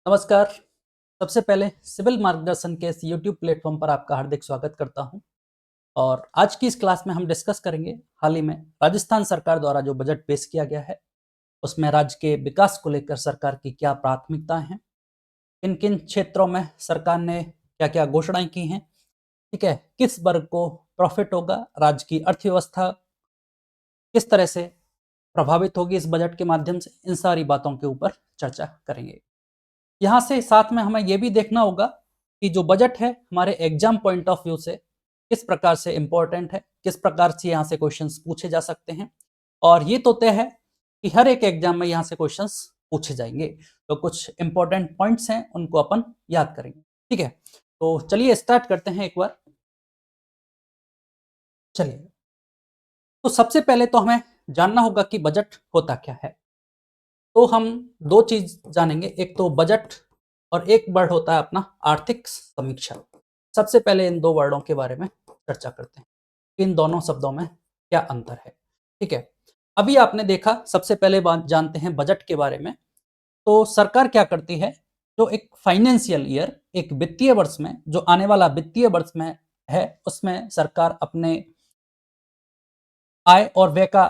नमस्कार। सबसे पहले सिविल मार्गदर्शन के इस यूट्यूब प्लेटफॉर्म पर आपका हार्दिक स्वागत करता हूं। और आज की इस क्लास में हम डिस्कस करेंगे हाल ही में राजस्थान सरकार द्वारा जो बजट पेश किया गया है उसमें राज्य के विकास को लेकर सरकार की क्या प्राथमिकताएं हैं, किन किन क्षेत्रों में सरकार ने क्या क्या घोषणाएं की हैं, ठीक है, किस वर्ग को प्रॉफिट होगा, राज्य की अर्थव्यवस्था किस तरह से प्रभावित होगी इस बजट के माध्यम से, इन सारी बातों के ऊपर चर्चा करेंगे। यहाँ से साथ में हमें यह भी देखना होगा कि जो बजट है हमारे एग्जाम पॉइंट ऑफ व्यू से किस प्रकार से इंपॉर्टेंट है, किस प्रकार से यहाँ से क्वेश्चंस पूछे जा सकते हैं। और ये तो तय है कि हर एक एग्जाम में यहाँ से क्वेश्चंस पूछे जाएंगे। तो कुछ इंपॉर्टेंट पॉइंट्स हैं उनको अपन याद करेंगे, ठीक है। तो चलिए स्टार्ट करते हैं एक बार। चलिए, तो सबसे पहले तो हमें जानना होगा कि बजट होता क्या है। तो हम दो चीज जानेंगे, एक तो बजट और एक वर्ड होता है अपना आर्थिक समीक्षा। सबसे पहले इन दो वर्डों के बारे में चर्चा करते हैं, इन दोनों शब्दों में क्या अंतर है, ठीक है। अभी आपने देखा, सबसे पहले बात जानते हैं बजट के बारे में। तो सरकार क्या करती है, जो एक फाइनेंशियल ईयर, एक वित्तीय वर्ष में, जो आने वाला वित्तीय वर्ष में है, उसमें सरकार अपने आय और व्यय का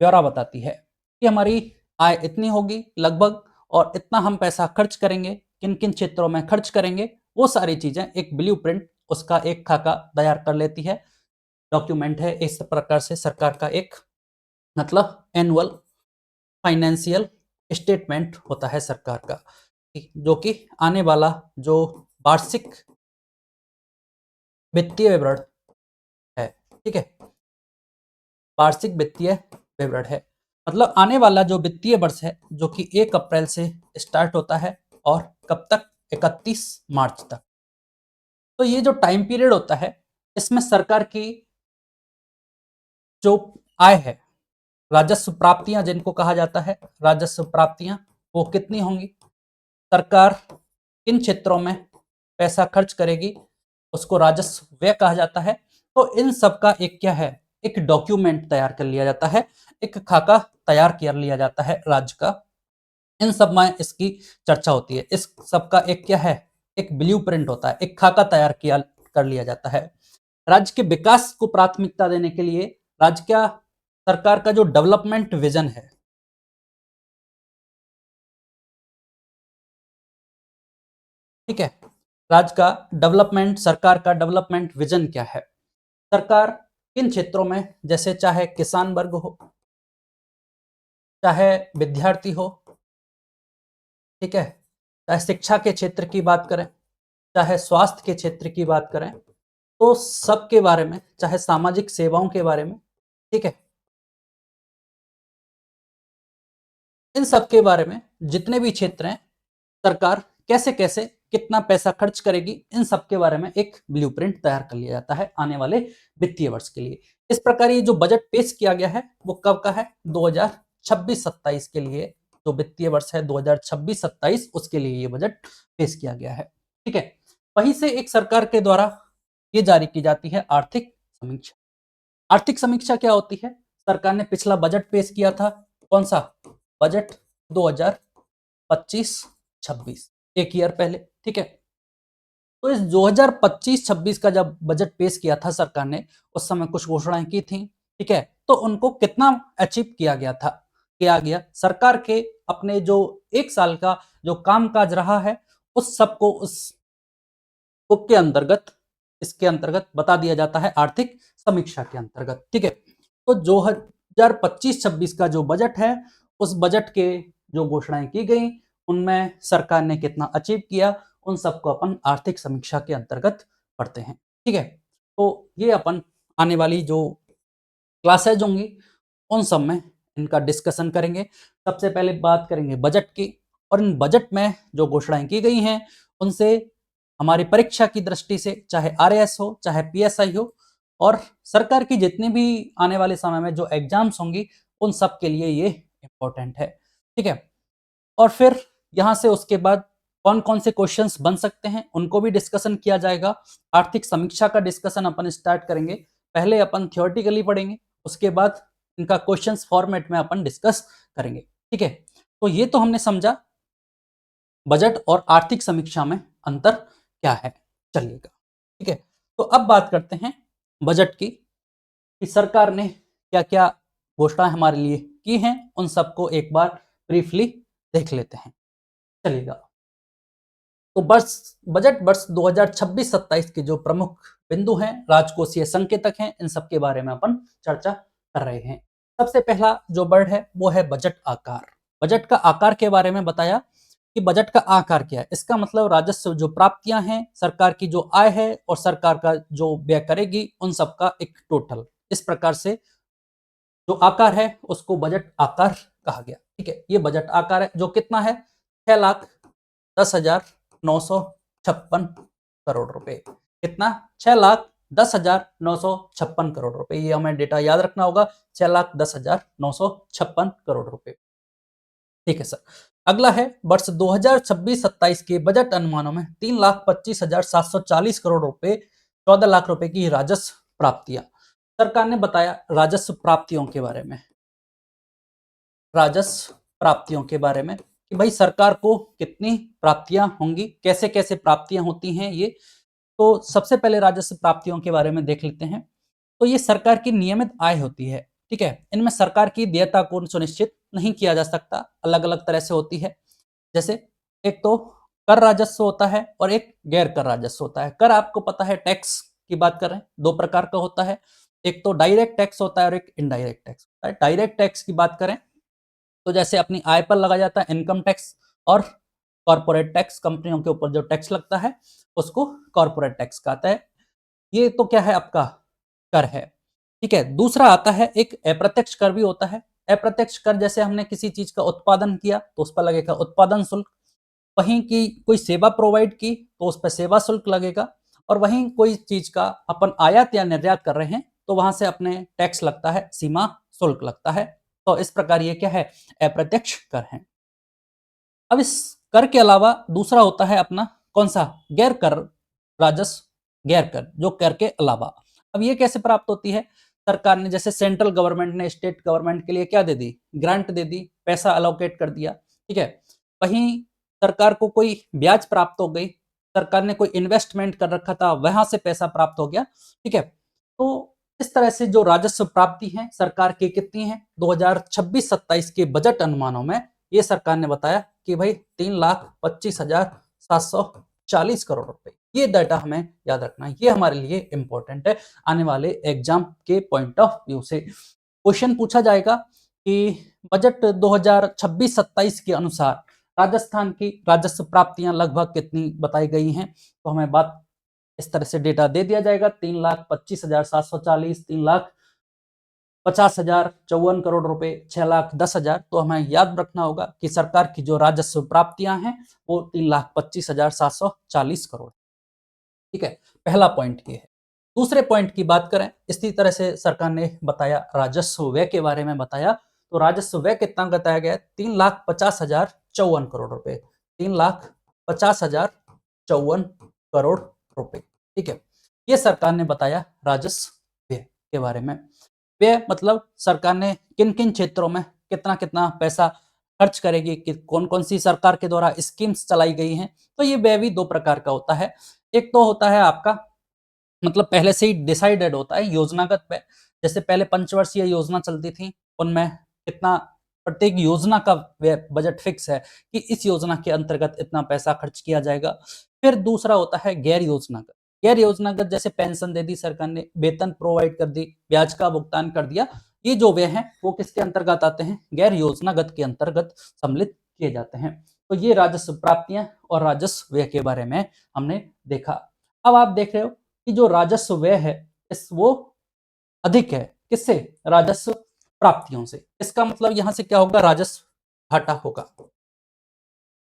ब्यौरा बताती है कि हमारी आय इतनी होगी लगभग, और इतना हम पैसा खर्च करेंगे, किन किन क्षेत्रों में खर्च करेंगे, वो सारी चीजें एक ब्लूप्रिंट, उसका एक खाका तैयार कर लेती है। डॉक्यूमेंट है, इस प्रकार से सरकार का एक मतलब एनुअल फाइनेंशियल स्टेटमेंट होता है सरकार का, जो कि आने वाला जो वार्षिक वित्तीय विवरण है, ठीक है, वार्षिक वित्तीय विवरण है। मतलब आने वाला जो वित्तीय वर्ष है, जो कि 1 अप्रैल से स्टार्ट होता है और कब तक, 31 मार्च तक। तो ये जो टाइम पीरियड होता है, इसमें सरकार की जो आय है, राजस्व प्राप्तियां जिनको कहा जाता है, राजस्व प्राप्तियां वो कितनी होंगी, सरकार किन क्षेत्रों में पैसा खर्च करेगी, उसको राजस्व व्यय कहा जाता है। तो इन सब का एक क्या है, एक डॉक्यूमेंट तैयार कर लिया जाता है, एक खाका तैयार कर लिया जाता है राज्य का। इन सब में इसकी चर्चा होती है, इस सब का एक क्या है, एक ब्लूप्रिंट होता है, एक खाका तैयार किया कर लिया जाता है। राज्य के विकास को प्राथमिकता देने के लिए राज्य का सरकार का जो डेवलपमेंट विजन है, ठीक है, राज्य का डेवलपमेंट, सरकार का डेवलपमेंट विजन क्या है, सरकार किन क्षेत्रों में, जैसे चाहे किसान वर्ग हो, चाहे विद्यार्थी हो, ठीक है, चाहे शिक्षा के क्षेत्र की बात करें, चाहे स्वास्थ्य के क्षेत्र की बात करें, तो सबके बारे में, चाहे सामाजिक सेवाओं के बारे में, ठीक है, इन सब के बारे में, जितने भी क्षेत्र हैं, सरकार कैसे कैसे कितना पैसा खर्च करेगी, इन सब के बारे में एक ब्लूप्रिंट तैयार कर लिया जाता है आने वाले वित्तीय वर्ष के लिए। इस प्रकार ये जो बजट पेश किया गया है वो कब का है, 2026-27 के लिए, जो वित्तीय वर्ष है 2026-27, उसके लिए ये बजट पेश किया गया है, ठीक है। वहीं से एक सरकार के द्वारा ये जारी की जाती है आर्थिक समीक्षा। आर्थिक समीक्षा क्या होती है, सरकार ने पिछला बजट पेश किया था, कौन सा बजट, 2025-26, एक ईयर पहले, ठीक है। तो इस 2025-26 का जब बजट पेश किया था सरकार ने, उस समय कुछ घोषणाएं की थी, ठीक है। तो उनको कितना अचीव किया गया था, किया गया, सरकार के अपने जो एक साल का जो कामकाज रहा है, उस सबको उस उप के अंतर्गत, इसके अंतर्गत बता दिया जाता है आर्थिक समीक्षा के अंतर्गत, ठीक है। तो 2025-26 का जो बजट है, उस बजट के जो घोषणाएं की गई, उनमें सरकार ने कितना अचीव किया, उन सबको अपन आर्थिक समीक्षा के अंतर्गत पढ़ते हैं, ठीक है। तो ये अपन आने वाली जो क्लासेज होंगी उन सब में इनका डिस्कशन करेंगे। सबसे पहले बात करेंगे बजट की, और इन बजट में जो घोषणाएं की गई हैं उनसे हमारी परीक्षा की दृष्टि से, चाहे आरएएस हो, चाहे पीएसआई हो, और सरकार की जितनी भी आने वाले समय में जो एग्जाम्स होंगी, उन सब के लिए ये इंपॉर्टेंट है, ठीक है। और फिर यहाँ से उसके बाद कौन कौन से क्वेश्चंस बन सकते हैं उनको भी डिस्कशन किया जाएगा। आर्थिक समीक्षा का डिस्कशन अपन स्टार्ट करेंगे, पहले अपन थियोरेटिकली पढ़ेंगे, उसके बाद इनका क्वेश्चंस फॉर्मेट में अपन डिस्कस करेंगे, ठीक है। तो ये तो हमने समझा बजट और आर्थिक समीक्षा में अंतर क्या है, चलिएगा। ठीक है, तो अब बात करते हैं बजट की कि सरकार ने क्या क्या घोषणाएं हमारे लिए की हैं, उन सबको एक बार ब्रीफली देख लेते हैं, चलिएगा। तो बजट वर्ष 2026-27 के जो प्रमुख बिंदु हैं, राजकोषीय संकेतक हैं, इन सब के बारे में अपन चर्चा कर रहे हैं। सबसे पहला जो वर्ड है वो है बजट आकार। बजट का आकार के बारे में बताया कि बजट का आकार क्या है। इसका मतलब राजस्व जो प्राप्तियां हैं, सरकार की जो आय है और सरकार का जो व्यय करेगी, उन सबका एक टोटल, इस प्रकार से जो आकार है उसको बजट आकार कहा गया। ठीक है, ये बजट आकार है जो कितना है, 6,10,956 करोड़ रुपए। कितना, 6,10,956 करोड़ रुपए। ये हमें डेटा याद रखना होगा, 6,10,956 करोड़ रुपए। ठीक है सर। अगला है वर्ष 2026-27 के बजट अनुमानों में 3,25,740 करोड़ रुपए, 14 लाख रुपए की राजस्व प्राप्तियां। सरकार ने बताया राजस्व प्राप्तियों के बारे में, राजस्व प्राप्तियों के बारे में कि भाई सरकार को कितनी प्राप्तियां होंगी, कैसे कैसे प्राप्तियां होती हैं ये। तो सबसे पहले राजस्व प्राप्तियों के बारे में देख लेते हैं। तो ये सरकार की नियमित आय होती है। ठीक है, इनमें सरकार की देयता को सुनिश्चित नहीं किया जा सकता, अलग अलग तरह से होती है। जैसे एक तो कर राजस्व होता है और एक गैर कर राजस्व होता है। कर आपको पता है, टैक्स की बात कर रहे हैं, दो प्रकार का होता है, एक तो डायरेक्ट टैक्स होता है और एक इनडायरेक्ट टैक्स होता है। डायरेक्ट टैक्स की बात करें तो जैसे अपनी आय पर लगा जाता है इनकम टैक्स, और कॉर्पोरेट टैक्स, कंपनियों के ऊपर जो टैक्स लगता है उसको कॉर्पोरेट टैक्स कहता है। ये तो क्या है, आपका कर है। ठीक है, दूसरा आता है एक अप्रत्यक्ष कर भी होता है। अप्रत्यक्ष कर जैसे हमने किसी चीज का उत्पादन किया तो उस पर लगेगा उत्पादन शुल्क, वहीं की कोई सेवा प्रोवाइड की तो उस पर सेवा शुल्क लगेगा, और वहीं कोई चीज का अपन आयात या निर्यात कर रहे हैं तो वहां से अपने टैक्स लगता है, सीमा शुल्क लगता है। तो इस प्रकार ये क्या है, अप्रत्यक्ष कर है। अब इस कर के अलावा दूसरा होता है अपना कौन सा, गैर कर राजस्व। गैर कर जो कर के अलावा, अब ये कैसे प्राप्त होती है, सरकार ने जैसे सेंट्रल गवर्नमेंट ने स्टेट गवर्नमेंट के लिए क्या दे दी, ग्रांट दे दी, पैसा अलोकेट कर दिया। ठीक है, वहीं सरकार को कोई ब्याज प्राप्त हो गई, सरकार ने कोई इन्वेस्टमेंट कर रखा था, वहां से पैसा प्राप्त हो गया। ठीक है, तो इस तरह से जो राजस्व प्राप्ति है सरकार की कितनी है, 2026-27 के बजट अनुमानों में ये सरकार ने बताया कि भाई 3,25,740 करोड़ रुपए। ये डाटा हमें याद रखना है, ये हमारे लिए इंपॉर्टेंट है। आने वाले एग्जाम के पॉइंट ऑफ व्यू से क्वेश्चन पूछा जाएगा कि बजट 2026-27 के अनुसार राजस्थान की राजस्व प्राप्तियां लगभग कितनी बताई गई हैं। तो हमें बात इस तरह से डेटा दे दिया जाएगा, 3,25,740, 3,50,054 करोड़ रुपए, 6,10,000। तो हमें याद रखना होगा कि सरकार की जो राजस्व प्राप्तियां हैं वो 3,25,740 करोड़। ठीक है, पहला पॉइंट ये है। दूसरे पॉइंट की बात करें, इसी तरह से सरकार ने बताया राजस्व व्यय के बारे में बताया। तो राजस्व व्यय कितना बताया गया है, 3,50,054 करोड़ रुपए, 3,50,054 करोड़ रुपए। ठीक है, ये सरकार ने बताया राजस्व व्यय के बारे में। व्यय मतलब सरकार ने किन किन क्षेत्रों में कितना कितना पैसा खर्च करेगी, कि कौन कौन सी सरकार के द्वारा स्कीम्स चलाई गई हैं। तो ये व्यय भी दो प्रकार का होता है। एक तो होता है आपका मतलब पहले से ही डिसाइडेड होता है, योजनागत व्यय। जैसे पहले पंचवर्षीय योजना चलती थी, उनमें कितना प्रत्येक योजना का व्यय बजट फिक्स है कि इस योजना के अंतर्गत इतना पैसा खर्च किया जाएगा। फिर दूसरा होता है गैर योजनागत। गैर योजनागत जैसे पेंशन दे दी सरकार ने, वेतन प्रोवाइड कर दी, ब्याज का भुगतान कर दिया, ये जो व्यय है वो किसके अंतर्गत आते हैं, गैर योजनागत के अंतर्गत सम्मिलित किए जाते हैं। तो ये राजस्व प्राप्तियां और राजस्व व्यय के बारे में हमने देखा। अब आप देख रहे हो कि जो राजस्व व्यय है इस वो अधिक है किससे, राजस्व प्राप्तियों से। इसका मतलब यहां से क्या होगा, राजस्व घाटा होगा।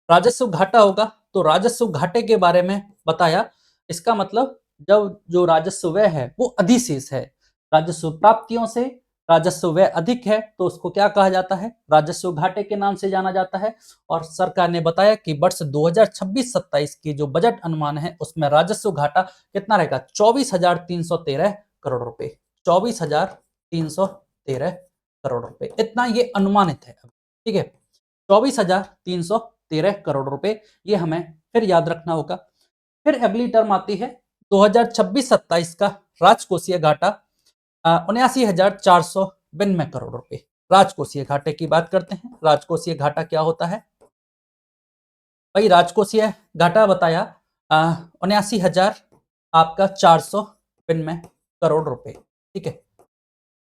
राजस्व घाटा होगा तो राजस्व घाटे के बारे में बताया। इसका मतलब जब जो राजस्व व्यय है वो अधिशेष है, राजस्व प्राप्तियों से राजस्व व्यय अधिक है तो उसको क्या कहा जाता है, राजस्व घाटे के नाम से जाना जाता है। और सरकार ने बताया कि वर्ष 2026-27 की जो बजट अनुमान है उसमें राजस्व घाटा कितना रहेगा, 24,313 करोड़ रुपए, 24,313 करोड़ रुपए, इतना ये अनुमानित है। ठीक है, 24,313 13 करोड़ रुपए, ये हमें फिर याद रखना होगा। फिर अगली टर्म आती है 2026-27 का राजकोषीय घाटा 79,492 करोड़ रुपए। राजकोषीय घाटे की बात करते हैं। राजकोषीय घाटा क्या होता है भाई? राजकोषीय घाटा बताया 79,000 आपका 492 करोड़ रुपए, ठीक है,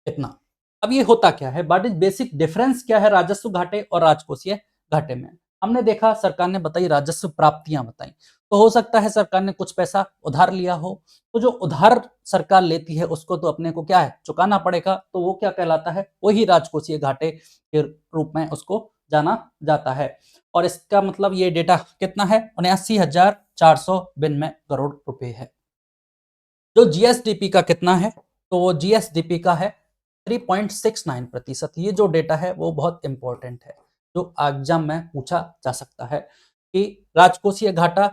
इतना। अब ये होता क्या है, व्हाट इज बेसिक डिफरेंस क्या है राजस्व घाटे और राजकोषीय घाटे में? हमने देखा सरकार ने बताई राजस्व प्राप्तियां बताई, तो हो सकता है सरकार ने कुछ पैसा उधार लिया हो, तो जो उधार सरकार लेती है उसको तो अपने को क्या है, चुकाना पड़ेगा, तो वो क्या कहलाता है, वही राजकोषीय घाटे के रूप में उसको जाना जाता है। और इसका मतलब ये डेटा कितना है, 79,492 करोड़ रुपए है। जो जीएसडीपी का कितना है, तो वो जीएसडीपी का है 3.69%। ये जो डेटा है वो बहुत इंपॉर्टेंट है, जो एग्जाम में पूछा जा सकता है कि राजकोषीय घाटा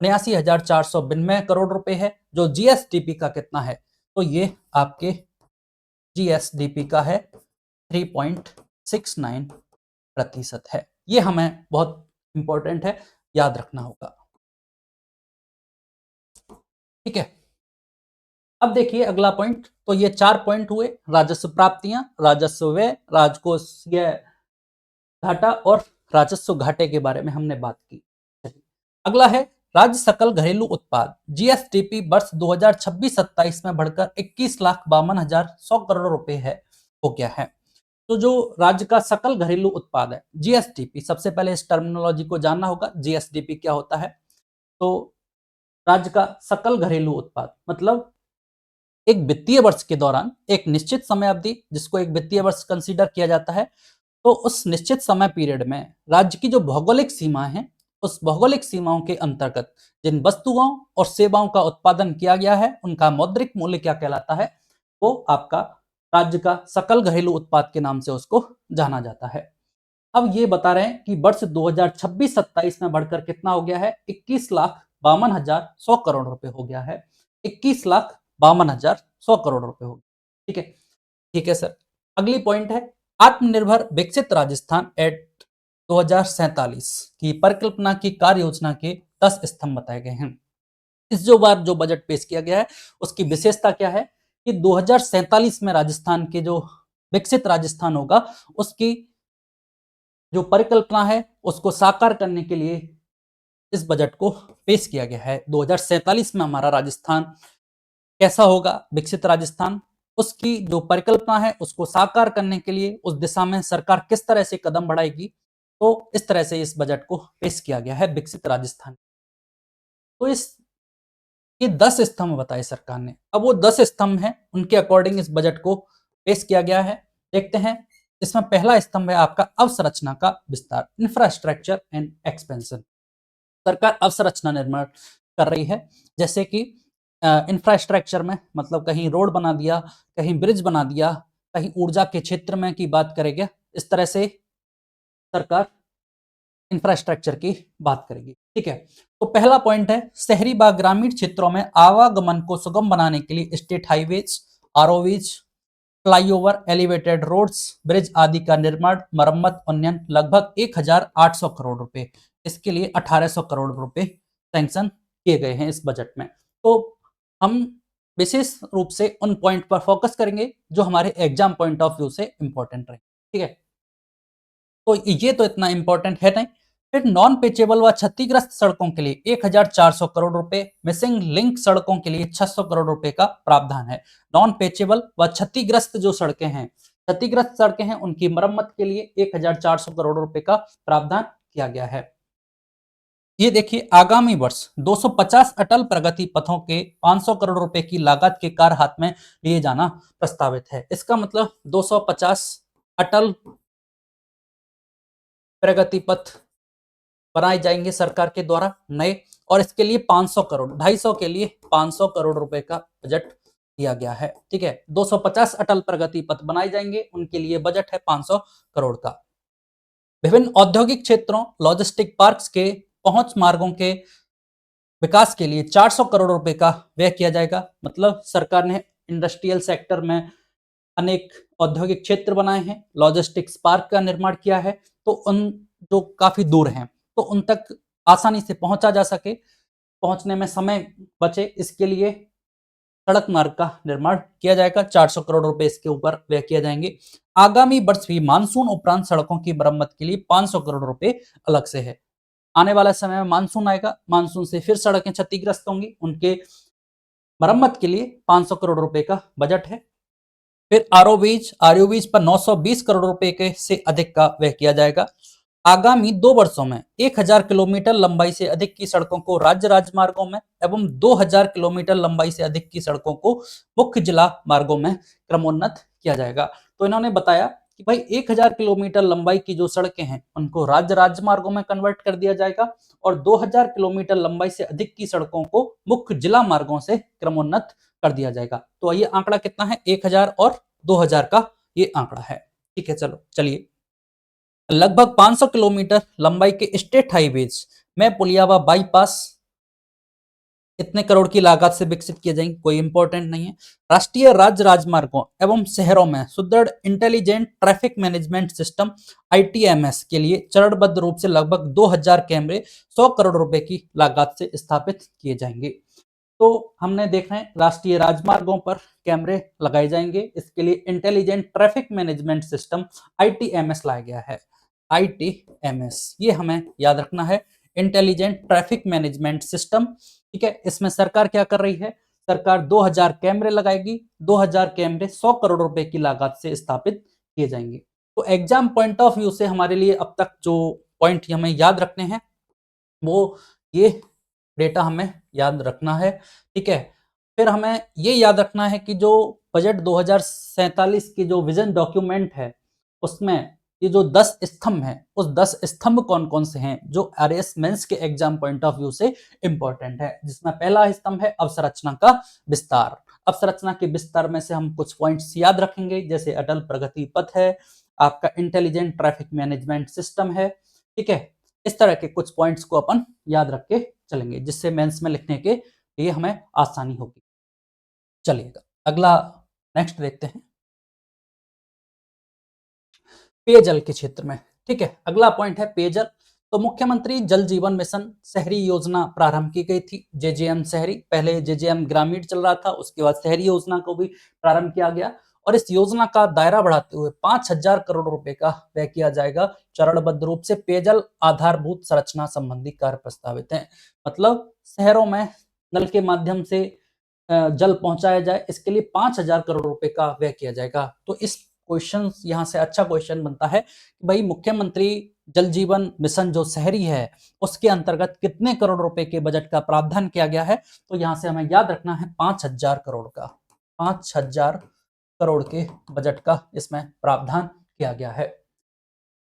79,492 करोड़ रुपए है, जो जीएसडीपी का कितना है, तो ये आपके जीएसडीपी का है 3.69% है। ये हमें बहुत इंपॉर्टेंट है, याद रखना होगा, ठीक है। अब देखिए अगला पॉइंट, तो ये 4 पॉइंट हुए, राजस्व प्राप्तियां, राजस्व व्यय, राजकोषीय घाटा और राजस्व घाटे के बारे में हमने बात की। अगला है राज्य सकल घरेलू उत्पाद, जीएसडीपी वर्ष 2026-27 में बढ़कर 21,52,100 करोड़ रुपए है, हो गया है। तो जो राज्य का सकल घरेलू उत्पाद है, जीएसडीपी, सबसे पहले इस टर्मिनोलॉजी को जानना होगा, जीएसडीपी क्या होता है। तो राज्य का सकल घरेलू उत्पाद मतलब एक वित्तीय वर्ष के दौरान एक निश्चित समय अवधि, जिसको एक वित्तीय वर्ष कंसीडर किया जाता है, तो उस निश्चित समय पीरियड में राज्य की जो भौगोलिक सीमाएं हैं, उस भौगोलिक सीमाओं के अंतर्गत जिन वस्तुओं और सेवाओं का उत्पादन किया गया है, उनका मौद्रिक मूल्य क्या कहलाता है, वो आपका राज्य का सकल घरेलू उत्पाद के नाम से उसको जाना जाता है। अब ये बता रहे हैं कि वर्ष 2026-27 में बढ़कर कितना हो गया है, 21,52,100 करोड़ रुपए हो गया है, 21,52,100 करोड़ रुपए हो गया, ठीक है। ठीक है सर। अगली पॉइंट है आत्मनिर्भर विकसित राजस्थान एट 2047 की परिकल्पना की कार्य योजना के 10 स्तंभ बताए गए हैं। इस जो बार जो बजट पेश किया गया है उसकी विशेषता क्या है कि 2047 में राजस्थान के जो विकसित राजस्थान होगा उसकी जो परिकल्पना है उसको साकार करने के लिए इस बजट को पेश किया गया है। 2047 में हमारा राजस्थान कैसा होगा, विकसित राजस्थान, उसकी जो परिकल्पना है उसको साकार करने के लिए उस दिशा में सरकार किस तरह से कदम बढ़ाएगी, तो इस तरह से इस बजट को पेश किया गया है, विकसित राजस्थान। तो इस ये 10 स्तंभ बताए सरकार ने। अब वो 10 स्तंभ हैं, उनके अकॉर्डिंग इस बजट को पेश किया गया है। देखते हैं, इसमें पहला स्तंभ है आपका अवसंरचना का विस्तार, इंफ्रास्ट्रक्चर एंड एक्सपेंशन। सरकार अवसंरचना निर्माण कर रही है, जैसे कि इंफ्रास्ट्रक्चर में मतलब कहीं रोड बना दिया, कहीं ब्रिज बना दिया, कहीं ऊर्जा के क्षेत्र में की बात करेंगे, इस तरह से सरकार इंफ्रास्ट्रक्चर की बात करेगी, ठीक है। तो पहला पॉइंट है शहरी व ग्रामीण क्षेत्रों में आवागमन को सुगम बनाने के लिए state highways, ROVs, flyover, elevated roads, bridge आदि का निर्माण, मरम्मत, उन्नयन लगभग 1,800 करोड़ रुपए, इसके लिए 1,800 करोड़ रुपए सैंक्शन किए गए हैं इस बजट में। तो हम विशेष रूप से उन पॉइंट पर फोकस करेंगे जो हमारे एग्जाम पॉइंट ऑफ व्यू से इंपॉर्टेंट रहे, ठीक है। तो ये तो इतना इंपॉर्टेंट है नहीं। फिर नॉन पेचेबल व क्षतिग्रस्त सड़कों के लिए 1,400 करोड़ रुपए, मिसिंग लिंक सड़कों के लिए 600 करोड़ रुपए का प्रावधान है। नॉन पेचेबल व क्षतिग्रस्त जो सड़कें हैं, क्षतिग्रस्त सड़कें हैं, उनकी मरम्मत के लिए 1,400 करोड़ रुपए का प्रावधान किया गया है। ये देखिए आगामी वर्ष 250 अटल प्रगति पथों के 500 करोड़ रुपए की लागत के कार्य हाथ में लिए जाना प्रस्तावित है। इसका मतलब 250 अटल प्रगति पथ बनाए जाएंगे सरकार के द्वारा नए, और इसके लिए 500 करोड़, 250 के लिए 500 करोड़ रुपए का बजट दिया गया है, ठीक है। 250 अटल प्रगति पथ बनाए जाएंगे, उनके लिए बजट है 500 करोड़ का। विभिन्न औद्योगिक क्षेत्रों, लॉजिस्टिक पार्क्स के पहुंच मार्गों के विकास के लिए 400 करोड़ रुपए का व्यय किया जाएगा। मतलब सरकार ने इंडस्ट्रियल सेक्टर में अनेक औद्योगिक क्षेत्र बनाए हैं, लॉजिस्टिक्स पार्क का निर्माण किया है, तो उन जो काफी दूर हैं तो उन तक आसानी से पहुंचा जा सके, पहुंचने में समय बचे, इसके लिए सड़क मार्ग का निर्माण किया जाएगा। 400 करोड़ रुपए इसके ऊपर व्यय किए जाएंगे। आगामी वर्ष भी मानसून उपरांत सड़कों की मरम्मत के लिए 500 करोड़ रुपए अलग से है। आने वाला समय में मानसून आएगा, मानसून से फिर सड़कें क्षतिग्रस्त होंगी, उनके मरम्मत के लिए 500 करोड़ रुपए का बजट है। फिर आरओबीज पर 920 करोड़ रुपए के से अधिक का व्यय किया जाएगा। आगामी 2 वर्षों में 1000 किलोमीटर लंबाई से अधिक की सड़कों को राज्य राजमार्गों में एवं 2000 किलोमीटर लंबाई से अधिक की सड़कों को मुख्य जिला मार्गों में क्रमोन्नत किया जाएगा। तो इन्होंने बताया कि भाई 1000 किलोमीटर लंबाई की जो सड़कें हैं उनको राज्य राजमार्गों में कन्वर्ट कर दिया जाएगा और 2000 किलोमीटर लंबाई से अधिक की सड़कों को मुख्य जिला मार्गों से क्रमोन्नत कर दिया जाएगा। तो ये आंकड़ा कितना है, 1000 और 2000 का ये आंकड़ा है। ठीक है, चलो चलिए। लगभग 500 किलोमीटर लंबाई के स्टेट हाईवेज में पुलिया व बाईपास इतने करोड़ की लागत से विकसित किए जाएंगे, कोई इंपॉर्टेंट नहीं है। राष्ट्रीय राज्य राजमार्गों एवं शहरों में सुदृढ़ intelligent traffic management system ITMS के लिए चरणबद्ध रूप से लगभग 2000 कैमरे 100 करोड़ रुपए की लागत से स्थापित किए जाएंगे। तो हमने देखा है राष्ट्रीय राजमार्गों पर कैमरे लगाए जाएंगे, इसके लिए intelligent traffic management system ITMS लाया गया है। आईटीएमएस ये हमें याद रखना है, इंटेलिजेंट ट्रैफिक मैनेजमेंट सिस्टम। ठीक है, इसमें सरकार क्या कर रही है, सरकार 2000 कैमरे लगाएगी, 2000 कैमरे 100 करोड़ रुपए की लागत से स्थापित किए जाएंगे। तो एग्जाम पॉइंट ऑफ व्यू से हमारे लिए अब तक जो पॉइंट हमें याद रखने हैं वो ये डेटा हमें याद रखना है। ठीक है, फिर हमें ये याद रखना है कि जो बजट 2047 की जो विजन डॉक्यूमेंट है उसमें ये जो 10 स्तंभ हैं उस 10 स्तंभ कौन कौन से हैं जो आरएएस मेंस के एग्जाम पॉइंट ऑफ व्यू से इंपॉर्टेंट है, जिसमें पहला स्तंभ है अवसंरचना का विस्तार। अवसंरचना के विस्तार में से हम कुछ पॉइंट्स याद रखेंगे, जैसे अटल प्रगति पथ है, आपका इंटेलिजेंट ट्रैफिक मैनेजमेंट सिस्टम है। ठीक है, इस तरह के कुछ पॉइंट्स को अपन याद रख के चलेंगे, जिससे मेंस में लिखने के लिए हमें आसानी होगी। चलिएगा अगला नेक्स्ट देखते हैं, पेयजल के क्षेत्र में। ठीक है, अगला पॉइंट है पेयजल। तो मुख्यमंत्री जल जीवन मिशन शहरी योजना प्रारंभ की गई थी, जेजेएम शहरी, पहले जेजेएम ग्रामीण चल रहा था, उसके बाद शहरी योजना को भी प्रारंभ किया गया और इस योजना का दायरा बढ़ाते हुए 5000 करोड़ रुपए का व्यय किया जाएगा। चरणबद्ध रूप से पेयजल आधारभूत संरचना संबंधी कार्य प्रस्तावित हैं, मतलब शहरों में नल के माध्यम से जल पहुंचाया जाए, इसके लिए 5000 करोड़ रुपए का व्यय किया जाएगा। तो इस क्वेश्चन यहाँ से अच्छा क्वेश्चन बनता है कि भाई मुख्यमंत्री जल जीवन मिशन जो शहरी है उसके अंतर्गत कितने करोड़ रुपए के बजट का प्रावधान किया गया है, तो यहाँ से हमें याद रखना है 5000 करोड़ का, 5000 करोड़ के बजट का इसमें प्रावधान किया गया है।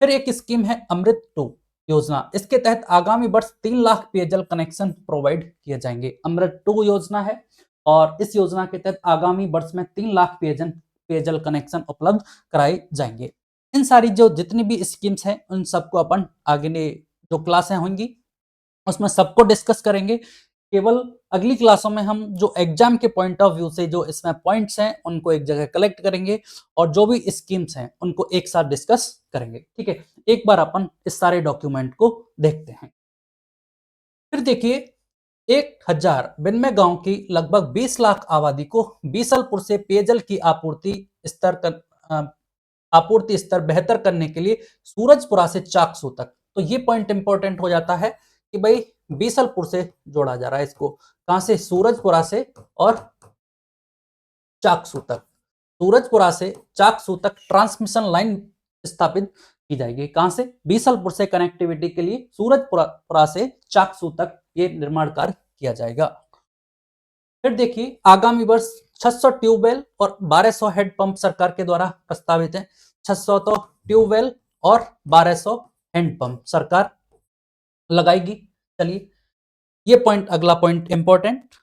फिर एक स्कीम है अमृत 2 योजना, इसके तहत आगामी वर्ष 3 लाख पेयजल कनेक्शन प्रोवाइड किए जाएंगे। अमृत 2 योजना है और इस योजना के तहत आगामी वर्ष में 3 लाख पेयजल कनेक्शन उपलब्ध कराए जाएंगे। इन सारी जो जितनी भी स्कीम्स हैं उन सबको अपन आगे ने जो क्लासें होंगी उसमें सबको डिस्कस करेंगे। केवल अगली क्लासों में हम जो एग्जाम के पॉइंट ऑफ व्यू से जो इसमें पॉइंट्स हैं उनको एक जगह कलेक्ट करेंगे और जो भी स्कीम्स हैं उनको एक साथ डिस्कस करेंगे। ठीक है, एक बार अपन इस सारे डॉक्यूमेंट को देखते हैं। फिर देखिए 1092 गांव की लगभग 20 लाख आबादी को बीसलपुर से पेयजल की आपूर्ति स्तर बेहतर करने के लिए सूरजपुरा से चाकसू तक, तो ये पॉइंट इंपॉर्टेंट हो जाता है कि भाई बीसलपुर से जोड़ा जा रहा है इसको, कहां से, सूरजपुरा से और चाकसू तक। सूरजपुरा से चाकसू तक ट्रांसमिशन लाइन स्थापित की जाएगी, कहां से, बीसलपुर से कनेक्टिविटी के लिए सूरजपुरा से चाकसू तक ये निर्माण कार्य किया जाएगा। फिर देखिए आगामी वर्ष 600 ट्यूबवेल और 1200 हेडपंप सरकार के द्वारा प्रस्तावित है। 600 तो ट्यूबवेल और 1200 हैंडपंप सरकार लगाएगी। चलिए ये पॉइंट, अगला पॉइंट इंपॉर्टेंट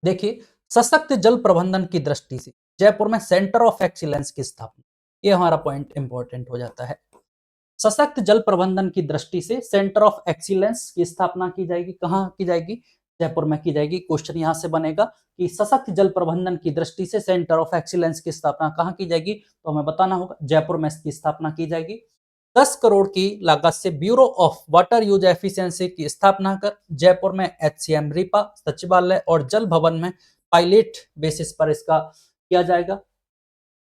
देखिए, सशक्त जल प्रबंधन की दृष्टि से जयपुर में सेंटर ऑफ एक्सीलेंस की स्थापना, ये हमारा पॉइंट इंपॉर्टेंट हो जाता है। सशक्त जल प्रबंधन की दृष्टि से सेंटर ऑफ एक्सीलेंस की स्थापना की जाएगी, कहां की जाएगी, जयपुर में की जाएगी। क्वेश्चन यहां से बनेगा कि सशक्त जल प्रबंधन की दृष्टि से सेंटर ऑफ एक्सीलेंस की स्थापना कहां की जाएगी, तो हमें बताना होगा जयपुर में इसकी स्थापना की जाएगी। 10 करोड़ की लागत से bureau of water use efficiency की स्थापना कर जयपुर में एचसीएम रीपा सचिवालय और जल भवन में पायलट बेसिस पर इसका किया जाएगा।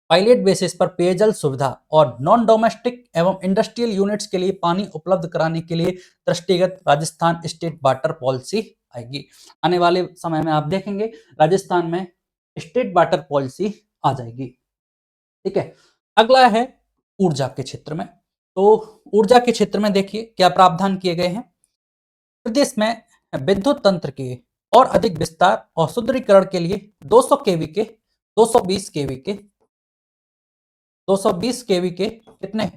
पायलट बेसिस पर पेयजल सुविधा और नॉन डोमेस्टिक एवं इंडस्ट्रियल यूनिट्स के लिए पानी उपलब्ध कराने के लिए दृष्टिगत राजस्थान स्टेट वाटर पॉलिसी आएगी। आने वाले समय में आप देखेंगे राजस्थान में स्टेट वाटर पॉलिसी आ जाएगी। ठीक है, अगला है ऊर्जा के क्षेत्र में। तो ऊर्जा के क्षेत्र में देखिए क्या प्रावधान किए गए हैं। प्रदेश में विद्युत तंत्र के और अधिक विस्तार और सुदृढ़ीकरण के लिए 200 केवी के 220 केवी के 220 केवी के कितने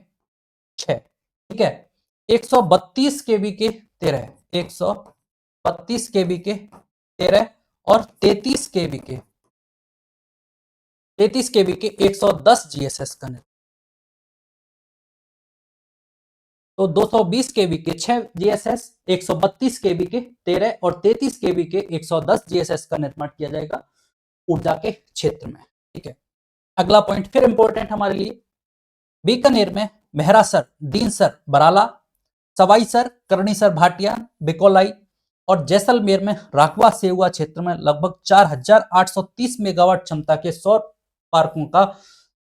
6, ठीक है, 132 केवी के 13, 132 केवी के 13 और 33 केवी के 110 जीएसएस कनेक्ट। तो 220 केवी के 6 जीएसएस, 132 केवी के 13 और 33 केवी के 110 जीएसएस का निर्माण किया जाएगा ऊर्जा के क्षेत्र में। ठीक है, अगला पॉइंट फिर इंपॉर्टेंट हमारे लिए, बीकानेर में मेहरासर, दीनसर, बराला, सवाईसर, करनीसर, भाटिया, बिकोलाई और जैसलमेर में राखवा सेवा क्षेत्र में लगभग 4830 मेगावाट क्षमता के सौर पार्कों का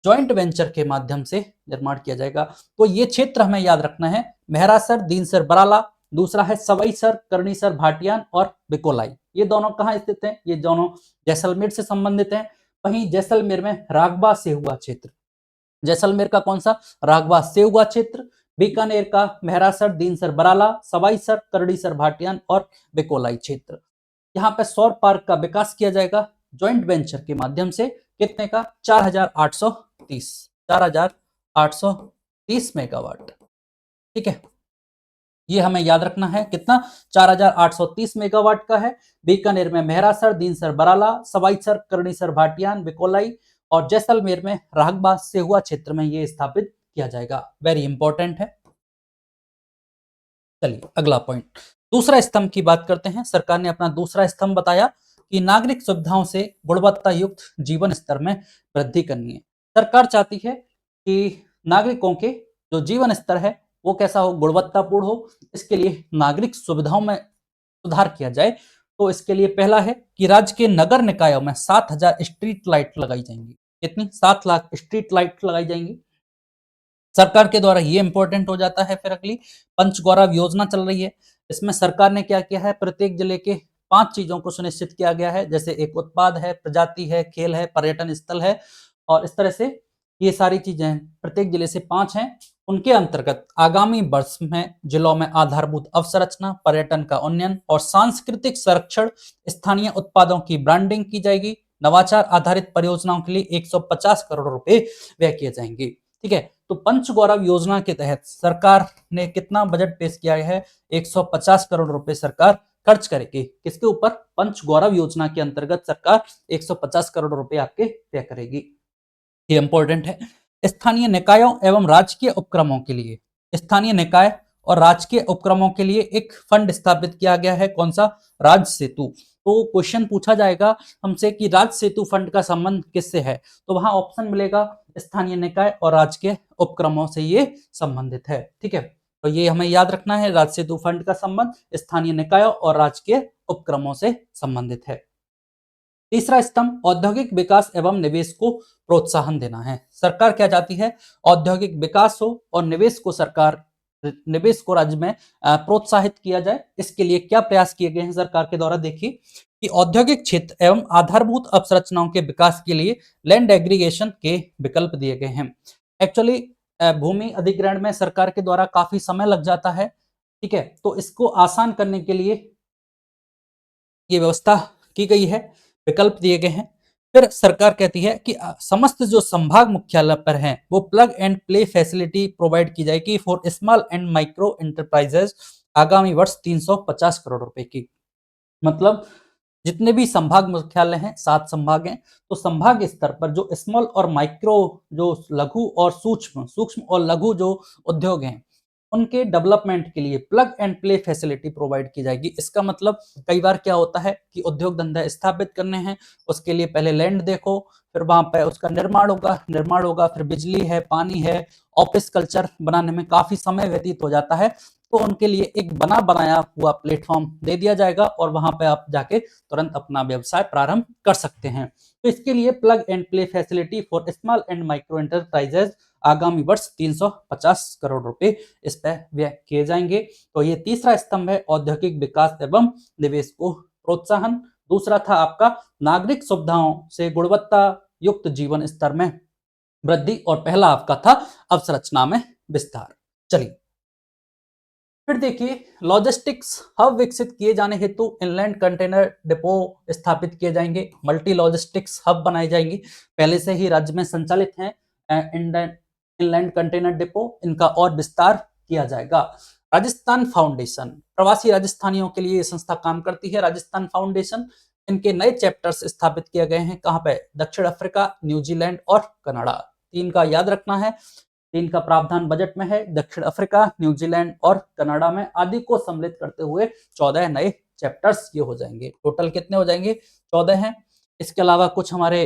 जॉइंट वेंचर के माध्यम से निर्माण किया जाएगा। तो ये क्षेत्र हमें याद रखना है, मेहरासर, दीनसर, बराला, दूसरा है सवाईसर, करनीसर, भाटियान और बिकोलाई। ये दोनों कहाँ स्थित हैं? ये दोनों जैसलमेर से संबंधित हैं। वहीं जैसलमेर में राघवा सेहुआ क्षेत्र, जैसलमेर का कौन सा? राघवा सेहुआ क्षेत्र, बीकानेर का मेहरासर, दीनसर, बराला, सवाईसर, करड़ीसर, भाटियान और बिकोलाई क्षेत्र। यहाँ पे सौर पार्क का विकास किया जाएगा ज्वाइंट वेंचर के माध्यम से। कितने का? 4830 मेगावाट। ठीक है, ये हमें याद रखना है। कितना? 4830 मेगावाट का है। बीकानेर में मेहरासर, दीनसर, बराला, सवाईसर, करनीसर, भाटियान, बिकोलाई और जैसलमेर में राघवा सेहुआ क्षेत्र में ये स्थापित किया जाएगा। वेरी इंपॉर्टेंट है। चलिए अगला पॉइंट, दूसरा स्तंभ की बात करते हैं। सरकार ने अपना दूसरा स्तंभ बताया कि नागरिक सुविधाओं से गुणवत्ता युक्त जीवन स्तर में वृद्धि करनी है। सरकार चाहती है कि नागरिकों के जो जीवन स्तर है वो कैसा हो? गुणवत्तापूर्ण हो। इसके लिए नागरिक सुविधाओं में सुधार किया जाए। तो इसके लिए पहला है कि राज्य के नगर निकायों में 7000 स्ट्रीट लाइट लगाई जाएंगी। कितनी? 7 लाख स्ट्रीट लाइट लगाई जाएंगी सरकार के द्वारा। ये इंपॉर्टेंट हो जाता है। फिर अगली पंचगौरव योजना चल रही है। इसमें सरकार ने क्या किया है? प्रत्येक जिले के 5 चीजों को सुनिश्चित किया गया है, जैसे एक उत्पाद है, प्रजाति है, खेल है, पर्यटन स्थल है और इस तरह से ये सारी चीजें प्रत्येक जिले से 5 हैं। उनके अंतर्गत आगामी वर्ष में जिलों में आधारभूत अवसंरचना, पर्यटन का उन्नयन और सांस्कृतिक संरक्षण, स्थानीय उत्पादों की ब्रांडिंग की जाएगी। नवाचार आधारित परियोजनाओं के लिए 150 करोड़ रुपए व्यय किए जाएंगे। ठीक है, तो पंचगौरव योजना के तहत सरकार ने कितना बजट पेश किया है? 150 करोड़ रुपए सरकार खर्च करेगी। किसके ऊपर? पंचगौरव योजना के अंतर्गत सरकार 150 करोड़ रुपए आपके व्यय करेगी। ये इंपॉर्टेंट है। स्थानीय निकायों एवं राजकीय उपक्रमों के लिए, स्थानीय निकाय और राजकीय उपक्रमों के लिए एक फंड स्थापित किया गया है। कौन सा? राज सेतु। तो क्वेश्चन पूछा जाएगा हमसे कि राज सेतु फंड का संबंध किससे है? तो वहां ऑप्शन मिलेगा स्थानीय निकाय और राजकीय उपक्रमों से ये संबंधित है। ठीक है, तो ये हमें याद रखना है, राज सेतु फंड का संबंध स्थानीय निकायों और राजकीय उपक्रमों से संबंधित है। तीसरा स्तंभ औद्योगिक विकास एवं निवेश को प्रोत्साहन देना है। सरकार क्या चाहती है? औद्योगिक विकास हो और निवेश को राज्य में प्रोत्साहित किया जाए। इसके लिए क्या प्रयास किए गए हैं सरकार के द्वारा? देखिए कि औद्योगिक क्षेत्र एवं आधारभूत अवसंरचनाओं के विकास के लिए लैंड एग्रीगेशन के विकल्प दिए गए हैं। एक्चुअली भूमि अधिग्रहण में सरकार के द्वारा काफी समय लग जाता है। ठीक है, तो इसको आसान करने के लिए ये व्यवस्था की गई है, विकल्प दिए गए हैं। फिर सरकार कहती है कि समस्त जो संभाग मुख्यालय पर हैं वो plug and play facility provide की जाएगी for small and micro enterprises. आगामी वर्ष 350 करोड़ रुपए की। मतलब जितने भी संभाग मुख्यालय हैं, 7 संभाग हैं, तो संभाग स्तर पर जो स्मॉल और माइक्रो, जो लघु और सूक्ष्म और लघु जो उद्योग हैं, उनके डेवलपमेंट के लिए plug and play facility provide की जाएगी। इसका मतलब कई बार क्या होता है कि उद्योग धंधा स्थापित करने हैं, उसके लिए पहले लैंड देखो, फिर वहां पे उसका निर्माण होगा, फिर बिजली है, पानी है, ऑफिस कल्चर बनाने में काफी समय व्यतीत हो जाता है। तो उनके लिए एक बना बनाया हुआ प्लेटफॉर्म दे दिया जाएगा और वहां पे आप जाके तुरंत अपना व्यवसाय प्रारंभ कर सकते हैं। तो इसके लिए plug and play facility for small and micro enterprises आगामी वर्ष 350 करोड़ रुपए इस पर व्यय किए जाएंगे। तो ये तीसरा स्तंभ है औद्योगिक विकास एवं निवेश को प्रोत्साहन। दूसरा था आपका नागरिक सुविधाओं से गुणवत्ता युक्त जीवन स्तर में वृद्धि और पहला आपका था अवसंरचना में विस्तार। चलिए फिर देखिए लॉजिस्टिक्स हब विकसित किए जाने हेतु इनलैंड कंटेनर डिपो स्थापित किए जाएंगे, मल्टी लॉजिस्टिक्स हब बनाए जाएंगे। पहले से ही राज्य में संचालित हैं इनलैंड कंटेनर डिपो, इनका और विस्तार किया जाएगा। राजस्थान फाउंडेशन, प्रवासी राजस्थानियों के लिए ये संस्था काम करती है। राजस्थान फाउंडेशन, इनके नए चैप्टर्स स्थापित किए गए हैं कहाँ पे, दक्षिण अफ्रीका, न्यूजीलैंड और कनाडा। तीन का याद रखना है, तीन का प्रावधान बजट में है। दक्षिण अफ्रीका, न्यूजीलैंड और कनाडा में आदि को सम्मिलित करते हुए 14 नए चैप्टर्स ये हो जाएंगे। टोटल कितने हो जाएंगे, 14 हैं। इसके अलावा कुछ हमारे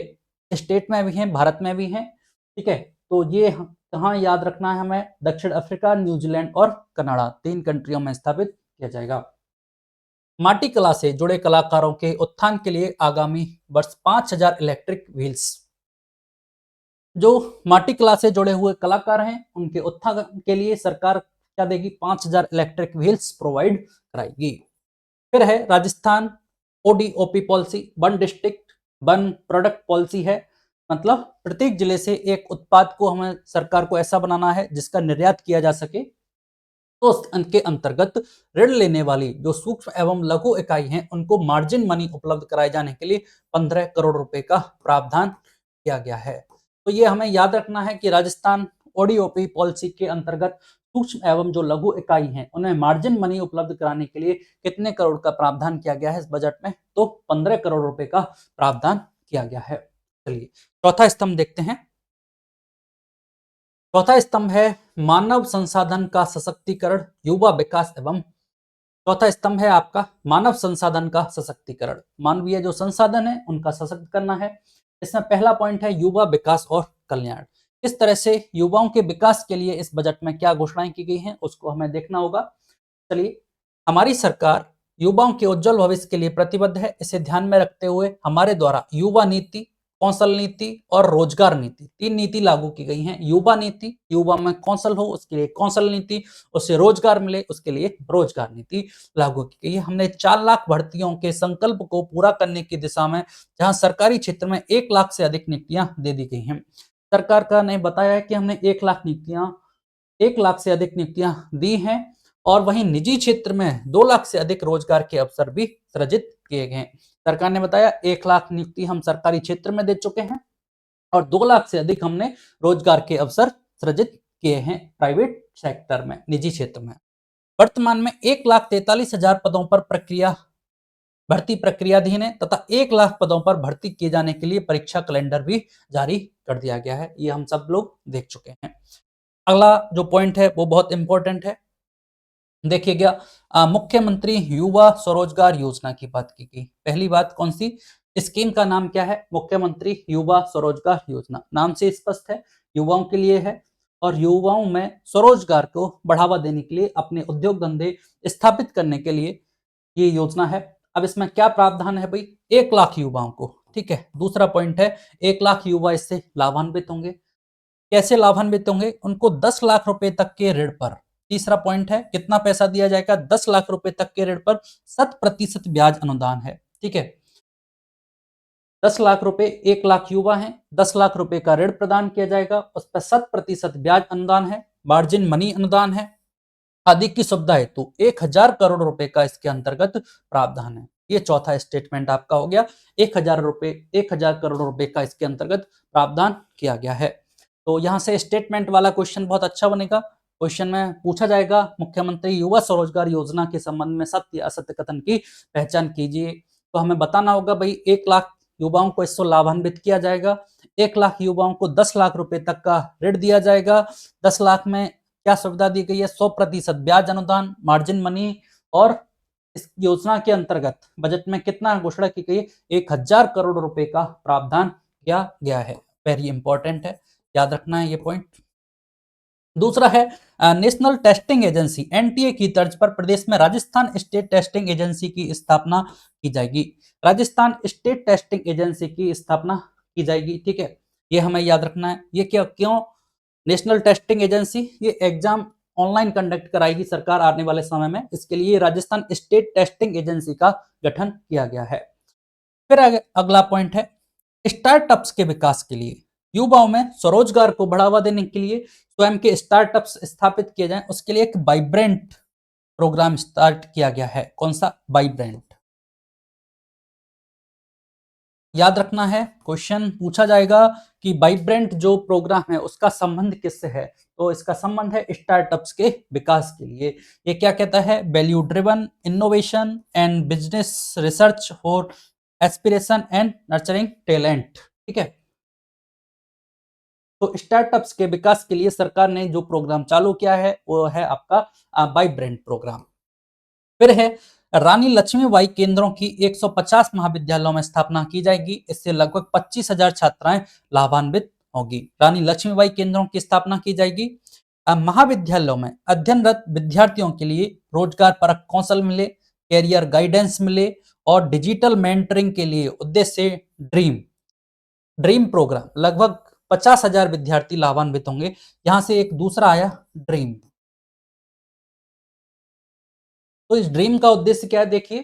स्टेट में भी हैं, भारत में भी हैं, ठीक है। तो ये कहाँ याद रखना है हमें, दक्षिण अफ्रीका, न्यूजीलैंड और कनाडा, तीन कंट्रियों में स्थापित किया जाएगा। माटी कला से जुड़े कलाकारों के उत्थान के लिए आगामी वर्ष 5000 इलेक्ट्रिक व्हील्स, जो माटी कला से जुड़े हुए कलाकार हैं उनके उत्थान के लिए सरकार क्या देगी, 5000 इलेक्ट्रिक व्हील्स प्रोवाइड कराएगी। फिर है Rajasthan ODOP policy, one district one product policy है। मतलब प्रत्येक जिले से एक उत्पाद को हमें सरकार को ऐसा बनाना है जिसका निर्यात किया जा सके। तो उनके अंतर्गत ऋण लेने वाली जो सूक्ष्म एवं लघु इकाई हैं उनको मार्जिन मनी उपलब्ध कराए जाने के लिए 15 करोड़ रुपए का प्रावधान किया गया है। तो ये हमें याद रखना है कि राजस्थान ओडीओपी पॉलिसी के अंतर्गत सूक्ष्म एवं जो लघु इकाई हैं उन्हें मार्जिन मनी उपलब्ध कराने के लिए कितने करोड़ का प्रावधान किया गया है इस बजट में, तो 15 करोड़ रुपए का प्रावधान किया गया है। चलिए चौथा स्तंभ देखते हैं। चौथा स्तंभ है मानव संसाधन का सशक्तिकरण, युवा विकास एवं, चौथा स्तंभ है आपका मानव संसाधन का सशक्तिकरण, मानवीय जो संसाधन है उनका सशक्त करना है। इसमें पहला पॉइंट है युवा विकास और कल्याण। इस तरह से युवाओं के विकास के लिए इस बजट में क्या घोषणाएं की गई हैं उसको हमें देखना होगा। चलिए, हमारी सरकार युवाओं के उज्जवल भविष्य के लिए प्रतिबद्ध है। इसे ध्यान में रखते हुए हमारे द्वारा युवा नीति, कौशल नीति और रोजगार नीति, तीन नीति लागू की गई हैं। युवा नीति, युवा में कौशल हो उसके लिए कौशल नीति, उससे रोजगार मिले उसके लिए रोजगार नीति लागू की गई है। हमने 4 लाख भर्तियों के संकल्प को पूरा करने की दिशा में, जहां सरकारी क्षेत्र में 1 लाख से अधिक नियुक्तियां दे दी गई हैं। सरकार का ने बताया है कि हमने 1 लाख से अधिक नियुक्तियां दी हैं और वहीं निजी क्षेत्र में 2 लाख से अधिक रोजगार के अवसर भी सृजित किए गए हैं। सरकार ने बताया 1 लाख नियुक्ति हम सरकारी क्षेत्र में दे चुके हैं और 2 लाख से अधिक हमने रोजगार के अवसर सृजित किए हैं प्राइवेट सेक्टर में, निजी क्षेत्र में। वर्तमान में 1,43,000 पदों पर भर्ती प्रक्रियाधीन है तथा 1 लाख पदों पर भर्ती किए जाने के लिए परीक्षा कैलेंडर भी जारी कर दिया गया है। ये हम सब लोग देख चुके हैं। अगला जो पॉइंट है वो बहुत इंपॉर्टेंट है, देखिएगा मुख्यमंत्री युवा स्वरोजगार योजना की बात की गई। पहली बात कौन सी, स्कीम का नाम क्या है, मुख्यमंत्री युवा स्वरोजगार योजना। नाम से स्पष्ट है युवाओं के लिए है और युवाओं में स्वरोजगार को बढ़ावा देने के लिए, अपने उद्योग धंधे स्थापित करने के लिए ये योजना है। अब इसमें क्या प्रावधान है भाई, 1 लाख युवाओं को, ठीक है। दूसरा पॉइंट है 1 लाख युवा इससे लाभान्वित होंगे। कैसे लाभान्वित होंगे, उनको 10 लाख रुपए तक के ऋण पर, तीसरा पॉइंट है कितना पैसा दिया जाएगा, 10 लाख रुपए तक के ऋण पर 100% ब्याज अनुदान है, ठीक है। 10 लाख रुपए, 1 लाख युवा हैं, 10 लाख रुपए का ऋण प्रदान किया जाएगा, उस पर 100% ब्याज अनुदान है, मार्जिन मनी अनुदान है आदि की सुविधा हेतु 1000 करोड़ रुपए का इसके अंतर्गत प्रावधान है। ये चौथा स्टेटमेंट आपका हो गया, 1000 करोड़ रुपए का इसके अंतर्गत प्रावधान किया गया है। तो यहाँ से स्टेटमेंट वाला क्वेश्चन बहुत अच्छा बनेगा। क्वेश्चन में पूछा जाएगा मुख्यमंत्री युवा स्वरोजगार योजना के संबंध में सत्य या असत्य कथन की पहचान कीजिए। तो हमें बताना होगा भाई 1 लाख युवाओं को इससे लाभान्वित किया जाएगा, 1 लाख युवाओं को 10 लाख रुपए तक का ऋण दिया जाएगा, 10 लाख में क्या सुविधा दी गई है? 100% ब्याज अनुदान, मार्जिन मनी, और इस योजना के अंतर्गत बजट में कितना घोषणा की गई है? 1000 करोड़ रुपए का प्रावधान किया गया है। वेरी इंपॉर्टेंट है, याद रखना है ये पॉइंट। दूसरा है नेशनल टेस्टिंग एजेंसी, एनटीए की तर्ज पर प्रदेश में राजस्थान स्टेट टेस्टिंग एजेंसी की स्थापना की जाएगी। राजस्थान स्टेट टेस्टिंग एजेंसी की स्थापना की जाएगी, ठीक है, ये हमें याद रखना है। ये क्या, क्यों नेशनल टेस्टिंग एजेंसी? ये एग्जाम ऑनलाइन कंडक्ट कराएगी सरकार आने वाले समय में, इसके लिए राजस्थान स्टेट टेस्टिंग एजेंसी का गठन किया गया है। फिर अगला पॉइंट है स्टार्टअप्स के विकास के लिए, युवाओं में स्वरोजगार को बढ़ावा देने के लिए स्वयं के स्टार्टअप्स स्थापित किए जाएं, उसके लिए एक वाइब्रेंट प्रोग्राम स्टार्ट किया गया है। कौन सा? वाइब्रेंट। याद रखना है, क्वेश्चन पूछा जाएगा कि वाइब्रेंट जो प्रोग्राम है उसका संबंध किससे है? तो इसका संबंध है स्टार्टअप्स के विकास के लिए। ये क्या कहता है? Value driven innovation and business research for aspiration and nurturing talent, ठीक है। तो स्टार्टअप्स के विकास के लिए सरकार ने जो प्रोग्राम चालू किया है वो है आपका वाइब्रेंट प्रोग्राम। फिर है रानी लक्ष्मीबाई केंद्रों की 150 महाविद्यालयों में स्थापना की जाएगी, इससे लगभग 25,000 छात्राएं लाभान्वित होगी। रानी लक्ष्मीबाई केंद्रों की स्थापना की जाएगी। महाविद्यालयों में अध्ययनरत विद्यार्थियों के लिए रोजगार परक कौशल मिले, कैरियर गाइडेंस मिले और डिजिटल मेंटरिंग के लिए उद्देश्य से ड्रीम प्रोग्राम, लगभग 50,000 विद्यार्थी लाभान्वित होंगे। यहां से एक दूसरा आया ड्रीम। तो इस ड्रीम का उद्देश्य क्या है? देखिए,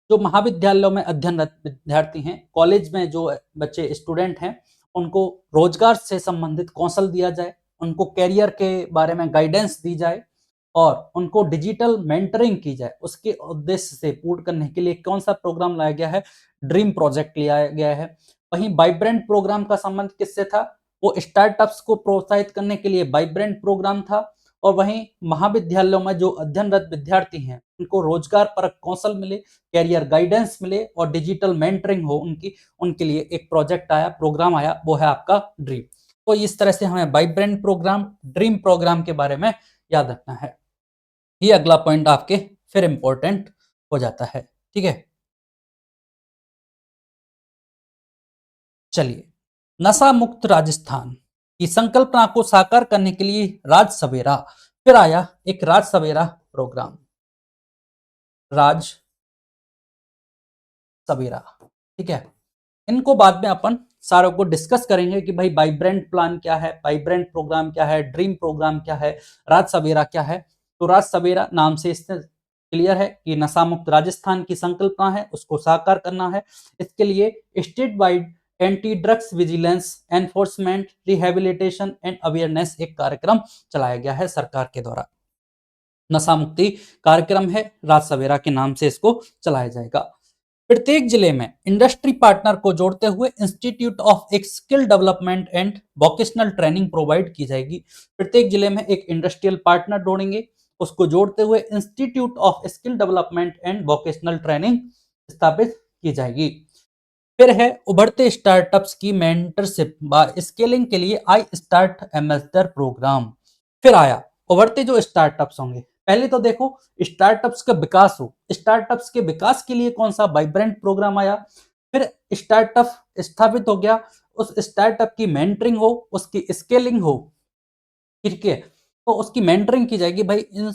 जो महाविद्यालयों में अध्ययनरत विद्यार्थी हैं, कॉलेज में जो बच्चे स्टूडेंट हैं, उनको रोजगार से संबंधित कौशल दिया जाए, उनको कैरियर के बारे में गाइडेंस दी जाए और उनको डिजिटल मेंटरिंग की जाए। उसके उद्देश्य से पूर्ण करने के लिए कौन सा प्रोग्राम लाया गया है? ड्रीम प्रोजेक्ट लिया गया है। वहीं वाइब्रेंट प्रोग्राम का संबंध किससे था? वो स्टार्टअप्स को प्रोत्साहित करने के लिए वाइब्रेंट प्रोग्राम था। और वहीं महाविद्यालयों में जो अध्ययनरत विद्यार्थी हैं, उनको रोजगार परक कौशल मिले, कैरियर गाइडेंस मिले और डिजिटल मेंटरिंग हो उनकी, उनके लिए एक प्रोजेक्ट आया, प्रोग्राम आया, वो है आपका ड्रीम। तो इस तरह से हमें वाइब्रेंट प्रोग्राम, ड्रीम प्रोग्राम के बारे में याद रखना है। ये अगला पॉइंट आपके फिर इंपॉर्टेंट हो जाता है, ठीक है। चलिए, नशा मुक्त राजस्थान की संकल्पना को साकार करने के लिए राज सवेरा, फिर आया एक राज सवेरा प्रोग्राम, राज सवेरा, ठीक है। इनको बाद में अपन सारों को डिस्कस करेंगे कि भाई वाइब्रेंट प्लान क्या है, वाइब्रेंट प्रोग्राम क्या है, ड्रीम प्रोग्राम क्या है, राज सवेरा क्या है। तो राज सवेरा नाम से इससे क्लियर है कि नशा मुक्त राजस्थान की संकल्पना है, उसको साकार करना है। इसके लिए state wide anti drugs vigilance enforcement rehabilitation and awareness एक कार्यक्रम चलाया गया है सरकार के द्वारा। नशा मुक्ति कार्यक्रम है, राज सवेरा के नाम से इसको चलाया जाएगा। प्रत्येक जिले में इंडस्ट्री पार्टनर को जोड़ते हुए इंस्टीट्यूट ऑफ एक skill development and vocational training provide की जाएगी। प्रत्येक जिले में एक इंडस्ट्रियल पार्टनर जोड़ेंगे, उसको जोड़ते हुए institute of skill development and vocational training स्थापित की जाएगी। फिर है उभरते स्टार्टअप्स की मेंटरशिप व स्केलिंग के लिए आई स्टार्ट एम्बेसडर प्रोग्राम। फिर आया उभरते जो स्टार्टअप्स होंगे, पहले तो देखो स्टार्टअप्स का विकास हो, स्टार्टअप्स के विकास के लिए कौन सा वाइब्रेंट प्रोग्राम आया। फिर स्टार्टअप स्थापित हो गया, उस स्टार्टअप की मेंटरिंग हो, उसकी स्केलिंग हो, ठीक है। तो उसकी मेंटरिंग की जाएगी, भाई इन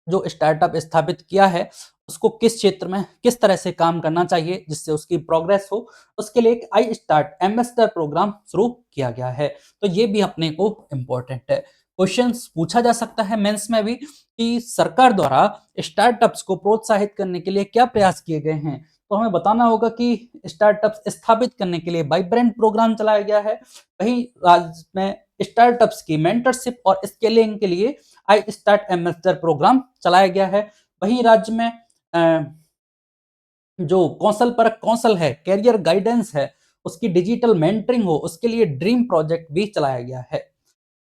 जो स्टार्टअप स्थापित किया है उसको किस क्षेत्र में किस तरह से काम करना चाहिए जिससे उसकी प्रोग्रेस हो। उसके लिए एक आई स्टार्ट एम्बेसडर प्रोग्राम शुरू किया गया है। तो ये भी अपने को इंपॉर्टेंट है, क्वेश्चंस पूछा जा सकता है मेंस में भी कि सरकार द्वारा स्टार्टअप्स को प्रोत्साहित करने के लिए क्या प्रयास किए गए हैं। तो हमें बताना होगा कि स्टार्टअप्स स्थापित करने के लिए वाइब्रेंट प्रोग्राम चलाया गया है। वहीं राज्य में स्टार्टअप्स की मेंटरशिप और स्केलिंग के लिए आई स्टार्ट एम्बेसडर प्रोग्राम चलाया गया है। वहीं राज्य में जो कौशल परक कौशल है, कैरियर गाइडेंस है, उसकी डिजिटल मेंटरिंग हो, उसके लिए ड्रीम प्रोजेक्ट भी चलाया गया है।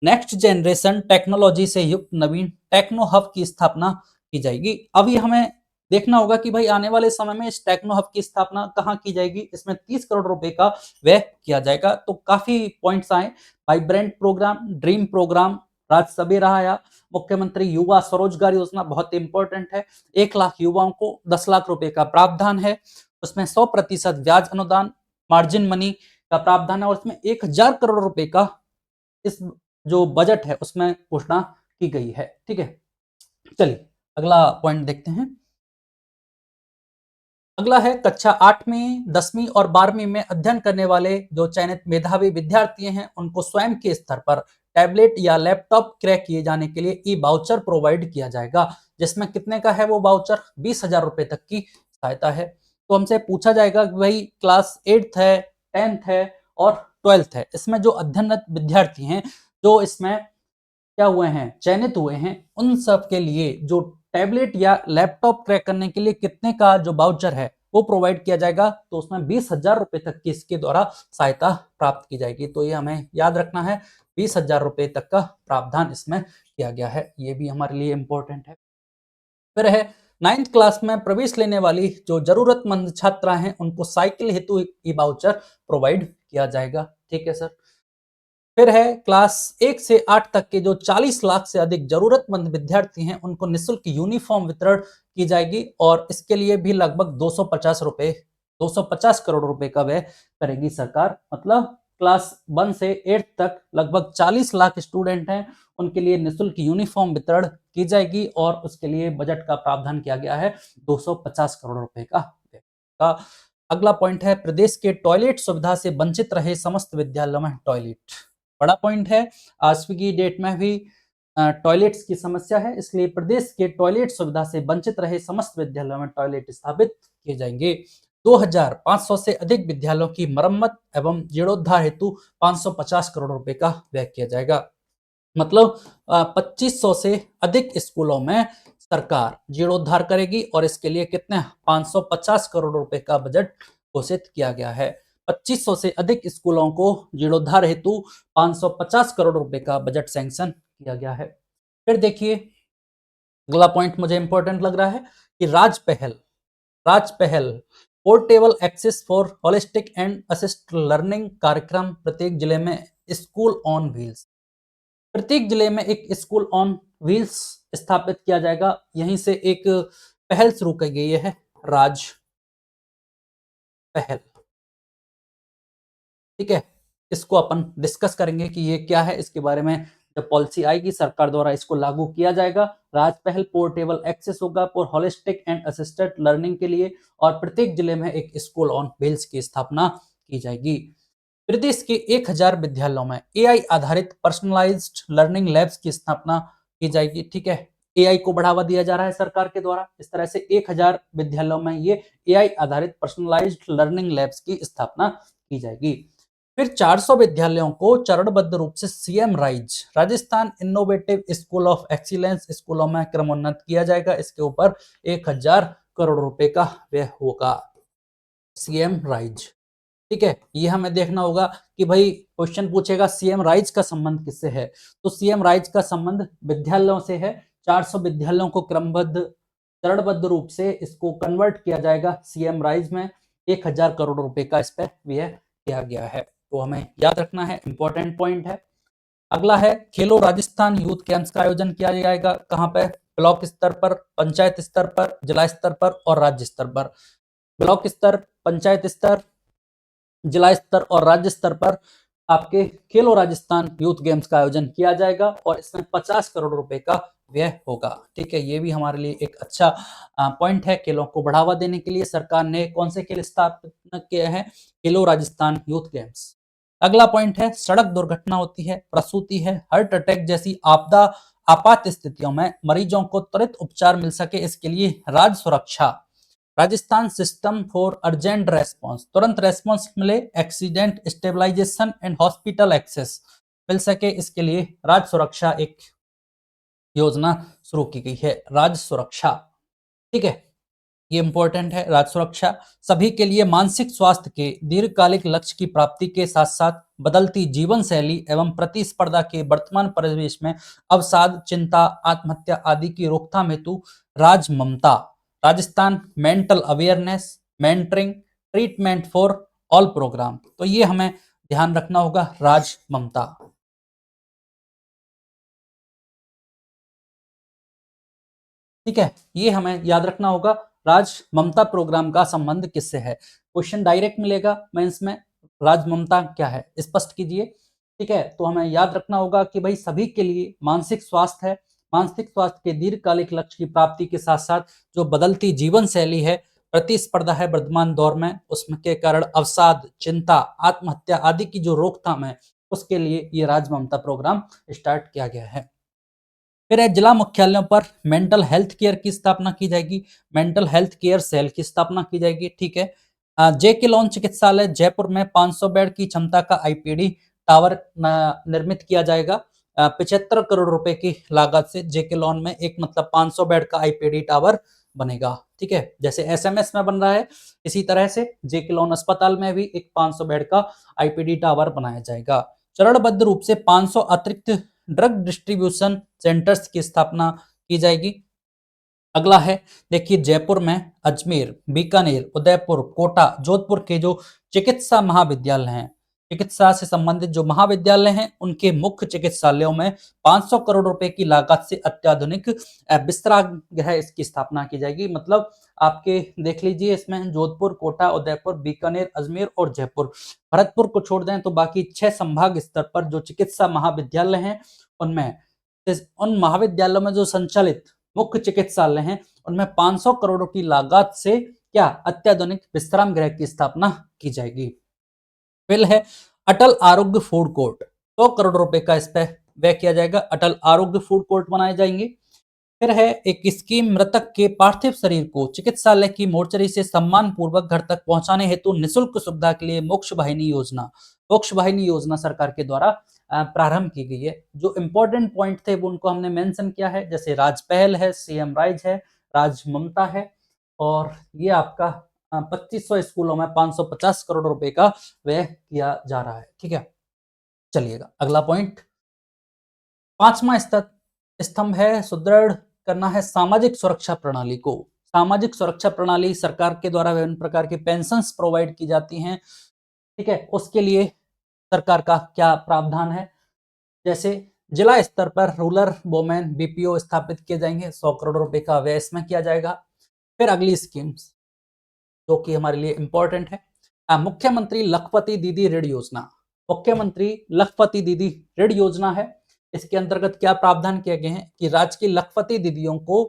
नेक्स्ट जनरेशन टेक्नोलॉजी से युक्त नवीन टेक्नो हब की स्थापना की जाएगी। अभी हमें देखना होगा कि भाई आने वाले समय में इस टेक्नो हब की स्थापना कहाँ की जाएगी। इसमें 30 करोड़ रुपए का व्यय किया जाएगा। तो काफी पॉइंट्स आए, vibrant programme, dream programme, Rajya Sabha रहा या मुख्यमंत्री युवा स्वरोजगार योजना बहुत इंपॉर्टेंट है। 1 लाख युवाओं को 10 लाख रुपए का प्रावधान है, उसमें 100% ब्याज अनुदान मार्जिन मनी का प्रावधान है और उसमें 1000 करोड़ रुपए का इस जो बजट है उसमें घोषणा की गई है। ठीक है, चलिए अगला पॉइंट देखते हैं। अगला है कक्षा 8वीं 10वीं और 12वीं में अध्ययन करने वाले जो चयनित मेधावी विद्यार्थी हैं उनको स्वयं के स्तर पर टैबलेट या लैपटॉप क्रय किए जाने के लिए ई वाउचर प्रोवाइड किया जाएगा, जिसमें कितने का है वो वाउचर 20,000 रुपए तक की सहायता है। तो हमसे पूछा जाएगा कि भाई क्लास 8th है, 10th है और 12th है, इसमें जो अध्ययनरत विद्यार्थी हैं जो इसमें क्या हुए हैं, चयनित हुए हैं, उन सब के लिए जो टैबलेट या लैपटॉप क्रय करने के लिए कितने का जो वाउचर है वो प्रोवाइड किया जाएगा, तो उसमें 20,000 रुपए तक की इसके द्वारा सहायता प्राप्त की जाएगी। तो ये हमें याद रखना है, 20,000 रुपए तक का प्रावधान इसमें किया गया है, ये भी हमारे लिए इंपॉर्टेंट है। फिर है 9th क्लास में प्रवेश लेने वाली जो जरूरतमंद छात्रा हैं उनको साइकिल हेतु ई वाउचर प्रोवाइड किया जाएगा। ठीक है सर। फिर है क्लास 1 से 8 तक के जो 40 लाख से अधिक जरूरतमंद विद्यार्थी हैं उनको निःशुल्क यूनिफॉर्म वितरण की जाएगी और इसके लिए भी लगभग 250 करोड़ रुपए का व्यय करेगी सरकार। मतलब क्लास 1 से 8 तक लगभग 40 लाख स्टूडेंट हैं, उनके लिए निःशुल्क यूनिफॉर्म वितरण की जाएगी और उसके लिए बजट का प्रावधान किया गया है 250 करोड़ रुपए का। अगला पॉइंट है प्रदेश के टॉयलेट सुविधा से वंचित रहे समस्त विद्यालयों में टॉयलेट। बड़ा पॉइंट है, आज की डेट में भी टॉयलेट्स की समस्या है, इसलिए प्रदेश के टॉयलेट सुविधा से वंचित रहे समस्त विद्यालयों में टॉयलेट स्थापित किए जाएंगे। 2,500 से अधिक विद्यालयों की मरम्मत एवं जीर्णोद्धार हेतु 550 करोड़ रुपए का व्यय किया जाएगा। मतलब 2500 से अधिक स्कूलों में सरकार जीर्णोद्धार करेगी और इसके लिए कितने 550 करोड़ रुपए का बजट घोषित किया गया है। 2500 से अधिक स्कूलों को जीर्णोद्धार हेतु 550 करोड़ रुपए का बजट सैंक्शन किया गया है। फिर देखिए अगला पॉइंट मुझे इंपॉर्टेंट लग रहा है कि Raj Pahal portable access for holistic and assist learning कार्यक्रम प्रत्येक जिले में स्कूल ऑन व्हील्स। प्रत्येक जिले में एक स्कूल ऑन व्हील्स स्थापित किया जाएगा, यहीं से एक पहल शुरू की गई है, राज पहल। ठीक है, इसको अपन डिस्कस करेंगे कि ये क्या है, इसके बारे में जब पॉलिसी आएगी सरकार द्वारा इसको लागू किया जाएगा। राज पहल पोर्टेबल एक्सेस होगा for holistic and assisted learning के लिए और प्रत्येक जिले में एक स्कूल ऑन व्हील्स की स्थापना की जाएगी। प्रदेश के 1,000 विद्यालयों में एआई आधारित पर्सनलाइज्ड लर्निंग लैब्स की स्थापना की जाएगी। ठीक है, एआई को बढ़ावा दिया जा रहा है सरकार के द्वारा, इस तरह से 1,000 विद्यालयों में ये एआई आधारित पर्सनलाइज्ड लर्निंग लैब्स की स्थापना की जाएगी। फिर 400 विद्यालयों को चरणबद्ध रूप से CM rise Rajasthan innovative school of excellence स्कूलों में क्रमोन्नत किया जाएगा, इसके ऊपर 1,000 करोड़ रुपए का व्यय होगा, सीएम राइज। ठीक है, ये हमें देखना होगा कि भाई क्वेश्चन पूछेगा सीएम राइज का संबंध किससे है, तो सीएम राइज का संबंध विद्यालयों से है। 400 विद्यालयों को चरणबद्ध रूप से इसको कन्वर्ट किया जाएगा सीएम राइज में, 1,000 करोड़ रुपए का इस पर व्यय किया गया है, तो हमें याद रखना है, इंपॉर्टेंट पॉइंट है। अगला है खेलो राजस्थान यूथ कैंप्स का आयोजन किया जाएगा, कहाँ पे, ब्लॉक स्तर पर, पंचायत स्तर पर, जिला स्तर पर और राज्य स्तर पर। ब्लॉक स्तर, पंचायत स्तर, जिला स्तर और राज्य स्तर पर आपके खेलो राजस्थान यूथ गेम्स का आयोजन किया जाएगा और इसमें 50 करोड़ रुपए का व्यय होगा। ठीक है, ये भी हमारे लिए एक अच्छा पॉइंट है। खेलों को बढ़ावा देने के लिए सरकार ने कौन से खेल स्थापित किए हैं, खेलो राजस्थान यूथ गेम्स। अगला पॉइंट है सड़क दुर्घटना होती है, प्रसूति है, हार्ट अटैक जैसी आपात स्थितियों में मरीजों को त्वरित उपचार मिल सके, इसके लिए राज्य सुरक्षा Rajasthan system for urgent response, तुरंत रेस्पॉन्स मिले, accident stabilisation and hospital access मिल सके, इसके लिए राज्य सुरक्षा एक योजना शुरू की गई है, राज्य सुरक्षा। ठीक है, ये इंपॉर्टेंट है, राज्य सुरक्षा सभी के लिए मानसिक स्वास्थ्य के दीर्घकालिक लक्ष्य की प्राप्ति के साथ साथ बदलती जीवन शैली एवं प्रतिस्पर्धा के वर्तमान परिवेश में अवसाद, चिंता, आत्महत्या आदि की रोकथाम हेतु Raj Mamta Rajasthan mental awareness mentoring treatment for all programme, तो ये हमें ध्यान रखना होगा, राज ममता। ठीक है, ये हमें याद रखना होगा। राज ममता प्रोग्राम का संबंध किससे है? क्वेश्चन डायरेक्ट मिलेगा मेंस में, राज ममता क्या है स्पष्ट कीजिए। ठीक है, तो हमें याद रखना होगा कि भाई सभी के लिए मानसिक स्वास्थ्य है, मानसिक स्वास्थ्य के दीर्घकालिक लक्ष्य की प्राप्ति के साथ साथ जो बदलती जीवन शैली है, प्रतिस्पर्धा है वर्तमान दौर में, उसमें के कारण अवसाद, चिंता, आत्महत्या आदि की जो रोकथाम है, उसके लिए ये राज ममता प्रोग्राम स्टार्ट किया गया है। फिर है जिला मुख्यालयों पर मेंटल हेल्थ केयर की स्थापना की जाएगी, मेंटल हेल्थ केयर सेल की स्थापना की जाएगी। ठीक है, जेके लॉन चिकित्सालय जयपुर में 500 बेड की क्षमता का आईपीडी टावर निर्मित किया जाएगा। 75 करोड़ रुपए की लागत से जेके लॉन में एक मतलब 500 बेड का आईपीडी टावर बनेगा। ठीक है, जैसे एसएमएस में बन रहा है, इसी तरह से जेके लॉन अस्पताल में भी एक 500 बेड का आईपीडी टावर बनाया जाएगा। चरणबद्ध रूप से 500 अतिरिक्त ड्रग डिस्ट्रीब्यूशन सेंटर्स की स्थापना की जाएगी। अगला है, देखिए जयपुर में अजमेर, बीकानेर, उदयपुर, कोटा, जोधपुर के जो चिकित्सा महाविद्यालय हैं, चिकित्सा से संबंधित जो महाविद्यालय हैं, उनके मुख्य चिकित्सालयों में 500 करोड़ रुपए की लागत से अत्याधुनिक विस्तरागृह इसकी स्थापना की जाएगी। मतलब आपके देख लीजिए, इसमें जोधपुर, कोटा, उदयपुर, बीकानेर, अजमेर और जयपुर, भरतपुर को छोड़ दें तो बाकी 6 संभाग स्तर पर जो चिकित्सा महाविद्यालय हैं, उनमें उन महाविद्यालयों में जो संचालित मुख्य चिकित्सालय हैं, उनमें 500 करोड़ की लागत से क्या अत्याधुनिक विश्राम गृह की स्थापना की जाएगी। फिर है अटल आरोग्य फूड कोर्ट, 100 करोड़ रुपए का इस पे व्यय किया जाएगा, अटल आरोग्य फूड कोर्ट बनाए जाएंगे। फिर है एक स्कीम, मृतक के पार्थिव शरीर को चिकित्सालय की मोर्चरी से सम्मान पूर्वक घर तक पहुंचाने हेतु निःशुल्क सुविधा के लिए मोक्ष वाहिनी योजना, मोक्ष वाहिनी योजना सरकार के द्वारा प्रारंभ की गई है। जो इंपॉर्टेंट पॉइंट थे वो उनको हमने मेंशन किया है, जैसे राज पहल है, सीएम राइज है, राज ममता है, और ये आपका 2500 स्कूलों में 550 करोड़ रुपए का व्यय किया जा रहा है। ठीक है, चलिएगा अगला पॉइंट, पांचवा स्तंभ है सुदृढ़ करना है सामाजिक सुरक्षा प्रणाली को। सामाजिक सुरक्षा प्रणाली सरकार के द्वारा विभिन्न प्रकार की पेंशन्स प्रोवाइड की जाती हैं। ठीक है, उसके लिए सरकार का क्या प्रावधान है? जैसे जिला स्तर पर रूरल वोमेन बीपीओ स्थापित किए जाएंगे, 100 करोड़ रुपए का व्यय इसमें किया जाएगा। फिर अगली स्कीम्स जो कि हमारे लिए इंपॉर्टेंट है, मुख्यमंत्री लखपति दीदी ऋण योजना। मुख्यमंत्री लखपति दीदी ऋण योजना है, इसके अंतर्गत क्या प्रावधान किए गए हैं कि राज्य की लखपति दीदियों को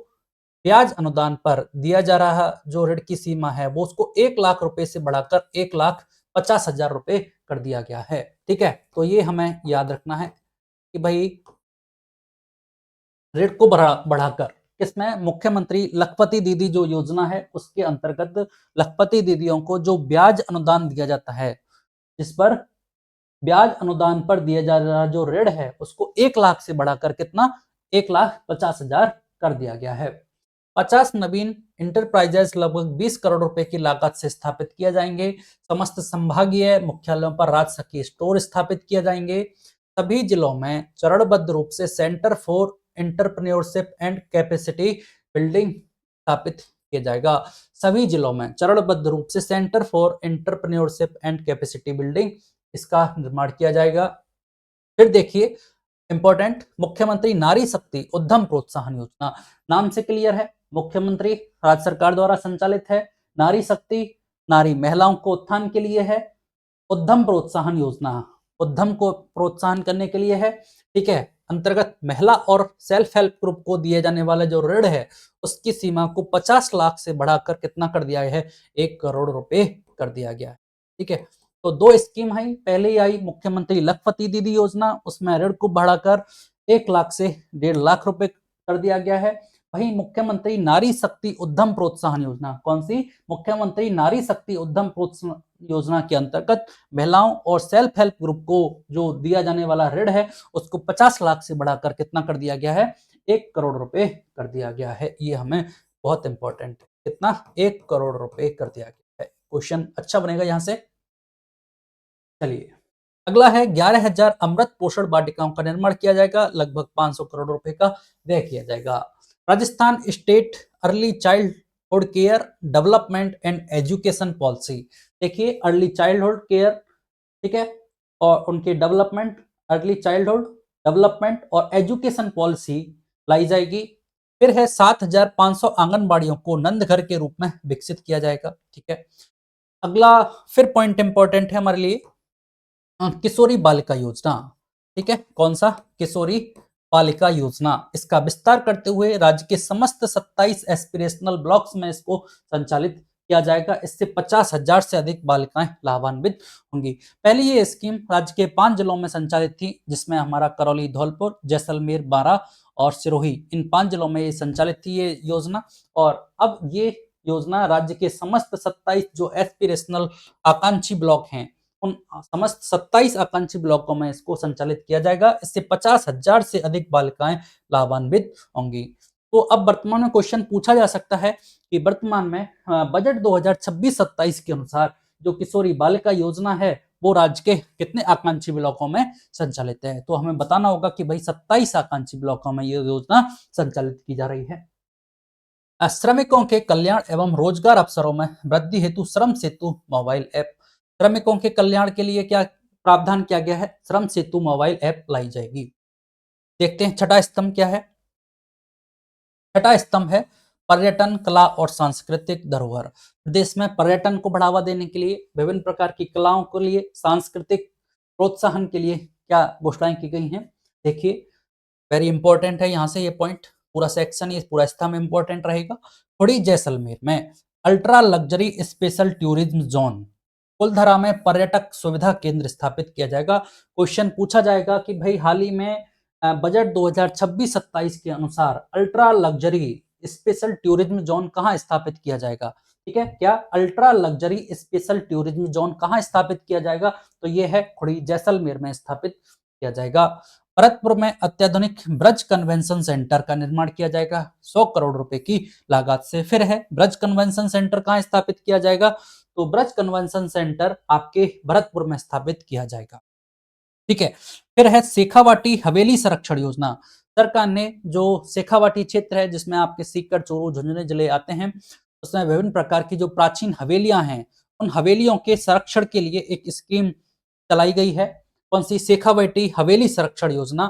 ब्याज अनुदान पर दिया जा रहा जो ऋण की सीमा है वो उसको 1 लाख रुपए से बढ़ाकर 1,50,000 रुपए कर दिया गया है। ठीक है, तो ये हमें याद रखना है कि भाई ऋण को बढ़ाकर किसमें, मुख्यमंत्री लखपति दीदी जो योजना है उसके अंतर्गत लखपति दीदियों को जो ब्याज अनुदान दिया जाता है, जिस पर ब्याज अनुदान पर दिया जा रहा जो ऋण है उसको 1 लाख से बढ़ाकर कितना, 1,50,000 कर दिया गया है। 50 नवीन इंटरप्राइजेस लगभग 20 करोड़ रुपए की लागत से स्थापित किए जाएंगे। समस्त संभागीय मुख्यालयों पर राजसखी स्टोर स्थापित किए जाएंगे। सभी जिलों में चरणबद्ध रूप से centre for entrepreneurship and capacity building स्थापित किया जाएगा। सभी जिलों में चरणबद्ध रूप से centre for entrepreneurship and capacity building इसका निर्माण किया जाएगा। फिर देखिए इंपॉर्टेंट, मुख्यमंत्री नारी शक्ति उद्यम प्रोत्साहन योजना, नाम से क्लियर है, मुख्यमंत्री राज्य सरकार द्वारा संचालित है, नारी शक्ति नारी महिलाओं को उत्थान के लिए है, उद्यम प्रोत्साहन योजना उद्यम को प्रोत्साहन करने के लिए है। ठीक है, अंतर्गत महिला और सेल्फ हेल्प ग्रुप को दिए जाने वाले जो ऋण है उसकी सीमा को 50 लाख से बढ़ाकर कितना कर दिया है, 1 करोड़ रुपए कर दिया गया है। ठीक है, तो दो स्कीम आई, पहले ही आई मुख्यमंत्री लखपति दीदी योजना, उसमें ऋण को बढ़ाकर 1 लाख से 1.5 लाख रुपए कर दिया गया है। वहीं मुख्यमंत्री नारी शक्ति उद्यम प्रोत्साहन योजना, कौन सी, मुख्यमंत्री नारी शक्ति उद्यम प्रोत्साहन योजना के अंतर्गत महिलाओं और सेल्फ हेल्प ग्रुप को जो दिया जाने वाला ऋण है उसको 50 लाख से बढ़ाकर कितना कर दिया गया है, 1 करोड़ रुपए कर दिया गया है। ये हमें बहुत इंपॉर्टेंट है, कितना, 1 करोड़ रुपए कर दिया गया है। क्वेश्चन अच्छा बनेगा यहां से। चलिए अगला है 11,000 अमृत पोषण वाटिकाओं का निर्माण किया जाएगा, लगभग 500 करोड़ रुपए का व्यय किया जाएगा। Rajasthan state early childhood care development and education policy, देखिए अर्ली चाइल्डहुड केयर, ठीक है, और उनके डेवलपमेंट, अर्ली चाइल्डहुड डेवलपमेंट और एजुकेशन पॉलिसी लाई जाएगी। फिर है 7,500 आंगनबाड़ियों को नंद घर के रूप में विकसित किया जाएगा। ठीक है, अगला फिर पॉइंट इंपॉर्टेंट है हमारे लिए, किशोरी बालिका योजना। ठीक है, कौन सा? किशोरी बालिका योजना। इसका विस्तार करते हुए राज्य के समस्त 27 एस्पिरेशनल ब्लॉक्स में इसको संचालित किया जाएगा। इससे 50,000 से अधिक बालिकाएं लाभान्वित होंगी। पहले ये स्कीम राज्य के 5 जिलों में संचालित थी, जिसमें हमारा करौली, धौलपुर, जैसलमेर, बारां और सिरोही, इन 5 जिलों में ये संचालित थी ये योजना। और अब ये योजना राज्य के समस्त 27 जो एस्पिरेशनल आकांक्षी ब्लॉक हैं, उन समस्त 27 आकांक्षी ब्लॉकों में इसको संचालित किया जाएगा। इससे 50,000 से अधिक बालिकाएं लाभान्वित होंगी। तो अब वर्तमान में क्वेश्चन पूछा जा सकता है कि वर्तमान में बजट 2026-27 के अनुसार जो किशोरी बालिका योजना है वो राज्य के कितने आकांक्षी ब्लॉकों में संचालित है? तो हमें बताना होगा कि भाई 27 आकांक्षी ब्लॉकों में ये योजना संचालित की जा रही है। श्रमिकों के कल्याण एवं रोजगार अवसरों में वृद्धि हेतु श्रम सेतु मोबाइल ऐप। श्रमिकों के कल्याण के लिए क्या प्रावधान किया गया है? श्रम सेतु मोबाइल ऐप लाई जाएगी। देखते हैं छठा स्तंभ क्या है। छठा स्तंभ है पर्यटन, कला और सांस्कृतिक धरोहर। प्रदेश में पर्यटन को बढ़ावा देने के लिए, विभिन्न प्रकार की कलाओं के लिए, सांस्कृतिक प्रोत्साहन के लिए क्या घोषणाएं की गई हैं? देखिए, वेरी इंपॉर्टेंट है यहाँ से ये पॉइंट, पूरा सेक्शन, ये पूरा स्तंभ इंपॉर्टेंट रहेगा। थोड़ी जैसलमेर में ultra luxury special tourism zone, Kuldhara में पर्यटक सुविधा केंद्र स्थापित किया जाएगा। क्वेश्चन पूछा जाएगा कि भाई हाल ही में बजट 2026-27 के अनुसार ultra luxury special tourism zone कहाँ स्थापित किया जाएगा? ठीक है, क्या ultra luxury special tourism zone कहाँ स्थापित किया जाएगा? तो ये है खुड़ी जैसलमेर में स्थापित किया जाएगा। भरतपुर में अत्याधुनिक ब्रज कन्वेंशन सेंटर का निर्माण किया जाएगा 100 करोड़ रुपए की लागत से। फिर है ब्रज कन्वेंशन सेंटर कहाँ स्थापित किया जाएगा? तो ब्रज कन्वेंशन सेंटर आपके भरतपुर में स्थापित किया जाएगा। ठीक है, फिर है शेखावाटी हवेली संरक्षण योजना। सरकार ने जो शेखावाटी क्षेत्र है जिसमें आपके सीकर, चूरू, झुंझुनू जिले आते हैं, उसमें विभिन्न प्रकार की जो प्राचीन हवेलियां हैं, उन हवेलियों के संरक्षण के लिए एक स्कीम चलाई गई है। कौन सी? शेखावाटी हवेली संरक्षण योजना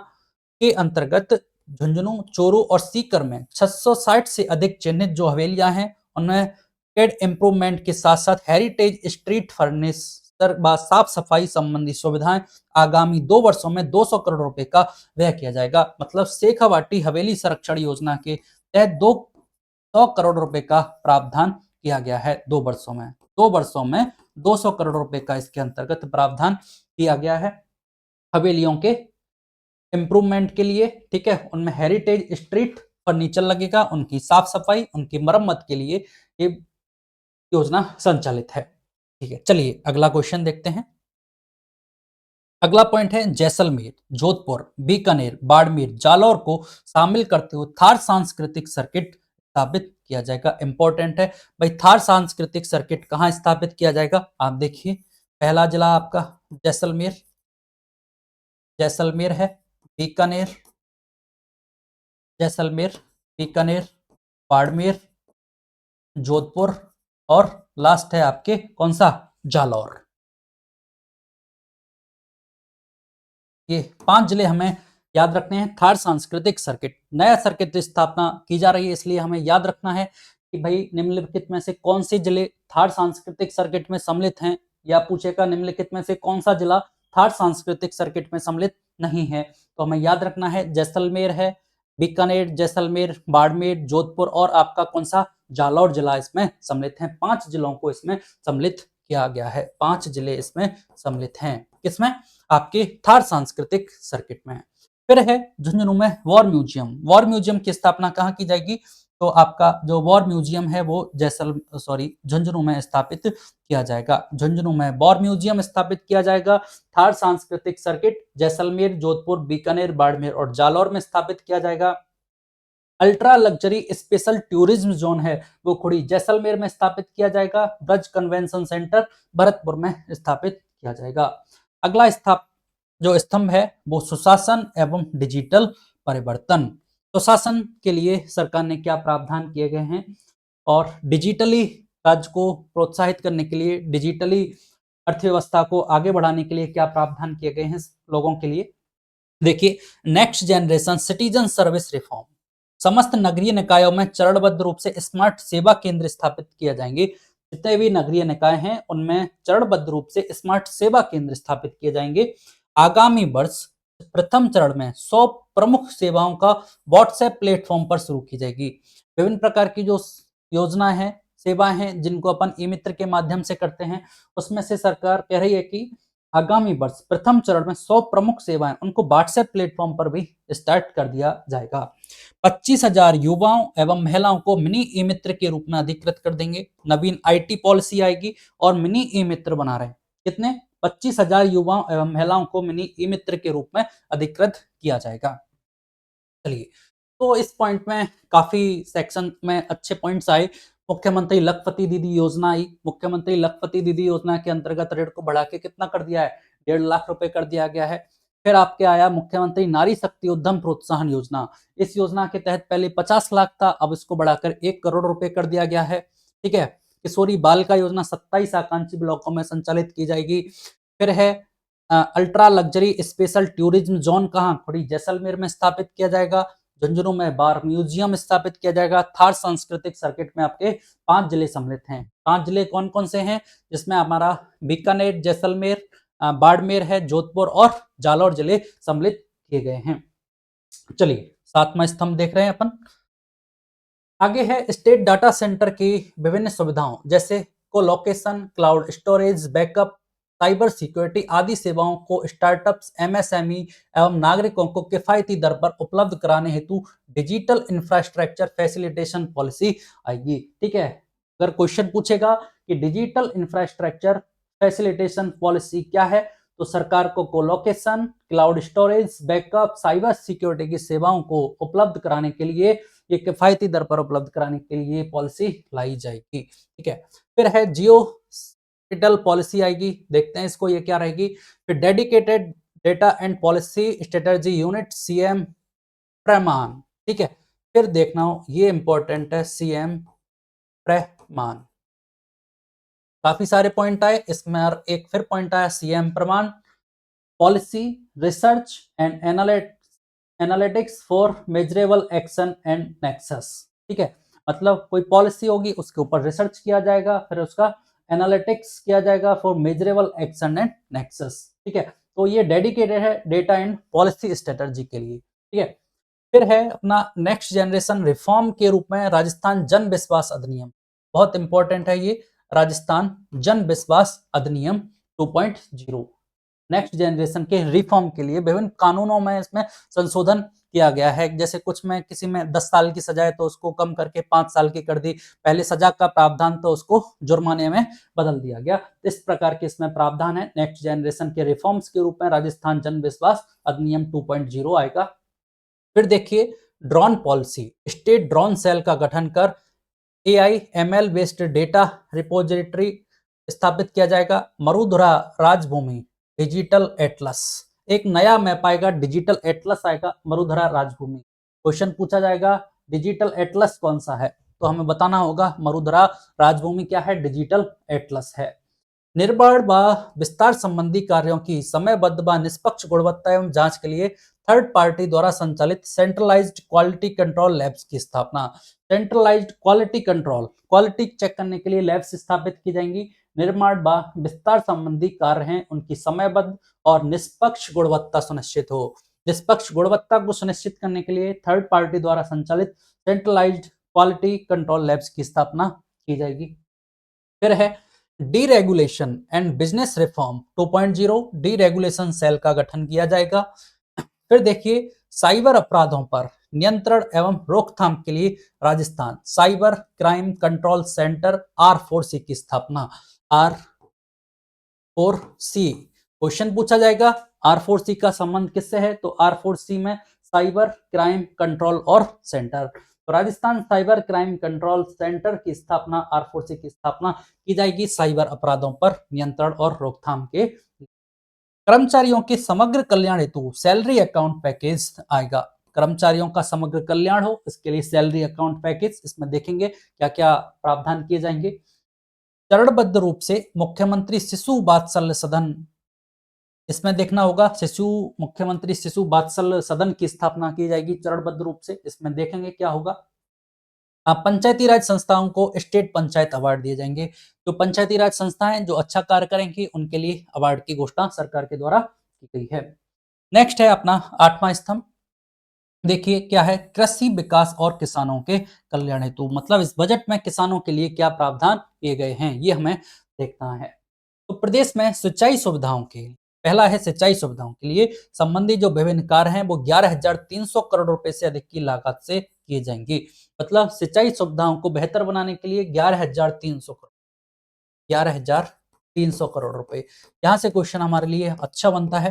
के अंतर्गत झुंझुनू, चोरू और सीकर में 660 से अधिक चिन्हित जो हवेलियां हैं उनमें पेड इम्प्रूवमेंट के साथ साथ हेरिटेज स्ट्रीट फर्निश, साफ सफाई संबंधी सुविधाएं आगामी 2 वर्षों में 200 करोड़ रुपए का व्यय किया जाएगा। मतलब शेखावाटी हवेली संरक्षण योजना के तहत 200 करोड़ रुपए का प्रावधान किया गया है 2 वर्षों में। 2 वर्षों में 200 करोड़ रुपए का इसके अंतर्गत प्रावधान किया गया है हवेलियों के इम्प्रूवमेंट के लिए। ठीक है, उनमें हेरिटेज स्ट्रीट फर्नीचर लगेगा, उनकी साफ सफाई, उनकी मरम्मत के लिए ये योजना संचालित है। ठीक है, चलिए अगला क्वेश्चन देखते हैं। अगला पॉइंट है जैसलमेर, जोधपुर, बीकानेर, बाड़मेर, जालौर को शामिल करते हुए थार सांस्कृतिक सर्किट स्थापित किया जाएगा। इंपॉर्टेंट है भाई, थार सांस्कृतिक सर्किट कहाँ स्थापित किया जाएगा? आप देखिए, पहला जिला आपका जैसलमेर, जैसलमेर है, बीकानेर, जैसलमेर, बीकानेर, बाड़मेर, जोधपुर और लास्ट है आपके कौन सा? जालौर। ये 5 जिले हमें याद रखने हैं। थार सांस्कृतिक सर्किट, नया सर्किट की स्थापना की जा रही है, इसलिए हमें याद रखना है कि भाई निम्नलिखित में से कौन से जिले थार सांस्कृतिक सर्किट में सम्मिलित हैं, या पूछेगा निम्नलिखित में से कौन सा जिला थार सांस्कृतिक सर्किट में सम्मिलित नहीं है। तो हमें याद रखना है जैसलमेर है, बीकानेर, जैसलमेर, बाड़मेर, जोधपुर और आपका कौन सा? जालौर जिला इसमें सम्मिलित है। 5 जिलों को इसमें सम्मिलित किया गया है। 5 जिले इसमें सम्मिलित हैं। किसमें? आपके थार सांस्कृतिक सर्किट में। फिर है झुंझुनू में वॉर म्यूजियम। वॉर म्यूजियम की स्थापना कहाँ की जाएगी? तो आपका जो वॉर म्यूजियम है वो झुंझुनू में स्थापित किया जाएगा। झुंझुनू में वॉर म्यूजियम स्थापित किया जाएगा। थार सांस्कृतिक सर्किट जैसलमेर, जोधपुर, बीकानेर, बाड़मेर और जालौर में स्थापित किया जाएगा। Ultra luxury special tourism zone है वो खुड़ी जैसलमेर में स्थापित किया जाएगा। ब्रज कन्वेंशन सेंटर भरतपुर में स्थापित किया जाएगा। अगला जो स्तंभ है वो सुशासन एवं डिजिटल परिवर्तन। सुशासन के लिए सरकार ने क्या प्रावधान किए गए हैं और डिजिटली राज्य को प्रोत्साहित करने के लिए, डिजिटली अर्थव्यवस्था को आगे बढ़ाने के लिए क्या प्रावधान किए गए हैं लोगों के लिए? देखिए, next generation citizen service reform, समस्त नगरीय निकायों में चरणबद्ध रूप से स्मार्ट सेवा केंद्र स्थापित किए जाएंगे। जितने भी नगरीय निकाय हैं उनमें चरणबद्ध रूप से स्मार्ट सेवा केंद्र स्थापित किए जाएंगे। आगामी वर्ष प्रथम चरण में 100 प्रमुख सेवाओं का व्हाट्सएप प्लेटफॉर्म पर शुरू की जाएगी। विभिन्न प्रकार की जो योजना है, सेवाएं हैं जिनको अपन ई मित्र के माध्यम से करते हैं, उसमें से सरकार कह रही है कि आगामी वर्ष प्रथम चरण में 100 प्रमुख सेवाएं उनको व्हाट्सएप प्लेटफॉर्म पर भी स्टार्ट कर दिया जाएगा। 25,000 युवाओं एवं महिलाओं को मिनी ई मित्र के रूप में अधिकृत कर देंगे। नवीन आईटी पॉलिसी आएगी और मिनी ई मित्र बना रहे हैं। कितने? 25,000 युवाओं एवं महिलाओं को मिनी ई मित्र के रूप में अधिकृत किया जाएगा। चलिए, तो इस पॉइंट में काफी सेक्शन में अच्छे पॉइंट्स आए। मुख्यमंत्री लखपति दीदी योजना आई। मुख्यमंत्री लखपति दीदी योजना के अंतर्गत ऋण को बढ़ा के कितना कर दिया है? 1.5 लाख रुपए कर दिया गया है। फिर आपके आया मुख्यमंत्री नारी शक्ति उद्यम प्रोत्साहन योजना। इस योजना के तहत पहले 50 लाख था, अब इसको बढ़ाकर 1 करोड़ रुपए कर दिया गया है। ठीक है। किशोरी बालिका योजना 27 आकांक्षी ब्लॉकों में संचालित की जाएगी। फिर है ultra luxury special tourism zone कहाँ? खुड़ी जैसलमेर में स्थापित किया जाएगा। झुंझुनू में बार म्यूजियम स्थापित किया जाएगा। थार सांस्कृतिक सर्किट में आपके 5 जिले सम्मिलित हैं। 5 जिले कौन कौन से हैं? जिसमें हमारा बीकानेर, जैसलमेर, बाड़मेर है, जोधपुर और जालौर जिले सम्मिलित किए गए हैं। चलिए, 7वां स्तंभ देख रहे हैं अपन। आगे है स्टेट डाटा सेंटर की विभिन्न सुविधाओं जैसे colocation, cloud storage, backup, cyber security आदि सेवाओं को स्टार्टअप्स, एमएसएमई एवं नागरिकों को किफायती दर पर उपलब्ध कराने हेतु डिजिटल इंफ्रास्ट्रक्चर फैसिलिटेशन पॉलिसी आएगी। ठीक है। अगर क्वेश्चन पूछेगा कि डिजिटल इंफ्रास्ट्रक्चर फैसिलिटेशन पॉलिसी क्या है, तो सरकार को colocation, cloud storage, backup, cyber security की सेवाओं को उपलब्ध कराने के लिए, ये किफायती दर पर उपलब्ध कराने के लिए पॉलिसी लाई जाएगी। ठीक है। फिर है जियो डिजिटल पॉलिसी आएगी। देखते हैं इसको, ये क्या रहेगी। फिर dedicated data and policy strategy unit CM प्रमान। ठीक है। फिर देखना हो, ये इंपॉर्टेंट है, सीएम प्रमान। काफी सारे पॉइंट आए इसमें और एक फिर पॉइंट आया सीएम प्रमाण। Policy, research and analytics for measurable action and nexus. ठीक है। मतलब कोई पॉलिसी होगी उसके ऊपर रिसर्च किया जाएगा, फिर उसका एनालिटिक्स किया जाएगा for measurable action and nexus. ठीक है। तो ये डेडिकेटेड है डेटा एंड पॉलिसी स्ट्रेटजी के लिए। ठीक है। फिर है अपना नेक्स्ट जनरेशन रिफॉर्म के रूप में राजस्थान जन विश्वास अधिनियम। बहुत इंपॉर्टेंट है ये, राजस्थान जन विश्वास अधिनियम 2.0 नेक्स्ट जनरेशन के रिफॉर्म के लिए विभिन्न कानूनों में इसमें संशोधन किया गया है। जैसे कुछ में किसी में 10 साल की सजा है तो उसको कम करके 5 साल की कर दी। पहले सजा का प्रावधान तो उसको जुर्माने में बदल दिया गया। इस प्रकार के इसमें प्रावधान है। नेक्स्ट जनरेशन के रिफॉर्म्स के रूप में राजस्थान जन विश्वास अधिनियम 2.0 आएगा। फिर देखिए drone policy, state drone cell का गठन कर AI ML based data repository स्थापित किया जाएगा। मरुधरा राजभूमि डिजिटल एटलस, एक नया मैप आएगा, डिजिटल एटलस आएगा मरुधरा राजभूमि। क्वेश्चन पूछा जाएगा डिजिटल एटलस कौन सा है, तो हमें बताना होगा मरुधरा राजभूमि क्या है, डिजिटल एटलस है। निर्माण व विस्तार संबंधी कार्यों की समयबद्ध व निष्पक्ष गुणवत्ता एवं जांच के लिए थर्ड पार्टी द्वारा संचालित सेंट्रलाइज्ड क्वालिटी कंट्रोल लैब्स की स्थापना। Centralised quality control, quality check करने के लिए लैब्स स्थापित की जाएंगी। निर्माण व विस्तार संबंधी कार्य हैं उनकी समयबद्ध और निष्पक्ष गुणवत्ता सुनिश्चित हो। निष्पक्ष गुणवत्ता को सुनिश्चित करने के लिए थर्ड पार्टी द्वारा संचालित सेंट्रलाइज्ड क्वालिटी कंट्रोल लैब्स की स्थापना की जाएगी। फिर है deregulation and business reform 2.0, deregulation cell का गठन किया जाएगा। फिर देखिए साइबर अपराधों पर नियंत्रण एवं रोकथाम के लिए Rajasthan cyber crime control centre R4C की स्थापना। R4C क्वेश्चन पूछा जाएगा, R4C का संबंध किससे है, तो R4C में साइबर क्राइम कंट्रोल और सेंटर, तो Rajasthan cyber crime control centre की स्थापना, R4C की स्थापना की जाएगी साइबर अपराधों पर नियंत्रण और रोकथाम के। कर्मचारियों के समग्र कल्याण हेतु सैलरी अकाउंट पैकेज आएगा। कर्मचारियों का समग्र कल्याण हो इसके लिए सैलरी अकाउंट पैकेज, इसमें देखेंगे क्या क्या प्रावधान किए जाएंगे। चरणबद्ध रूप से मुख्यमंत्री शिशु वात्सल्य सदन इसमें देखना होगा मुख्यमंत्री शिशु वात्सल सदन की स्थापना की जाएगी चरणबद्ध रूप से। इसमें देखेंगे क्या होगा। पंचायती राज संस्थाओं को स्टेट पंचायत अवार्ड दिए जाएंगे। जो पंचायती राज संस्थाएं जो अच्छा कार्य करेंगी उनके लिए अवार्ड की घोषणा सरकार के द्वारा की गई है। नेक्स्ट है अपना 8वां स्तंभ। देखिए क्या है, कृषि विकास और किसानों के कल्याण हेतु, मतलब इस बजट में किसानों के लिए क्या प्रावधान किए गए हैं ये हमें देखना है। तो प्रदेश में सिंचाई सुविधाओं के, पहला है सिंचाई सुविधाओं के लिए संबंधी जो विभिन्न कार्य हैं वो 11,300 करोड़ रुपए से अधिक की लागत से किए जाएंगे। मतलब सिंचाई सुविधाओं को बेहतर बनाने के लिए 11,300 करोड़ रुपए। यहाँ से क्वेश्चन हमारे लिए अच्छा बनता है,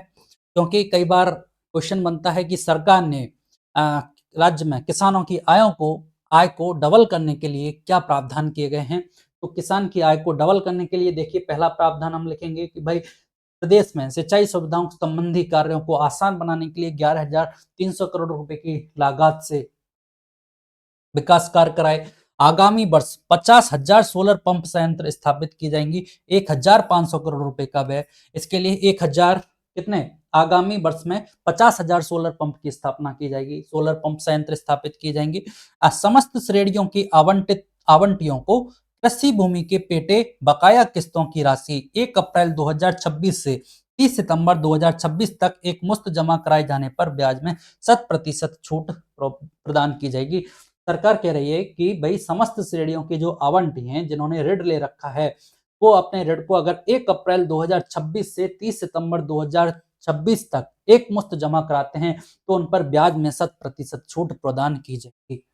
क्योंकि कई बार क्वेश्चन बनता है कि सरकार ने राज्य में किसानों की आय को डबल करने के लिए क्या प्रावधान किए गए हैं। तो किसान की आय को डबल करने के लिए देखिए पहला प्रावधान हम लिखेंगे कि भाई प्रदेश में सिंचाई सुविधाओं संबंधी कार्यों को आसान बनाने के लिए 11,300 करोड़ रुपए की लागत से विकास कार्य कराए। आगामी वर्ष 50,000 सोलर पंप संयंत्र स्थापित की जाएंगी। 1,500 करोड़ रुपए का व्यय। इसके लिए 1,000 कितने, आगामी वर्ष में 50,000 सोलर पंप की स्थापना की जाएगी, सोलर पंप संयंत्र स्थापित किए जाएंगे। समस्त श्रेणियों की आवंटियों को कृषि भूमि के पेटे बकाया किस्तों की राशि 1 अप्रैल 2026 से 30 सितंबर 2026 तक एक मुश्त जमा कराए जाने पर ब्याज में 100% छूट प्रदान की जाएगी। सरकार कह रही है कि भाई समस्त श्रेणियों के जो आवंटी हैं जिन्होंने ऋण ले रखा है वो अपने ऋण को अगर 1 अप्रैल 2026 से 30 सितंबर 2026 तक एक मुश्त जमा कराते हैं तो उन पर ब्याज में 100% छूट प्रदान की जाएगी।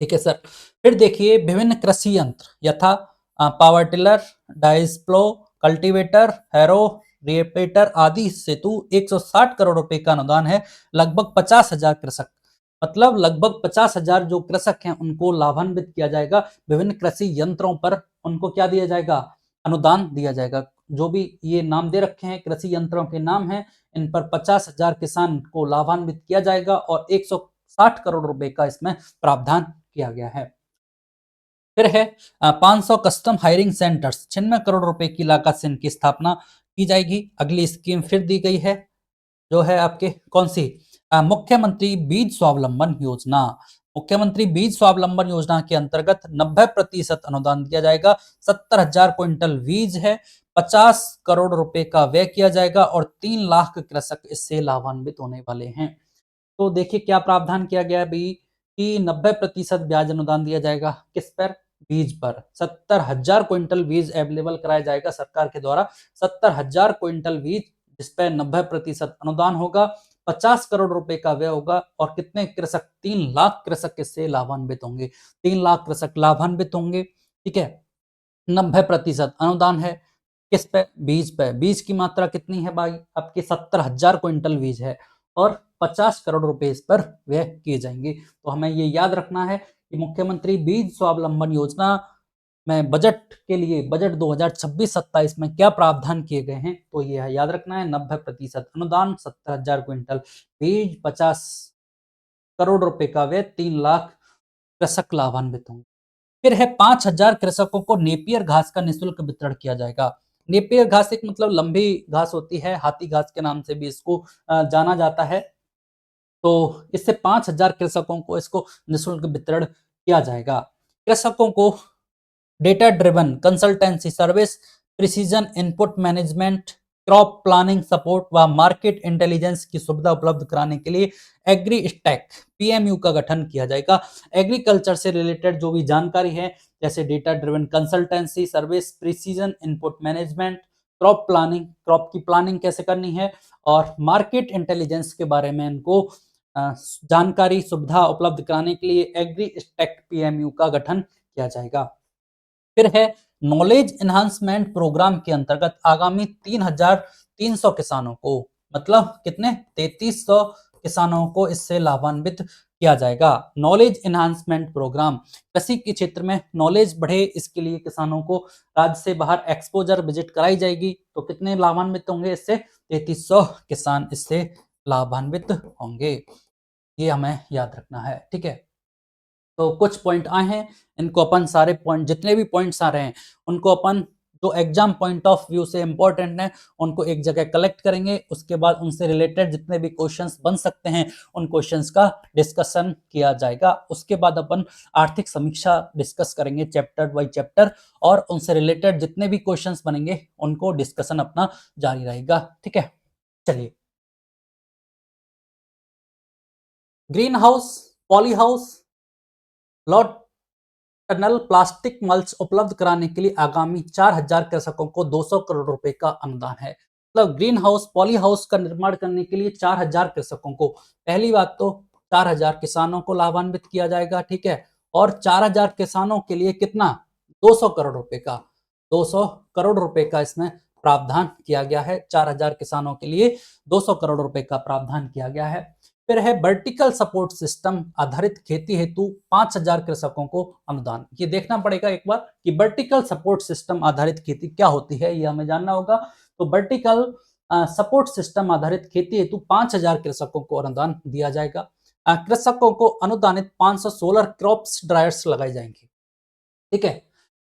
ठीक है सर। फिर देखिए विभिन्न कृषि यंत्र यथा पावर टिलर, डाइसप्लो, कल्टीवेटर, हैरो, रिएपेटर आदि हेतु 160 करोड़ रुपए का अनुदान है। लगभग 50,000 कृषक, मतलब लगभग 50,000 जो कृषक हैं उनको लाभान्वित किया जाएगा। विभिन्न कृषि यंत्रों पर उनको क्या दिया जाएगा, अनुदान दिया जाएगा। जो भी ये नाम दे रखे हैं कृषि यंत्रों के नाम हैं, इन पर 50,000 किसान को लाभान्वित किया जाएगा और 160 करोड़ रुपए का इसमें प्रावधान किया गया है। फिर है 500 कस्टम हायरिंग सेंटर्स, 96 करोड़ रुपए की लागत से इनकी स्थापना की जाएगी। अगली स्कीम फिर दी गई है जो है आपके कौन सी, मुख्यमंत्री बीज स्वावलंबन योजना। मुख्यमंत्री बीज स्वावलंबन योजना के अंतर्गत 90% अनुदान दिया जाएगा। 70,000 क्विंटल बीज है, 50 करोड़ रुपए का व्यय किया जाएगा और 3 लाख कृषक इससे लाभान्वित होने वाले हैं। तो देखिए क्या प्रावधान किया गया भी कि 90% ब्याज अनुदान दिया जाएगा किस पर, बीज पर। 70,000 क्विंटल बीज अवेलेबल कराया जाएगा सरकार के द्वारा। 70,000 क्विंटल बीज जिस पर 90% अनुदान होगा, 50 करोड़ रुपए का व्यय होगा और कितने कृषक, 3 लाख कृषक इससे लाभान्वित होंगे। 3 लाख कृषक लाभान्वित होंगे। ठीक है, 90% अनुदान है किस पे, बीज पे। बीज की मात्रा कितनी है भाई, आपकी 70,000 क्विंटल बीज है और 50 करोड़ रुपए इस पर व्यय किए जाएंगे। तो हमें ये याद रखना है कि मुख्यमंत्री बीज स्वावलंबन योजना में बजट के लिए, बजट 2026-27 में क्या प्रावधान किए गए हैं, तो ये याद रखना है 90% अनुदान, 70,000 क्विंटल बीज, 50 करोड़ रुपए का व्यय, 3 लाख कृषक लाभान्वित होंगे। फिर है 5,000 कृषकों को नेपियर घास का निःशुल्क वितरण किया जाएगा। नेपियर घास एक मतलब लंबी घास होती है, हाथी घास के नाम से भी इसको जाना जाता है। तो इससे 5,000 कृषकों को इसको निःशुल्क वितरण किया जाएगा। कृषकों को data driven consultancy service, precision input management, crop planning support व मार्केट इंटेलिजेंस की सुविधा उपलब्ध कराने के लिए एग्री स्टैक पीएमयू का गठन किया जाएगा। एग्रीकल्चर से रिलेटेड जो भी जानकारी है जैसे data driven consultancy service, precision input management, crop planning, crop की प्लानिंग कैसे करनी है और मार्केट इंटेलिजेंस के बारे में इनको जानकारी सुविधा उपलब्ध कराने के लिए एग्री स्टैक पीएमयू का गठन किया जाएगा। फिर है नॉलेज एनहांसमेंट प्रोग्राम के अंतर्गत आगामी 3,300 किसानों को, मतलब कितने, 3,300 किसानों को इससे लाभान्वित किया जाएगा। नॉलेज एनहांसमेंट प्रोग्राम, कृषि के क्षेत्र में नॉलेज बढ़े इसके लिए किसानों को राज्य से बाहर एक्सपोजर विजिट कराई जाएगी। तो कितने लाभान्वित होंगे इससे, 3,300 किसान इससे लाभान्वित होंगे। ये हमें याद रखना है। ठीक है, तो कुछ पॉइंट आए हैं, इनको अपन सारे पॉइंट, जितने भी पॉइंट्स आ रहे हैं उनको अपन जो एग्जाम पॉइंट ऑफ व्यू से इंपॉर्टेंट है उनको एक जगह कलेक्ट करेंगे, उसके बाद उनसे रिलेटेड जितने भी क्वेश्चंस बन सकते हैं उन क्वेश्चंस का डिस्कशन किया जाएगा। उसके बाद अपन आर्थिक समीक्षा डिस्कस करेंगे चैप्टर बाय चैप्टर, और उनसे रिलेटेड जितने भी क्वेश्चंस बनेंगे उनको डिस्कशन अपना जारी रहेगा। ठीक है, चलिए। Green house, poly house, lot tunnel, plastic mulch उपलब्ध कराने के लिए आगामी 4000 कृषकों को 200 करोड़ रुपए का अनुदान है। मतलब ग्रीन हाउस, पॉली हाउस का निर्माण करने के लिए 4000 कृषकों को, पहली बात तो 4000 किसानों को लाभान्वित किया जाएगा। ठीक है, और 4000 किसानों के लिए कितना, 200 करोड़ रुपए का, 200 करोड़ रुपए का इसमें प्रावधान किया गया है। 4000 किसानों के लिए 200 करोड़ रुपए का प्रावधान किया गया है। फिर है वर्टिकल सपोर्ट सिस्टम आधारित खेती हेतु 5000 कृषकों को अनुदान। ये देखना पड़ेगा एक बार कि वर्टिकल सपोर्ट सिस्टम आधारित खेती क्या होती है, ये हमें जानना होगा। तो वर्टिकल सपोर्ट सिस्टम आधारित खेती हेतु 5000 कृषकों को अनुदान दिया जाएगा। कृषकों को अनुदानित 500 सोलर क्रॉप्स ड्रायर्स लगाए जाएंगे। ठीक है,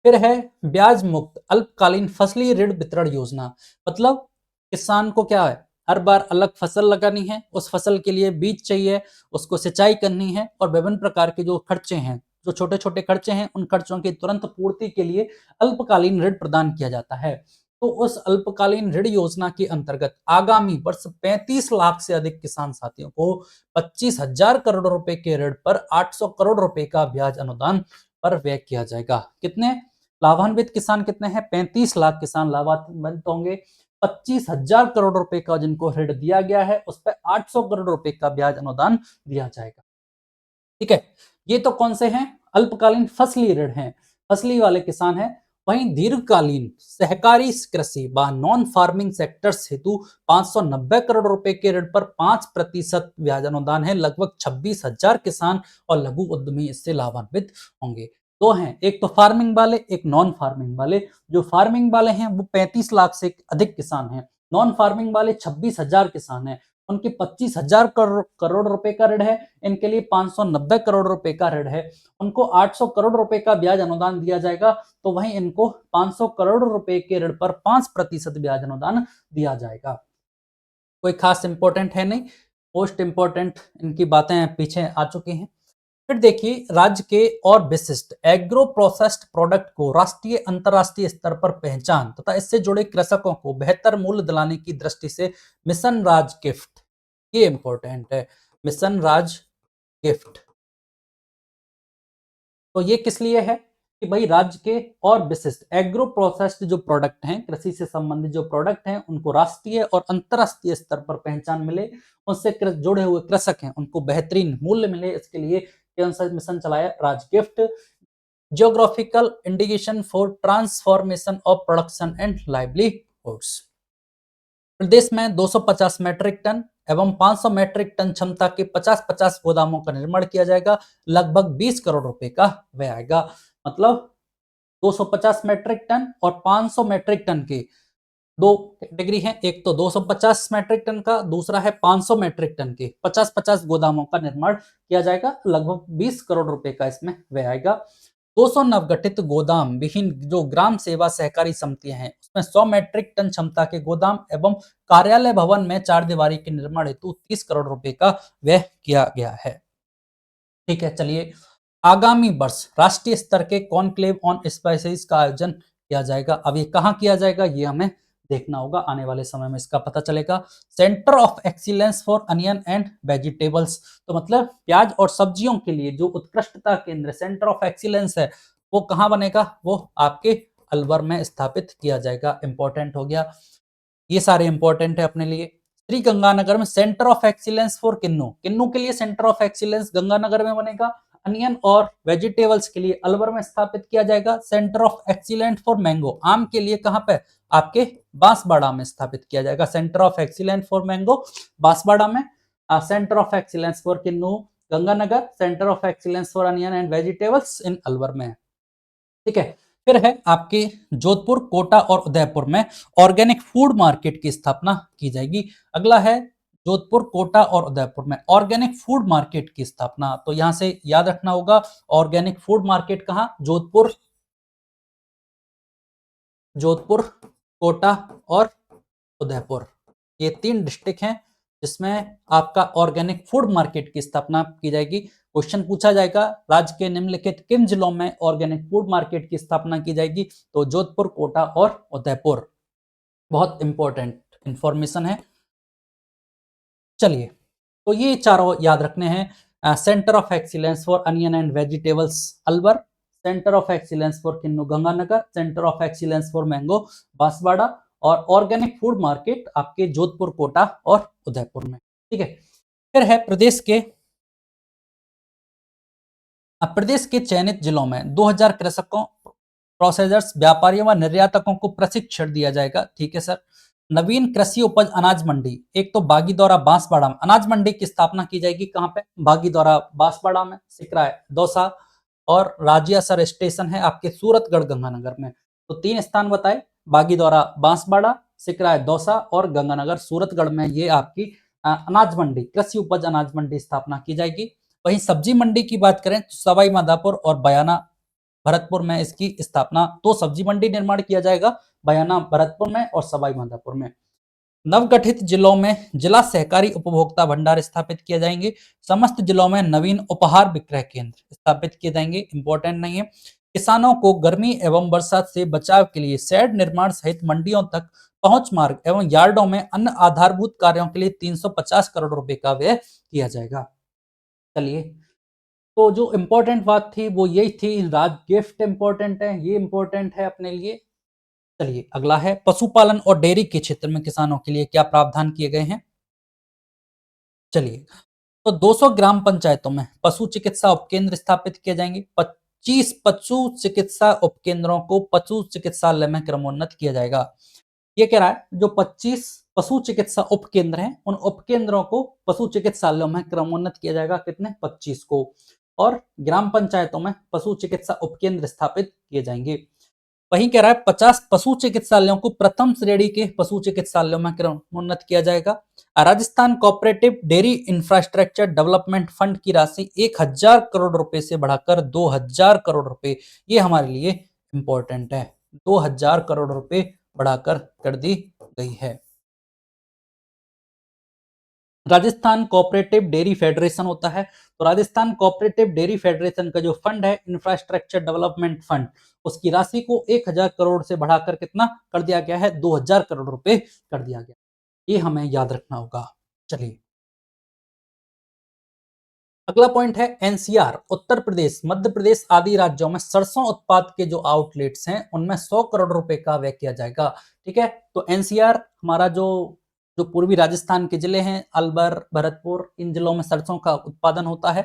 फिर है ब्याज मुक्त अल्पकालीन फसली ऋण वितरण योजना। मतलब किसान को क्या है, हर बार अलग फसल लगानी है, उस फसल के लिए बीज चाहिए, उसको सिंचाई करनी है, और विभिन्न प्रकार के जो खर्चे हैं, जो छोटे छोटे खर्चे हैं, उन खर्चों की तुरंत पूर्ति के लिए अल्पकालीन ऋण प्रदान किया जाता है। तो उस अल्पकालीन ऋण योजना के अंतर्गत आगामी वर्ष 35 लाख से अधिक किसान साथियों को 25,000 करोड़ रुपए के ऋण पर 800 करोड़ रुपए का ब्याज अनुदान पर व्यय किया जाएगा। कितने लाभान्वित किसान कितने हैं, 35 लाख किसान लाभान्वित होंगे। 25,000 करोड़ रुपए का जिनको ऋण दिया गया है उस पर 800 करोड़ रुपए का ब्याज अनुदान दिया जाएगा। ठीक है, ये तो कौन से हैं, अल्पकालीन फसली ऋण हैं, फसली वाले किसान हैं। वहीं दीर्घकालीन सहकारी कृषि व नॉन फार्मिंग सेक्टर्स हेतु 590 करोड़ रुपए के ऋण पर 5% ब्याज अनुदान है। लगभग 26,000 किसान और लघु उद्यमी इससे लाभान्वित होंगे। दो हैं, एक तो फार्मिंग वाले, एक नॉन फार्मिंग वाले। जो फार्मिंग वाले हैं वो 35 लाख से अधिक किसान हैं, नॉन फार्मिंग वाले 26,000 किसान हैं, उनके 25,000 करोड़ रुपए का ऋण है, इनके लिए 590 करोड़ रुपए का ऋण है, उनको 800 करोड़ रुपए का ब्याज अनुदान दिया जाएगा। तो वहीं इनको 500 करोड़ रुपए के ऋण पर 5% ब्याज अनुदान दिया जाएगा। कोई खास इंपॉर्टेंट है नहीं, मोस्ट इंपॉर्टेंट इनकी बातें पीछे आ चुकी हैं। फिर देखिए, राज्य के और विशिष्ट एग्रो प्रोसेस्ड प्रोडक्ट को राष्ट्रीय अंतर्राष्ट्रीय स्तर पर पहचान तथा इससे जुड़े कृषकों को बेहतर मूल्य दिलाने की दृष्टि से मिशन राज गिफ्ट, ये इंपॉर्टेंट है, मिशन राज गिफ्ट। तो ये किस लिए है कि भाई राज्य के और विशिष्ट एग्रो प्रोसेस्ड जो प्रोडक्ट हैं, कृषि से संबंधित जो प्रोडक्ट हैं, उनको राष्ट्रीय और अंतर्राष्ट्रीय स्तर पर पहचान मिले, उनसे जुड़े हुए कृषक हैं उनको बेहतरीन मूल्य मिले, इसके लिए कौन सा मिशन चलाया, Raj gift. Geographical indication for transformation of production and livelihoods. प्रदेश में 250 मैट्रिक टन एवं 500 मैट्रिक टन क्षमता के 50-50 गोदामों का निर्माण किया जाएगा। लगभग 20 करोड़ रुपए का व्यय आएगा। मतलब 250 मैट्रिक टन और 500 मैट्रिक टन के दो कैटेगरी हैं, एक तो 250 मैट्रिक टन का, दूसरा है 500 मैट्रिक टन के 50-50 गोदामों का निर्माण किया जाएगा। लगभग 20 करोड़ रुपए का इसमें व्यय आएगा। 200 नवगठित गोदाम विहीन जो ग्राम सेवा सहकारी समितियां हैं उसमें 100 मैट्रिक टन क्षमता के गोदाम एवं कार्यालय भवन में 4 दीवारी के निर्माण हेतु 30 करोड़ रुपए का व्यय किया गया है। ठीक है, चलिए। आगामी वर्ष राष्ट्रीय स्तर के कॉन्क्लेव ऑन स्पाइसेस का आयोजन किया जाएगा। अब ये कहाँ किया जाएगा ये हमें देखना होगा, आने वाले समय में इसका पता चलेगा। Centre of excellence for onion and vegetables, तो मतलब प्याज और सब्जियों के लिए जो उत्कृष्टता केंद्र सेंटर ऑफ एक्सीलेंस है वो कहाँ बनेगा, वो आपके अलवर में स्थापित किया जाएगा। इंपॉर्टेंट हो गया, ये सारे इंपॉर्टेंट है अपने लिए। श्री गंगानगर में सेंटर ऑफ एक्सीलेंस फॉर किन्नू, किन्नू के लिए सेंटर ऑफ एक्सीलेंस गंगानगर में बनेगा। अनियन और वेजिटेबल्स के लिए अलवर में स्थापित किया जाएगा। Centre of excellent for mango, आम के लिए कहां पे, आपके बांसवाड़ा में स्थापित किया जाएगा। Centre of excellent for mango Banswara में। Centre of excellence for kinnow Ganganagar, centre of excellence for onion and vegetables in Alwar में। ठीक है, फिर है आपके जोधपुर, कोटा और उदयपुर में ऑर्गेनिक फूड मार्केट की स्थापना की जाएगी। अगला है जोधपुर, कोटा और उदयपुर में ऑर्गेनिक फूड मार्केट की स्थापना। तो यहां से याद रखना होगा ऑर्गेनिक फूड मार्केट कहां, जोधपुर, जोधपुर, कोटा और उदयपुर, ये 3 डिस्ट्रिक्ट हैं जिसमें आपका ऑर्गेनिक फूड मार्केट की स्थापना की जाएगी। क्वेश्चन पूछा जाएगा राज्य के निम्नलिखित किन जिलों में ऑर्गेनिक फूड मार्केट की स्थापना की जाएगी, तो जोधपुर, कोटा और उदयपुर। बहुत इंपॉर्टेंट इंफॉर्मेशन है। चलिए, तो ये चारों याद रखने हैं। Centre of excellence for onion and vegetables Alwar, centre of excellence for kinnow Ganganagar, centre of excellence for mango Banswara और ऑर्गेनिक फूड मार्केट आपके जोधपुर, कोटा और उदयपुर में। ठीक है, फिर है प्रदेश के अब प्रदेश के चयनित जिलों में 2000 कृषकों, प्रोसेसर्स, व्यापारियों व निर्यातकों को प्रशिक्षण दिया जाएगा। ठीक है सर। नवीन कृषि उपज अनाज मंडी, एक तो बागीदौरा बांसवाड़ा में अनाज मंडी की स्थापना की जाएगी। कहां पे? बागीदौरा बांसवाड़ा में, सिकराय दौसा और राजियासर स्टेशन है आपके सूरतगढ़ गंगानगर में। तो 3 स्थान बताए, बागीदौरा बांसवाड़ा, सिकराय दौसा और गंगानगर सूरतगढ़ में ये आपकी अनाज मंडी, कृषि उपज अनाज मंडी स्थापना की जाएगी। वहीं सब्जी मंडी की बात करें तो सवाई माधोपुर और बयाना भरतपुर में इसकी स्थापना, 2 सब्जी मंडी निर्माण किया जाएगा, बयाना भरतपुर में और सवाई माधोपुर में। नवगठित जिलों में जिला सहकारी उपभोक्ता भंडार स्थापित किए जाएंगे। समस्त जिलों में नवीन उपहार विक्रय केंद्र स्थापित किए जाएंगे। इंपॉर्टेंट नहीं है। किसानों को गर्मी एवं बरसात से बचाव के लिए शेड निर्माण सहित मंडियों तक पहुंच मार्ग एवं यार्डों में अन्य आधारभूत कार्यों के लिए 350 करोड़ रुपए का व्यय किया जाएगा। चलिए, तो जो इंपॉर्टेंट बात थी वो यही थी, राज गिफ्ट इंपॉर्टेंट है, ये इंपॉर्टेंट है अपने लिए। चलिए, अगला है पशुपालन और डेयरी के क्षेत्र में किसानों के लिए क्या प्रावधान किए गए हैं। चलिए, तो 200 ग्राम पंचायतों में पशु चिकित्सा उपकेंद्र स्थापित किए जाएंगे। 25 पशु चिकित्सा उपकेंद्रों को पशु चिकित्सालय में क्रमोन्नत किया जाएगा। ये कह रहा है जो 25 पशु चिकित्सा उपकेंद्र हैं उन उपकेंद्रों को पशु चिकित्सालयों में क्रमोन्नत किया जाएगा। कितने? 25 को। और ग्राम पंचायतों में पशु चिकित्सा उपकेंद्र स्थापित किए जाएंगे। वहीं कह रहा है 50 पशु चिकित्सालयों को प्रथम श्रेणी के पशु चिकित्सालयों में क्रमोन्नत किया जाएगा। Rajasthan cooperative dairy infrastructure development fund की राशि 1000 करोड़ रुपए से बढ़ाकर 2000 करोड़ रुपए, ये हमारे लिए इंपॉर्टेंट है, 2000 करोड़ रुपए बढ़ाकर कर दी गई है। राजस्थान कोऑपरेटिव डेयरी फेडरेशन होता है, तो राजस्थान कोऑपरेटिव डेयरी फेडरेशन का जो फंड है इंफ्रास्ट्रक्चर डेवलपमेंट फंड, उसकी राशि को 1000 करोड़ से बढ़ाकर कितना कर दिया गया है? 2000 करोड़ रुपए कर दिया गया। ये हमें याद रखना होगा। चलिए, अगला पॉइंट है एनसीआर, उत्तर प्रदेश, मध्य प्रदेश आदि राज्यों में सरसों उत्पाद के जो आउटलेट्स हैं उनमें 100 करोड़ रुपए का व्यय किया जाएगा। ठीक है, तो एनसीआर हमारा जो जो पूर्वी राजस्थान के जिले हैं, अलवर, भरतपुर, इन जिलों में सरसों का उत्पादन होता है।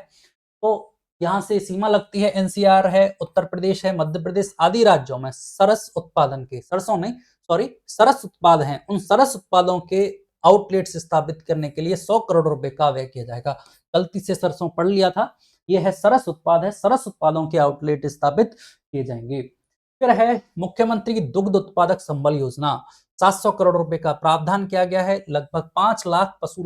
तो यहाँ से सीमा लगती है, एनसीआर है, उत्तर प्रदेश है, मध्य प्रदेश आदि राज्यों में सरस उत्पादन के, सरसों नहीं सॉरी, सरस उत्पाद हैं, उन सरस उत्पादों के आउटलेट्स स्थापित करने के लिए 100 करोड़ रुपए का व्यय किया जाएगा। गलती से सरसों पढ़ लिया था, ये है सरस उत्पाद है, सरस उत्पादों के आउटलेट स्थापित किए जाएंगे। फिर है मुख्यमंत्री दुग्ध उत्पादक संबल योजना, 700 करोड़ रुपए का प्रावधान किया गया है। लगभग 5 लाख पशु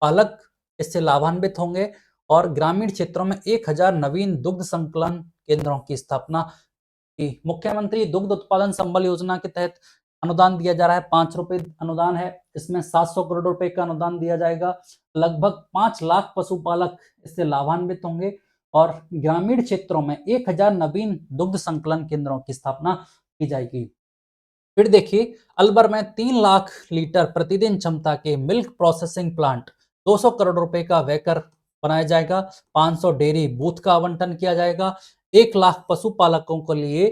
पालक इससे लाभान्वित होंगे और ग्रामीण क्षेत्रों में 1000 नवीन दुग्ध संकलन केंद्रों की स्थापना की। मुख्यमंत्री दुग्ध उत्पादन संबल योजना के तहत अनुदान दिया जा रहा है, 5 रुपए अनुदान है, इसमें 700 करोड़ रुपए का अनुदान दिया जाएगा। लगभग 5 लाख पशुपालक इससे लाभान्वित होंगे और ग्रामीण क्षेत्रों में 1000 नवीन दुग्ध संकलन केंद्रों की स्थापना की जाएगी। फिर देखिए, अलवर में 3 लाख लीटर प्रतिदिन क्षमता के मिल्क प्रोसेसिंग प्लांट 200 करोड़ रुपए का व्यय कर बनाया जाएगा। 500 डेयरी बूथ का आवंटन किया जाएगा। 1 लाख पशुपालकों के लिए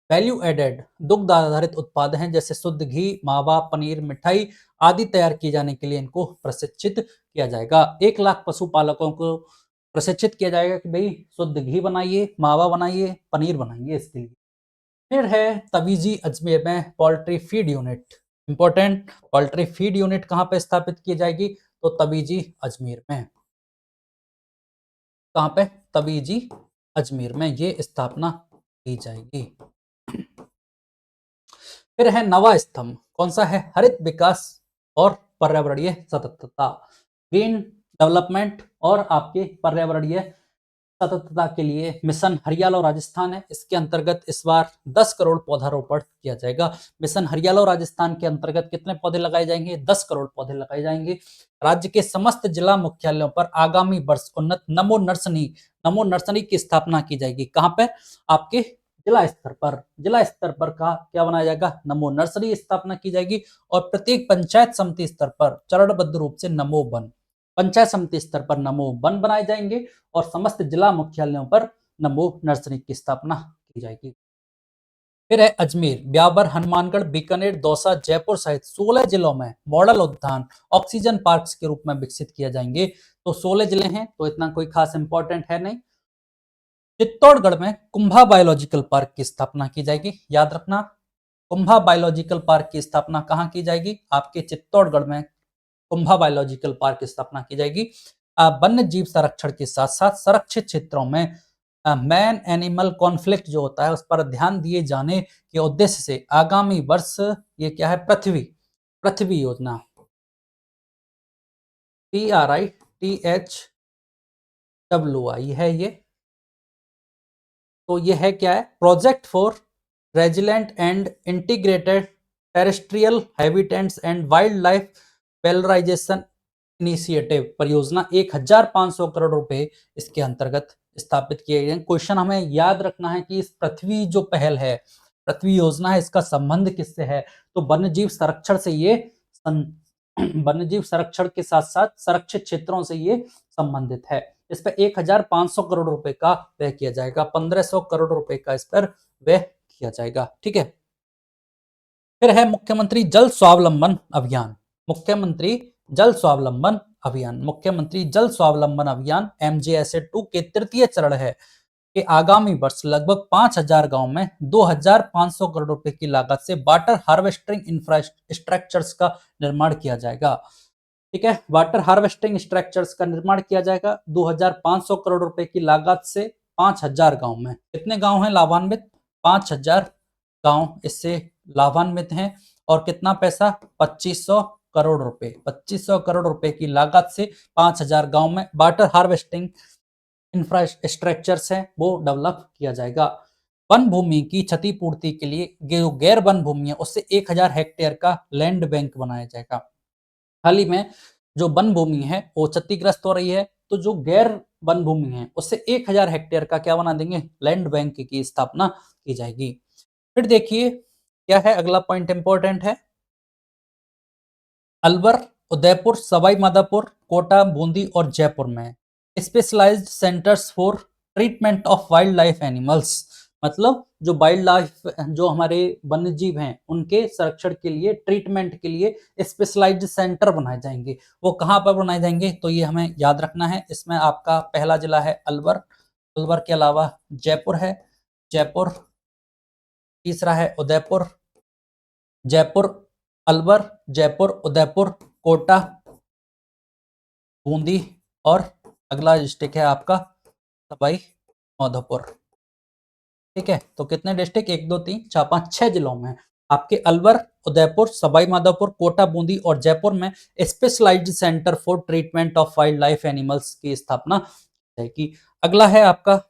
वैल्यू एडेड दुग्ध आधारित उत्पाद हैं जैसे शुद्ध घी, मावा, पनीर, मिठाई आदि तैयार किए जाने के लिए इनको प्रशिक्षित किया जाएगा। 1 लाख पशुपालकों को प्रशिक्षित किया जाएगा कि भाई शुद्ध घी बनाइए, मावा बनाइए, पनीर बनाइए इसके लिए। फिर है तवीजी अजमेर में poultry feed unit, important, poultry feed unit कहां पे स्थापित की जाएगी? तो तवीजी अजमेर में। कहां पे? तवीजी अजमेर में ये स्थापना की जाएगी। फिर है नवा स्तंभ, कौन सा है? हरित विकास और पर्यावरणीय सततता, ग्रीन डेवलपमेंट और आपके पर्यावरणीय सततता के लिए मिशन हरियाला राजस्थान है, इसके अंतर्गत इस बार 10 करोड़ पौधारोपण किया जाएगा। मिशन हरियाला राजस्थान के अंतर्गत कितने पौधे लगाए जाएंगे? 10 करोड़ पौधे लगाए जाएंगे। राज्य के समस्त जिला मुख्यालयों पर आगामी वर्ष उन्नत नमो नर्सरी की स्थापना की जाएगी। कहां पर? आपके जिला स्तर पर। जिला स्तर पर का क्या बनाया जाएगा? नमो नर्सरी स्थापना की जाएगी। और प्रत्येक पंचायत समिति स्तर पर चरणबद्ध रूप से नमो वन, पंचायत समिति स्तर पर नमो वन बनाए जाएंगे और समस्त जिला मुख्यालयों पर नमो नर्सरी की स्थापना की जाएगी। फिर है अजमेर, ब्यावर, हनुमानगढ़, बीकानेर, दौसा, जयपुर सहित 16 जिलों में मॉडल उद्यान ऑक्सीजन पार्क्स के रूप में विकसित किए जाएंगे। तो 16 जिले हैं, तो इतना कोई खास इंपॉर्टेंट है नहीं। चित्तौड़गढ़ में कुंभा बायोलॉजिकल पार्क की स्थापना की जाएगी। याद रखना, कुंभा बायोलॉजिकल पार्क की स्थापना कहां की जाएगी? आपके चित्तौड़गढ़ में कुंभा बायोलॉजिकल पार्क की स्थापना की जाएगी। वन्य जीव संरक्षण के साथ साथ संरक्षित क्षेत्रों में मैन एनिमल कॉन्फ्लिक्ट जो होता है उस पर ध्यान दिए जाने के उद्देश्य से आगामी वर्ष ये क्या है? पृथ्वी योजना, PRITHWI है ये। तो ये है क्या है? Project for resilient and integrated terrestrial habitats and wildlife valorisation initiative परियोजना। 1500 करोड़ रुपए इसके अंतर्गत स्थापित किए गए। क्वेश्चन हमें याद रखना है कि इस पृथ्वी जो पहल है, पृथ्वी योजना है, इसका संबंध किससे है? तो वन्यजीव संरक्षण से ये वन्यजीव संरक्षण के साथ साथ संरक्षित क्षेत्रों से ये संबंधित है। इस पर 1500 करोड़ रुपए का व्यय किया जाएगा। 1500 करोड़ रुपए का इस पर व्यय किया जाएगा। ठीक है। फिर है मुख्यमंत्री जल स्वावलंबन अभियान। मुख्यमंत्री जल स्वावलंबन अभियान, मुख्यमंत्री जल स्वावलंबन अभियान MJSA-2 के तृतीय चरण है कि आगामी वर्ष लगभग 5000 गांव में 2500 करोड़ रुपए की लागत से वाटर हार्वेस्टिंग इंफ्रास्ट्रक्चर्स का निर्माण किया जाएगा। ठीक है, वाटर हार्वेस्टिंग स्ट्रक्चर्स का निर्माण किया जाएगा 2500 करोड़ रुपए की लागत से 5000 गांव में। कितने गांव हैं लाभान्वित? 5000 गांव इससे लाभान्वित हैं। और कितना पैसा? 2500 करोड़ रुपए। 2500 करोड़ रुपए की लागत से 5000 गांव में वाटर हार्वेस्टिंग इंफ्रास्ट्रक्चर्स है वो डेवलप किया जाएगा। वन भूमि की क्षतिपूर्ति के लिए जो गैर वन भूमि है उससे 1000 हेक्टेयर का लैंड बैंक बनाया जाएगा। हाल ही में जो वन भूमि है वो क्षतिग्रस्त हो रही है, तो जो गैर वन भूमि है उससे 1000 हेक्टेयर का क्या बना देंगे? लैंड बैंक की स्थापना की जाएगी। फिर देखिए क्या है अगला पॉइंट इंपॉर्टेंट है। अलवर, उदयपुर, सवाई माधोपुर, कोटा, बूंदी और जयपुर में specialised centres for treatment of wildlife animals, मतलब जो वाइल्ड लाइफ जो हमारे वन्य जीव हैं उनके संरक्षण के लिए, ट्रीटमेंट के लिए स्पेशलाइज्ड सेंटर बनाए जाएंगे। वो कहाँ पर बनाए जाएंगे? तो ये हमें याद रखना है। इसमें आपका पहला जिला है अलवर, अलवर के अलावा जयपुर है, जयपुर, तीसरा है उदयपुर, जयपुर, अलवर, जयपुर, उदयपुर, कोटा, बूंदी और अगला डिस्ट्रिक्ट है आपका सवाई माधोपुर। ठीक है, तो कितने डिस्ट्रिक्ट? 1 2 3 4 5 6 जिलों में आपके अलवर, उदयपुर, सवाई माधोपुर, कोटा, बूंदी और जयपुर में specialised centre for treatment of wildlife animals की स्थापना जाएगी। अगला है आपका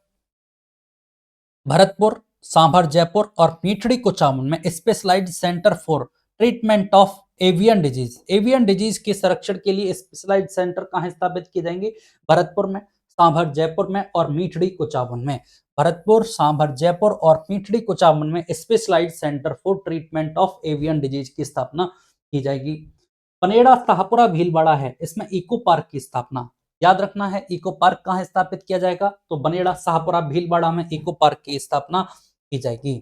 भरतपुर, सांभर, जयपुर और मीठड़ी कुचामन में specialised centre for treatment of avian disease. Avian disease के संरक्षण के लिए स्पेशलाइज्ड सेंटर कहां स्थापित किए जाएंगे? भरतपुर में, सांभर, जयपुर में और मीठड़ी कुचामन में। भरतपुर, सांभर, जयपुर और मीठड़ी कुचामन में specialised centre for treatment of avian disease की स्थापना की जाएगी। पनेड़ा, शाहपुरा, भीलवाड़ा है, इसमें इको पार्क की स्थापना याद रखना है। इको पार्क कहां स्थापित किया जाएगा? तो बनेड़ा, शाहपुरा, भीलवाड़ा में इको पार्क की स्थापना की जाएगी।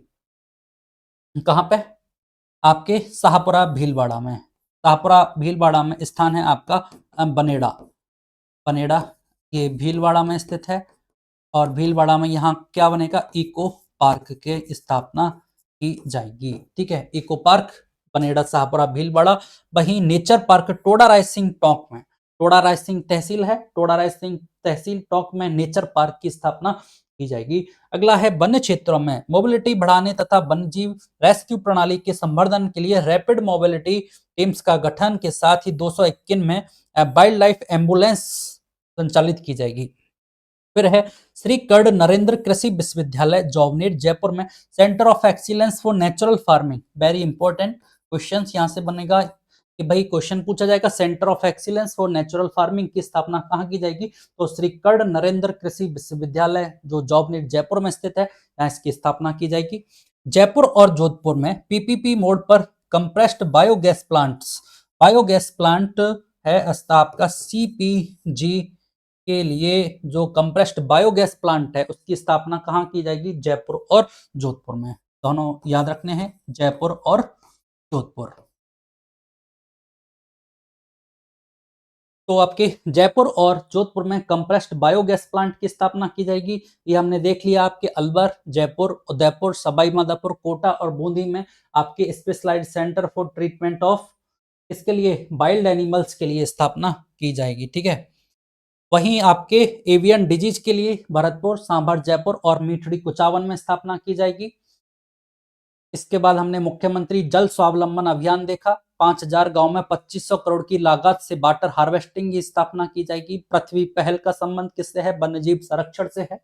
कहां पे? आपके शाहपुरा भीलवाड़ा में। शाहपुरा भीलवाड़ा में स्थान है आपका बनेड़ा। बनेड़ा ये भीलवाड़ा में स्थित है और भीलवाड़ा में यहाँ क्या बनेगा? इको पार्क के स्थापना की जाएगी। ठीक है, इको पार्क बनेड़ा, शाहपुरा, भीलवाड़ा। वहीं नेचर पार्क टोडा रायसिंह टोंक में, टोडा रायसिंह तहसील है, टोडा रायसिंह तहसील टोंक में नेचर पार्क की स्थापना की जाएगी। अगला है वन्य क्षेत्रों में मोबिलिटी बढ़ाने तथा वन्यजीव रेस्क्यू प्रणाली के संवर्धन के लिए रैपिड मोबिलिटी टीम्स का गठन के साथ ही 221 में वाइल्ड लाइफ एम्बुलेंस संचालित की जाएगी। फिर है श्री कर्ण नरेंद्र कृषि विश्वविद्यालय जौवनेर जयपुर में centre of excellence for natural farming. Very important question यहां से बनेगा कि भाई क्वेश्चन पूछा जाएगा centre of excellence for natural farming की स्थापना कहाँ की जाएगी, तो श्री कर्ण नरेंद्र कृषि विश्वविद्यालय जो जौवनेर जयपुर में स्थित है, यहाँ इसकी स्थापना की जाएगी। जयपुर और जोधपुर में पीपीपी मोड पर कंप्रेस्ड बायोगैस प्लांट है आपका सीपीजी के लिए जो कंप्रेस्ड बायोगैस प्लांट है उसकी स्थापना कहाँ की जाएगी, जयपुर और जोधपुर में। दोनों याद रखने हैं, जयपुर और जोधपुर। तो आपके जयपुर और जोधपुर में कंप्रेस्ड बायोगैस प्लांट की स्थापना की जाएगी। ये हमने देख लिया आपके अलवर, जयपुर, उदयपुर, सवाई माधोपुर, कोटा और बूंदी में आपके specialised centre for treatment of इसके लिए वाइल्ड एनिमल्स के लिए स्थापना की जाएगी। ठीक है, वहीं आपके एवियन डिजीज के लिए भरतपुर, सांभर, जयपुर और मीठड़ी, कुचावन में स्थापना की जाएगी। इसके बाद हमने मुख्यमंत्री जल स्वावलंबन अभियान देखा। 5000 गांव में 2500 करोड़ की लागत से वाटर हार्वेस्टिंग की स्थापना की जाएगी। पृथ्वी पहल का संबंध किससे है, वन्यजीव संरक्षण से है।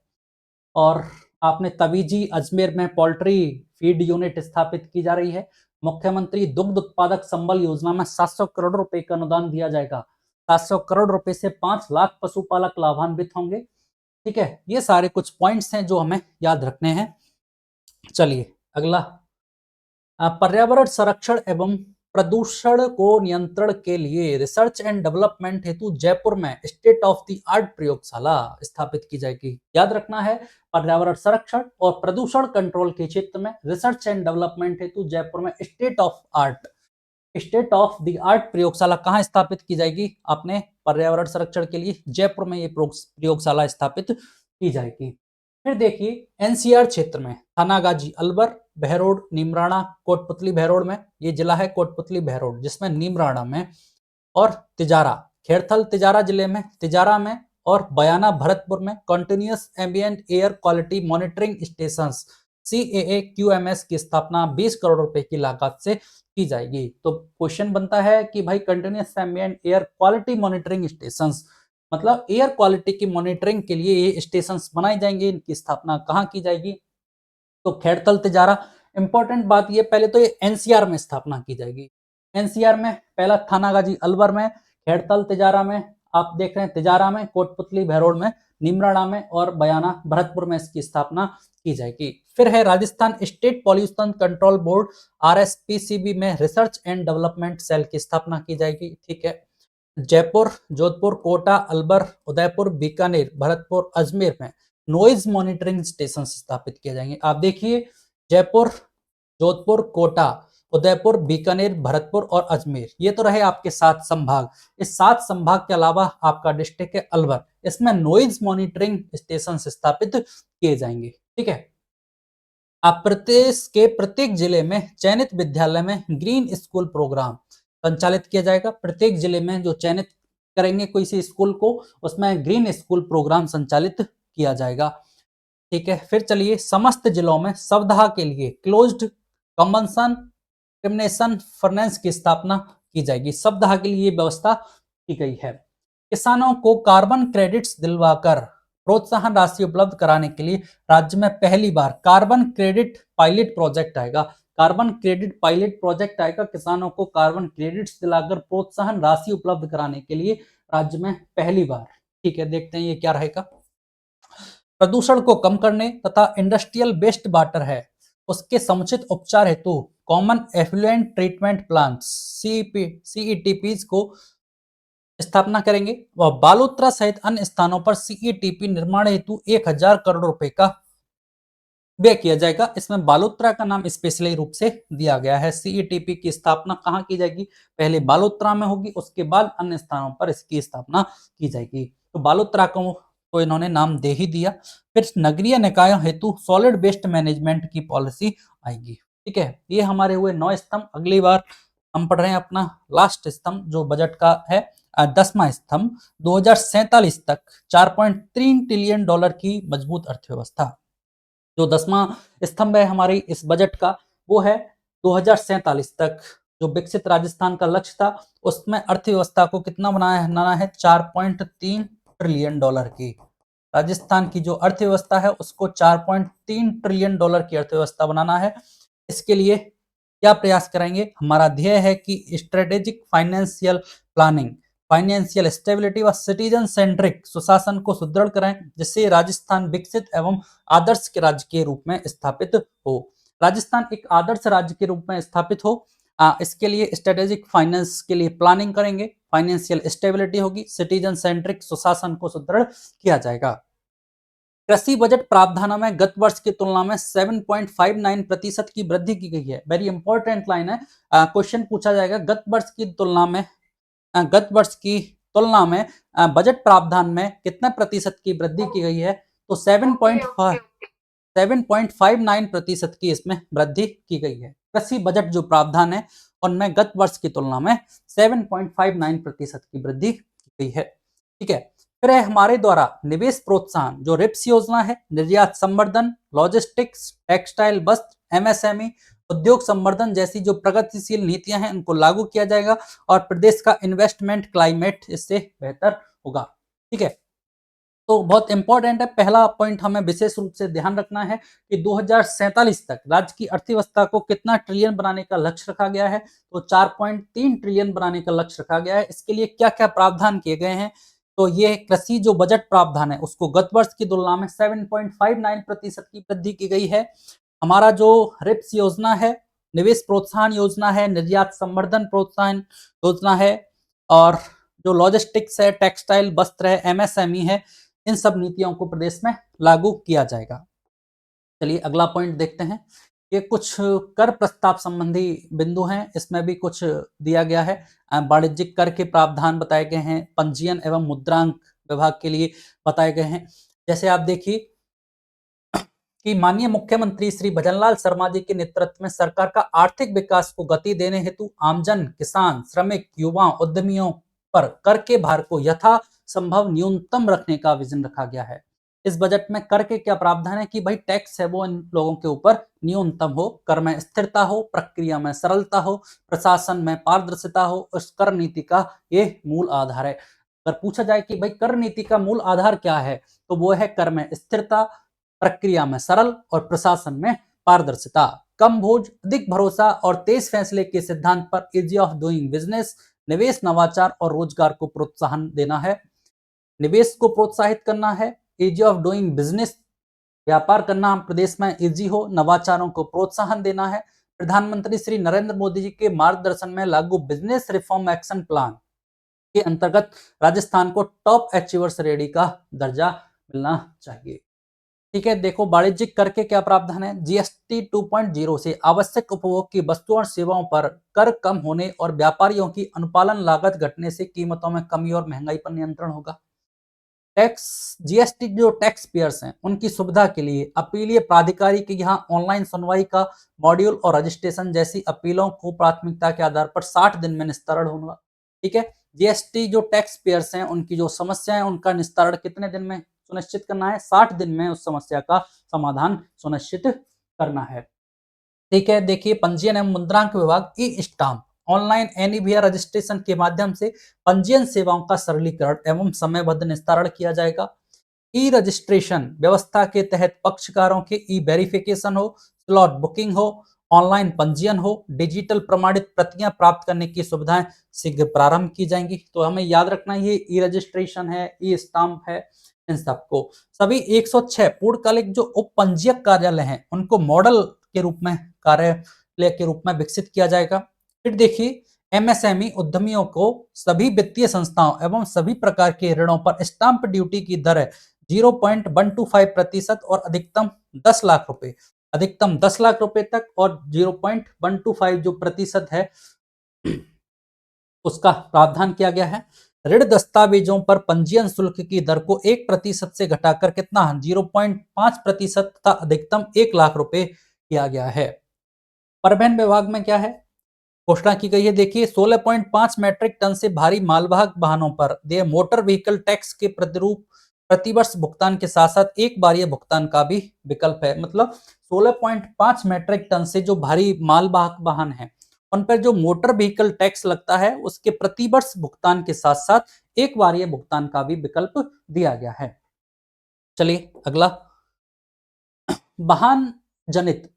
और आपने तवीजी अजमेर में पोल्ट्री फीड यूनिट स्थापित की जा रही है। मुख्यमंत्री दुग्ध उत्पादक संबल योजना में 700 करोड़ रुपए का अनुदान दिया जाएगा। 700 करोड़ रुपए से 5 लाख पशुपालक लाभान्वित होंगे। ठीक है, ये सारे कुछ पॉइंट्स हैं जो हमें याद रखने हैं। चलिए अगला, पर्यावरण संरक्षण एवं प्रदूषण को नियंत्रण के लिए रिसर्च एंड डेवलपमेंट हेतु जयपुर में स्टेट ऑफ द आर्ट प्रयोगशाला स्थापित की जाएगी। याद रखना है, पर्यावरण संरक्षण और प्रदूषण कंट्रोल के क्षेत्र में रिसर्च एंड डेवलपमेंट हेतु जयपुर में स्टेट ऑफ द आर्ट प्रयोगशाला कहाँ स्थापित की जाएगी, आपने पर्यावरण संरक्षण के लिए जयपुर में ये प्रयोगशाला स्थापित की जाएगी। फिर देखिए एनसीआर क्षेत्र में थानागाजी, अलवर, बहरोड, नीमराणा, कोटपुतली बहरोड में, ये जिला है कोटपुतली बहरोड, जिसमें नीमराणा में और तिजारा, खेरथल तिजारा जिले में, तिजारा में और बयाना भरतपुर में continuous ambient air quality monitoring station CAAQMS की स्थापना 20 करोड़ रुपए की लागत से की जाएगी। तो क्वेश्चन बनता है कि भाई continuous ambient air quality monitoring station मतलब एयर क्वालिटी की मॉनिटरिंग के लिए ये स्टेशन बनाए जाएंगे, इनकी स्थापना कहाँ की जाएगी, तो खेड़तल तिजारा। इंपॉर्टेंट बात ये, पहले तो ये एनसीआर में स्थापना की जाएगी। एनसीआर में पहला थानागाजी अलवर में, खेड़तल तिजारा में, आप देख रहे हैं तिजारा में, कोटपुतली बहरोड में, निमराणा में और बयाना भरतपुर में इसकी स्थापना की जाएगी। फिर है Rajasthan state pollution control board RSPCB में रिसर्च एंड डेवलपमेंट सेल की स्थापना की जाएगी। ठीक है, जयपुर, जोधपुर, कोटा, अलवर, उदयपुर, बीकानेर, भरतपुर, अजमेर में नॉइज मॉनिटरिंग स्टेशन स्थापित किए जाएंगे। आप देखिए जयपुर, जोधपुर, कोटा, उदयपुर, बीकानेर, भरतपुर और अजमेर, ये तो रहे आपके 7 संभाग। इस 7 संभाग के अलावा आपका डिस्ट्रिक्ट है अलवर, इसमें नॉइज मॉनिटरिंग स्टेशन स्थापित किए जाएंगे। ठीक है, आप प्रदेश के प्रत्येक जिले में चयनित विद्यालय में ग्रीन स्कूल प्रोग्राम संचालित किया जाएगा। प्रत्येक जिले में जो चयनित करेंगे कोई सी स्कूल को, उसमें ग्रीन स्कूल प्रोग्राम संचालित किया जाएगा। ठीक है, फिर चलिए समस्त जिलों में सप्ताह के लिए क्लोज्ड कन्वेंशन डिस्क्रिमिनेशन फर्नेस की स्थापना की जाएगी। सप्ताह के लिए व्यवस्था की गई है। किसानों को कार्बन क्रेडिट्स दिलवाकर प्रोत्साहन राशि उपलब्ध कराने के लिए राज्य में पहली बार कार्बन क्रेडिट पायलट प्रोजेक्ट आएगा। कार्बन क्रेडिट पायलट प्रोजेक्ट आएगा, किसानों को कार्बन क्रेडिट्स दिलाकर प्रोत्साहन राशि उपलब्ध कराने के लिए राज्य में पहली बार। ठीक है, देखते हैं ये क्या रहेगा। प्रदूषण को कम करने तथा इंडस्ट्रियल वेस्ट वाटर है उसके समुचित उपचार हेतु common effluent treatment plant CETPs को स्थापना करेंगे। वह बालोत्रा सहित अन्य स्थानों पर CETP निर्माण हेतु 1000 करोड़ रुपए का व्यय किया जाएगा। इसमें बालोत्रा का नाम स्पेशली रूप से दिया गया है। CETP की स्थापना कहाँ की जाएगी, पहले बालोत्रा में होगी, उसके बाद अन्य स्थानों पर इसकी स्थापना की जाएगी। तो बालोत्रा को तो इन्होंने नाम दे ही दिया। फिर नगरीय निकायों हेतु सॉलिड वेस्ट मैनेजमेंट की पॉलिसी आएगी। ठीक है, ये हमारे हुए 9 स्तंभ। अगली बार हम पढ़ रहे हैं अपना लास्ट स्तंभ जो बजट का है 10वां स्तंभ, 2047 तक $4.3 ट्रिलियन की मजबूत अर्थव्यवस्था। जो 10वां स्तंभ है हमारी इस बजट का, वो है 2047 तक जो विकसित राजस्थान का लक्ष्य था, उसमें अर्थव्यवस्था को कितना बनाना है, $4.3 ट्रिलियन की। राजस्थान की जो अर्थव्यवस्था है उसको 4.3 ट्रिलियन डॉलर की अर्थव्यवस्था बनाना है। इसके लिए क्या प्रयास करेंगे? हमारा ध्येय है कि strategic financial planning, financial stability व सिटीजन सेंट्रिक सुशासन को सुदृढ़ करें, जिससे राजस्थान विकसित एवं आदर्श के राज्य के रूप में स्थापित हो। राजस्थान एक आदर्श राज्य के रूप में स्थापित हो, इसके लिए स्ट्रेटेजिक फाइनेंस के लिए प्लानिंग करेंगे, फाइनेंशियल स्टेबिलिटी होगी, सिटीजन सेंट्रिक सुशासन को सुदृढ़ किया जाएगा। कृषि बजट प्रावधानों में गत वर्ष की तुलना में 7.59% की वृद्धि की गई है। वेरी इंपॉर्टेंट लाइन है, क्वेश्चन पूछा जाएगा गत वर्ष की तुलना में, बजट प्रावधान में कितने प्रतिशत की वृद्धि की गई है? तो 7.59% की इसमें वृद्धि की गई है। कृषि बजट जो प्रावधान है उनमें गत वर्ष की तुलना में 7.59% की वृद्धि की गई है। ठीक है, फिर है हमारे द्वारा निवेश प्रोत्साहन, जो रिप्स योजना है, निर्यात संवर्धन, लॉजिस्टिक्स, टेक्सटाइल, वस्त्र, एमएसएमई, उद्योग संवर्धन जैसी जो प्रगतिशील नीतियां हैं उनको लागू किया जाएगा और प्रदेश का इन्वेस्टमेंट क्लाइमेट इससे बेहतर होगा। ठीक है, तो बहुत इंपॉर्टेंट है। पहला पॉइंट हमें विशेष रूप से ध्यान रखना है कि 2047 तक राज्य की अर्थव्यवस्था को कितना ट्रिलियन बनाने का लक्ष्य रखा गया है? तो 4.3 ट्रिलियन बनाने का लक्ष्य रखा गया है। इसके लिए क्या क्या प्रावधान किए गए हैं? तो ये कृषि जो बजट प्रावधान है उसको गत वर्ष की तुलना में 7.59% की वृद्धि की गई है। हमारा जो रिप्स योजना है, निवेश प्रोत्साहन योजना है, निर्यात संवर्धन प्रोत्साहन योजना है, और जो लॉजिस्टिक्स है, टेक्सटाइल, वस्त्र है, एमएसएमई है, इन सब नीतियों को प्रदेश में लागू किया जाएगा। चलिए अगला पॉइंट देखते हैं। ये कुछ कर प्रस्ताव संबंधी बिंदु हैं, इसमें भी कुछ दिया गया है। वाणिज्यिक कर के प्रावधान बताए गए हैं, पंजीयन एवं मुद्रांक विभाग के लिए बताए गए हैं। जैसे आप देखिए कि माननीय मुख्यमंत्री श्री भजनलाल शर्मा जी के नेतृत्व में सरकार का आर्थिक विकास को गति देने हेतु आमजन, किसान, श्रमिक, युवाओं, उद्यमियों पर कर के भार को यथा संभव न्यूनतम रखने का विजन रखा गया है। इस बजट में कर के क्या प्रावधान है कि भाई टैक्स है वो इन लोगों के ऊपर न्यूनतम हो, कर में स्थिरता हो, प्रक्रिया में सरलता हो, प्रशासन में पारदर्शिता हो, उस कर नीति का ये मूल आधार है। अगर पूछा जाए कि भाई कर नीति का मूल आधार क्या है, तो वो है कर में स्थिरता, प्रक्रिया में सरल और प्रशासन में पारदर्शिता, कम बोझ, अधिक भरोसा और तेज फैसले के सिद्धांत पर इजी ऑफ डूइंग बिजनेस, निवेश, नवाचार और रोजगार को प्रोत्साहन देना है। निवेश को प्रोत्साहित करना है, इजी ऑफ डूइंग बिजनेस, व्यापार करना प्रदेश में इजी हो, नवाचारों को प्रोत्साहन देना है। प्रधानमंत्री श्री नरेंद्र मोदी जी के मार्गदर्शन में लागू बिजनेस रिफॉर्म एक्शन प्लान के अंतर्गत राजस्थान को टॉप अचीवर श्रेणी का दर्जा मिलना चाहिए। ठीक है, देखो वाणिज्यिक कर के क्या प्रावधान है। जीएसटी 2.0 से आवश्यक उपभोग की वस्तुओं और सेवाओं पर कर कम होने और व्यापारियों की अनुपालन लागत घटने से कीमतों में कमी और महंगाई पर नियंत्रण होगा। टैक्स जीएसटी जो टैक्स पेयर्स हैं उनकी सुविधा के लिए अपीलीय प्राधिकारी के यहाँ ऑनलाइन सुनवाई का मॉड्यूल और रजिस्ट्रेशन जैसी अपीलों को प्राथमिकता के आधार पर 60 दिन में निस्तारण होगा। ठीक है, जीएसटी जो टैक्स पेयर्स हैं उनकी जो समस्या है उनका निस्तारण कितने दिन में सुनिश्चित करना है? 60 दिन में उस समस्या का समाधान सुनिश्चित करना है। ठीक है, देखिए पंजीयन एवं मुद्रांक विभाग ई स्टाम्प ऑनलाइन एनीविया रजिस्ट्रेशन के माध्यम से पंजीयन सेवाओं का सरलीकरण एवं समयबद्ध निस्तारण किया जाएगा। ई रजिस्ट्रेशन व्यवस्था के तहत पक्षकारों के ई वेरिफिकेशन हो, स्लॉट बुकिंग हो, ऑनलाइन पंजीयन हो, डिजिटल प्रमाणित प्रतियां प्राप्त करने की सुविधाएं शीघ्र प्रारंभ की जाएंगी। तो हमें याद रखना ये ई रजिस्ट्रेशन है, ई स्टाम्प है, इन सबको सभी 106 पूर्णकालिक जो उप पंजीयक कार्यालय हैं उनको मॉडल के रूप में, कार्यालय के रूप में विकसित किया जाएगा। फिर देखिए एमएसएमई उद्यमियों को सभी वित्तीय संस्थाओं एवं सभी प्रकार के ऋणों पर स्टाम्प ड्यूटी की दर है 0.125% और अधिकतम 10 लाख रुपए, अधिकतम 10 लाख रुपए तक, और 0.125 जो प्रतिशत है उसका प्रावधान किया गया है। ऋण दस्तावेजों पर पंजीयन शुल्क की दर को 1% से घटाकर कितना 0.5% तथा अधिकतम 1 लाख रुपए किया गया है। परिवहन विभाग में क्या है, घोषणा की गई है। देखिए 16.5 मैट्रिक टन से भारी मालवाहक वाहनों पर दे मोटर व्हीकल टैक्स के प्रतिरूप प्रतिवर्ष भुगतान के साथ साथ एक बार भुगतान का भी विकल्प है। मतलब 16.5 मैट्रिक टन से जो भारी मालवाहक वाहन है उन पर जो मोटर व्हीकल टैक्स लगता है उसके प्रतिवर्ष भुगतान के साथ साथ एक बार भुगतान का भी विकल्प दिया गया है। चलिए अगला, वाहन जनित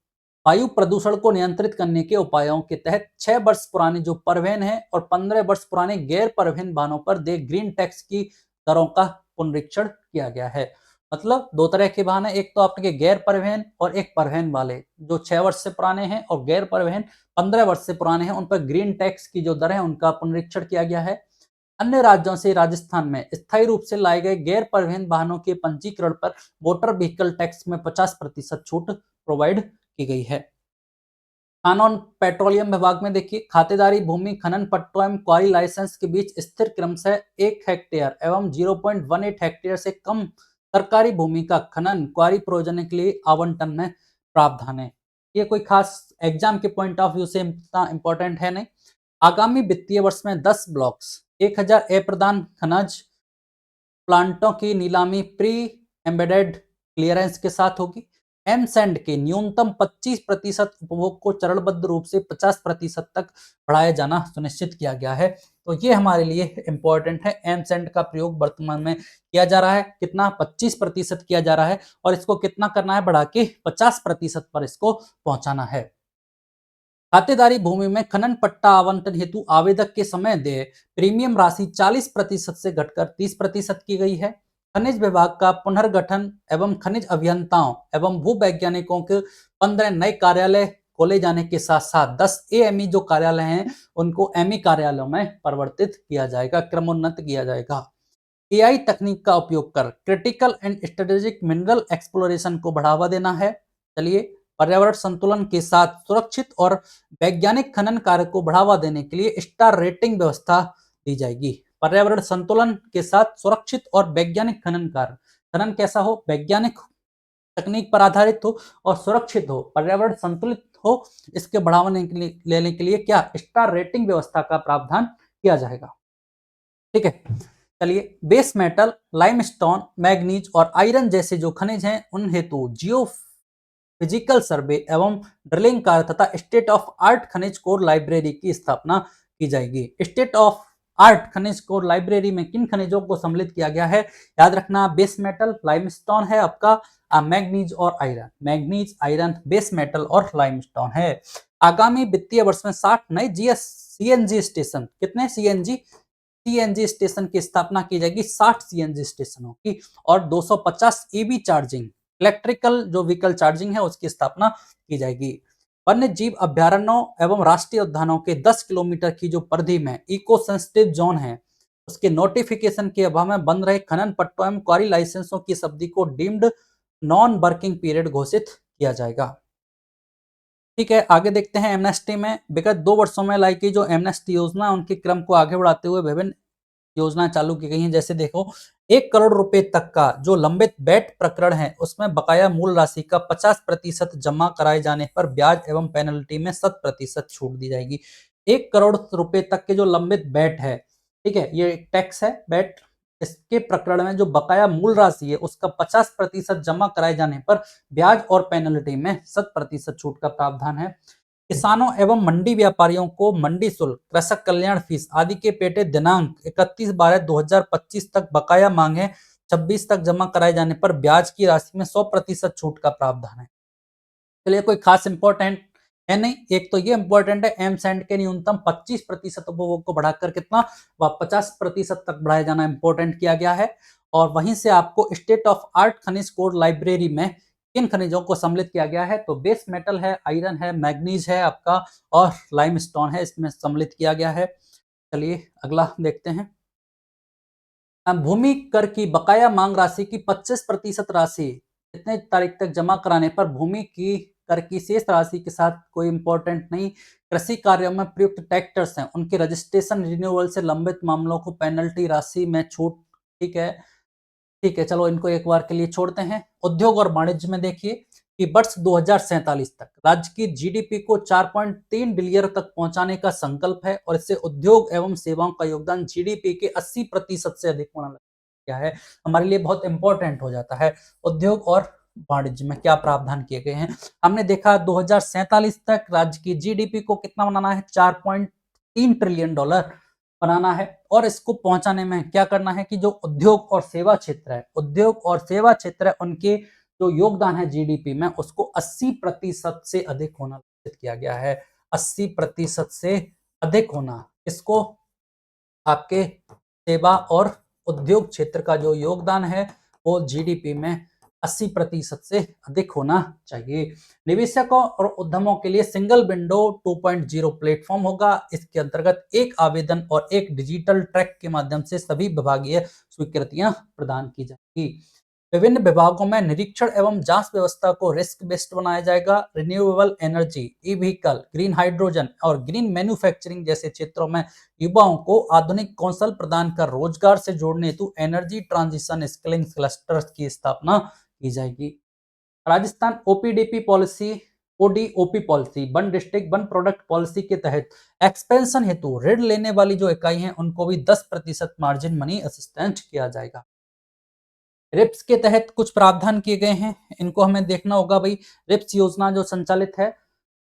वायु प्रदूषण को नियंत्रित करने के उपायों के तहत 6 वर्ष पुराने जो परिवहन है और 15 वर्ष पुराने गैर परिवहन वाहनों पर दे ग्रीन टैक्स की दरों का पुनरीक्षण किया गया है। मतलब दो तरह के वाहन है, एक तो आपके गैर परिवहन और एक परिवहन वाले, जो 6 वर्ष से पुराने हैं, और गैर परिवहन 15 वर्ष से पुराने हैं, उन पर ग्रीन टैक्स की जो दर है उनका पुनरीक्षण किया गया है। अन्य राज्यों से राजस्थान में स्थायी रूप से लाए गए गैर परिवहन वाहनों के पंजीकरण पर मोटर व्हीकल टैक्स में 50% छूट प्रोवाइड की गई है। खान और पेट्रोलियम विभाग में देखिए, खातेदारी भूमि खनन पट्टों एवं क्वारी लाइसेंस के बीच स्थिर क्रमशः 1 हेक्टेयर एवं 0.18 हेक्टेयर से कम सरकारी भूमि का खनन क्वारी प्रयोजन के लिए आवंटन में प्रावधान है। ये कोई खास एग्जाम के पॉइंट ऑफ व्यू से इतना इंपॉर्टेंट है नहीं। आगामी वित्तीय वर्ष में 10 ब्लॉक्स 1000 अप्रदान खनिज प्लांटों की नीलामी प्री एम्बेडेड क्लियरेंस के साथ होगी। एम सैंड के न्यूनतम 25% उपभोग को चरणबद्ध रूप से 50% तक बढ़ाया जाना सुनिश्चित किया गया है। तो ये हमारे लिए इंपॉर्टेंट है। एम सैंड का प्रयोग वर्तमान में किया जा रहा है, कितना 25% किया जा रहा है, और इसको कितना करना है, बढ़ा के 50% पर इसको पहुंचाना है। खातेदारी भूमि में खनन पट्टा आवंटन हेतु आवेदक के समय देय प्रीमियम राशि 40% से घटकर 30% की गई है। खनिज विभाग का पुनर्गठन एवं खनिज अभियंताओं एवं भूवैज्ञानिकों के 15 नए कार्यालय खोले जाने के साथ साथ 10 एएमई जो कार्यालय हैं उनको एमई कार्यालयों में परिवर्तित किया जाएगा, क्रमोन्नत किया जाएगा। एआई तकनीक का उपयोग कर critical and strategic mineral exploration को बढ़ावा देना है। चलिए, पर्यावरण संतुलन के साथ सुरक्षित और वैज्ञानिक खनन कार्य को बढ़ावा देने के लिए स्टार रेटिंग व्यवस्था दी जाएगी। पर्यावरण संतुलन के साथ सुरक्षित और वैज्ञानिक खनन कार्य, खनन कैसा हो, वैज्ञानिक तकनीक पर आधारित हो और सुरक्षित हो, पर्यावरण संतुलित हो, इसके बढ़ावा लेने के लिए क्या स्टार रेटिंग व्यवस्था का प्रावधान किया जाएगा। ठीक है, चलिए, बेस मेटल लाइमस्टोन मैग्नीज और आयरन जैसे जो खनिज हैं उन हेतु जियो फिजिकल सर्वे एवं ड्रिलिंग कार्य तथा स्टेट ऑफ आर्ट खनिज कोर लाइब्रेरी की स्थापना की जाएगी। स्टेट ऑफ आर्ट खनिज कोर लाइब्रेरी में किन खनिजों को सम्मिलित किया गया है, याद रखना, बेस मेटल लाइमस्टोन है आपका, मैग्नीज और iron, manganese iron base metal और लाइमस्टोन है। आगामी वित्तीय वर्ष में 60 नए जीएस सीएनजी स्टेशन, कितने सीएनजी स्टेशन की स्थापना की जाएगी, 60 सीएनजी स्टेशनों की, और 250 ईवी चार्जिंग इलेक्ट्रिकल जो व्हीकल चार्जिंग है उसकी स्थापना की जाएगी। वन्य जीव अभ्यारण्यों एवं राष्ट्रीय उद्यानों के 10 किलोमीटर की जो परिधि में इको सेंसिटिव जोन है उसके नोटिफिकेशन के अभाव में बन रहे खनन पट्टों एवं क्वारी लाइसेंसों की अवधि को डीम्ड नॉन वर्किंग पीरियड घोषित किया जाएगा। ठीक है, आगे देखते हैं एमनेस्टी में विगत 2 वर्षों में लाई गई जो एमनेस्टी योजना उनके क्रम को आगे बढ़ाते हुए विभिन्न योजनाएं चालू की गई हैं। जैसे देखो, 1 करोड़ रुपए तक का जो लंबित बैट प्रकरण है उसमें बकाया मूल राशि का 50% जमा कराए जाने पर ब्याज एवं पेनल्टी में 100% छूट दी जाएगी। 1 करोड़ रुपए तक के जो लंबित बैट है, ठीक है, ये टैक्स है बैट, इसके प्रकरण में जो बकाया मूल राशि है उसका 50% जमा कराए जाने पर ब्याज और पेनल्टी में 100% छूट का प्रावधान है। किसानों एवं मंडी व्यापारियों को मंडी शुल्क, कृषक कल्याण फीस आदि के पेटे दिनांक 31/12/2025 तक बकाया मांगे 26 तक जमा कराए जाने पर ब्याज की राशि में 100% छूट का प्रावधान है। चलिए, कोई खास इंपॉर्टेंट है नहीं। एक तो ये इंपॉर्टेंट है, एम सैंड के न्यूनतम 25% उपभोग को बढ़ाकर कितना 50% तक बढ़ाया जाना इंपॉर्टेंट किया गया है। और वहीं से आपको स्टेट ऑफ आर्ट खनिज कोर लाइब्रेरी में किन खनिजों को सम्मिलित किया गया है, तो बेस मेटल है, आयरन है, मैग्नीज है आपका, और लाइमस्टोन है, इसमें सम्मिलित किया गया है। चलिए अगला देखते हैं। भूमि कर की बकाया मांग राशि की 25% राशि कितने तारीख तक जमा कराने पर भूमि की कर की शेष राशि के साथ कोई इंपॉर्टेंट नहीं, कृषि कार्यों में प्रयुक्त ट्रैक्टर्स हैं उनके रजिस्ट्रेशन रिन्यूअल से लंबित मामलों को पेनल्टी राशि में छूट। ठीक है, ठीक है, चलो इनको एक बार के लिए छोड़ते हैं। उद्योग और वाणिज्य में देखिए कि वर्ष 2047 तक राज्य की जीडीपी को 4.3 बिलियन तक पहुंचाने का संकल्प है और इससे उद्योग एवं सेवाओं का योगदान जीडीपी के 80% से अधिक होना क्या है, हमारे लिए बहुत इंपॉर्टेंट हो जाता है। उद्योग और वाणिज्य में क्या प्रावधान किए गए हैं, हमने देखा 2047 तक राज्य की जीडीपी को कितना बनाना है, $4.3 ट्रिलियन, बनाना है और इसको पहुंचाने में क्या करना है कि जो उद्योग और सेवा क्षेत्र है, उद्योग और सेवा क्षेत्र है, उनके जो योगदान है जीडीपी में उसको 80% से अधिक होना निश्चित किया गया है। 80% से अधिक होना, इसको आपके सेवा और उद्योग क्षेत्र का जो योगदान है वो जीडीपी में 80% से अधिक होना चाहिए। निवेशकों और उद्यमों के लिए सिंगल विंडो 2.0 प्लेटफॉर्म होगा। इसके अंतर्गत एक आवेदन और एक डिजिटल ट्रैक के माध्यम से सभी विभागीय स्वीकृतियां प्रदान की जाएंगी। विभिन्न विभागों में निरीक्षण एवं जांच व्यवस्था को रिस्क बेस्ड बनाया जाएगा। Renewable energy, e vehicle, green hydrogen और ग्रीन मैन्युफैक्चरिंग जैसे क्षेत्रों में युवाओं को आधुनिक कौशल प्रदान कर रोजगार से जोड़ने हेतु एनर्जी ट्रांजिशन स्किलिंग क्लस्टर्स की स्थापना की जाएगी। Rajasthan OPDP policy, ODOP policy, one district one product policy के तहत एक्सपेंशन हेतु ऋण लेने वाली जो इकाई है उनको भी 10% मार्जिन मनी असिस्टेंट किया जाएगा। रिप्स के तहत कुछ प्रावधान किए गए हैं, इनको हमें देखना होगा भाई। रिप्स योजना जो संचालित है,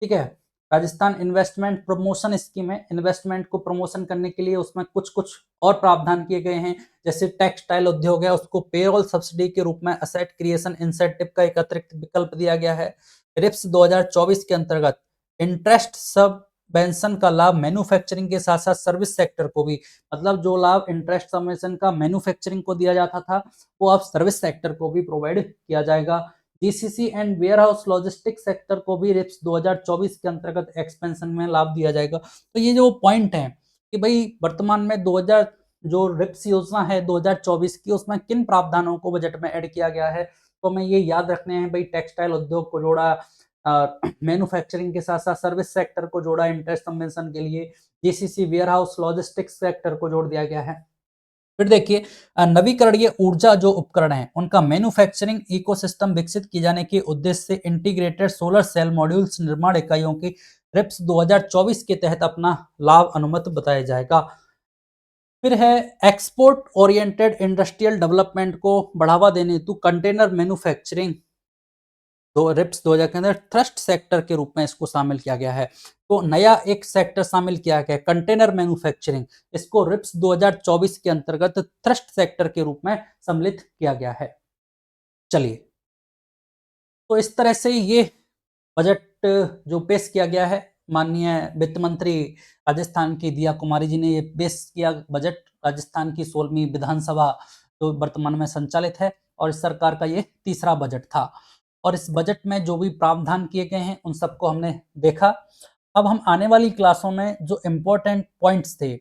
ठीक है, राजस्थान इन्वेस्टमेंट प्रमोशन स्कीम है। इन्वेस्टमेंट को प्रमोशन करने के लिए उसमें कुछ कुछ और प्रावधान किए गए हैं, जैसे टेक्सटाइल उद्योग है उसको पेरोल सब्सिडी के रूप में असेट क्रिएशन इंसेंटिव का एक अतिरिक्त विकल्प दिया गया है। रिप्स 2024 के अंतर्गत इंटरेस्ट सब बेंसन का लाभ मैन्युफैक्चरिंग के साथ साथ सर्विस सेक्टर को भी, मतलब जो लाभ इंटरेस्ट सबवेंशन का मैन्युफैक्चरिंग को दिया जाता था वो अब सर्विस सेक्टर को भी प्रोवाइड किया जाएगा। GCC and warehouse logistic sector को भी रिप्स 2024 के अंतर्गत एक्सपेंशन में लाभ दिया जाएगा। तो ये जो पॉइंट है कि भाई वर्तमान में 2000 जो रिप्स योजना है 2024 की, उसमें किन प्रावधानों को बजट में ऐड किया गया है, तो हमें ये याद रखने हैं भाई। टेक्सटाइल उद्योग को जोड़ा, मैन्युफैक्चरिंग के साथ साथ सर्विस सेक्टर को जोड़ा इंटरेस्ट सबवेंशन के लिए, GCC warehouse logistics sector को जोड़ दिया गया है। फिर देखिए, नवीकरणीय ऊर्जा जो उपकरण है उनका मैन्युफैक्चरिंग इकोसिस्टम विकसित किए जाने के उद्देश्य से इंटीग्रेटेड सोलर सेल मॉड्यूल्स निर्माण इकाइयों की रिप्स 2024 के तहत अपना लाभ अनुमत बताया जाएगा। फिर है एक्सपोर्ट ओरिएंटेड इंडस्ट्रियल डेवलपमेंट को बढ़ावा देने हेतु कंटेनर मैन्युफैक्चरिंग तो रिप्स 2000 के अंदर थ्रस्ट सेक्टर के रूप में इसको शामिल किया गया है। तो नया एक सेक्टर शामिल किया गया है, कंटेनर मैन्युफैक्चरिंग। इसको रिप्स 2024 के अंतर्गत थ्रस्ट सेक्टर के रूप में सम्मिलित किया गया है। चलिए, तो इस तरह से ये बजट जो पेश किया गया है, माननीय वित्त मंत्री राजस्थान की दिया कुमारी जी ने ये पेश किया बजट। राजस्थान की 16वीं विधानसभा जो वर्तमान में संचालित है और इस सरकार का ये तीसरा बजट था। और इस बजट में जो भी प्रावधान किए गए हैं उन सबको हमने देखा। अब हम आने वाली क्लासों में जो इम्पोर्टेंट पॉइंट्स थे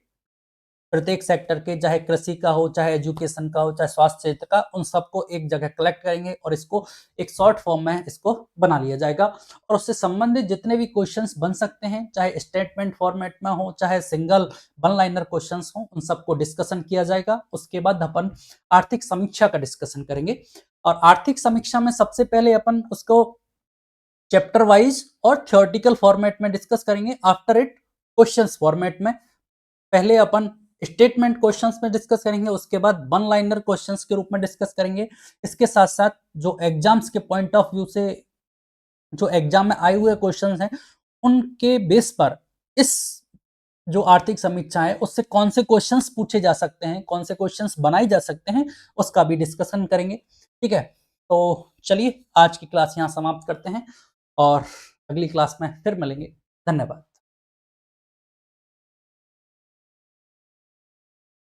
प्रत्येक सेक्टर के, चाहे कृषि का हो, चाहे एजुकेशन का हो, चाहे स्वास्थ्य क्षेत्र का, उन सबको एक जगह कलेक्ट करेंगे और इसको एक शॉर्ट फॉर्म में इसको बना लिया जाएगा। और उससे संबंधित जितने भी क्वेश्चंस बन सकते हैं, चाहे स्टेटमेंट फॉर्मेट में हो, चाहे सिंगल वन लाइनर क्वेश्चंस हो, उन सबको डिस्कशन किया जाएगा। उसके बाद अपन आर्थिक समीक्षा का डिस्कशन करेंगे। और आर्थिक समीक्षा में सबसे पहले अपन उसको चैप्टर वाइज और थ्योरेटिकल फॉर्मेट में डिस्कस करेंगे। आफ्टर इट क्वेश्चंस फॉर्मेट में पहले अपन स्टेटमेंट क्वेश्चंस में डिस्कस करेंगे, उसके बाद वन लाइनर क्वेश्चंस के रूप में डिस्कस करेंगे। इसके साथ साथ जो एग्जाम्स के पॉइंट ऑफ व्यू से जो एग्जाम में आए हुए क्वेश्चंस हैं उनके बेस पर इस जो आर्थिक समीक्षा है उससे कौन से क्वेश्चंस पूछे जा सकते हैं, कौन से क्वेश्चंस बनाए जा सकते हैं, उसका भी डिस्कशन करेंगे। ठीक है, तो चलिए आज की क्लास यहाँ समाप्त करते हैं और अगली क्लास में फिर मिलेंगे। धन्यवाद।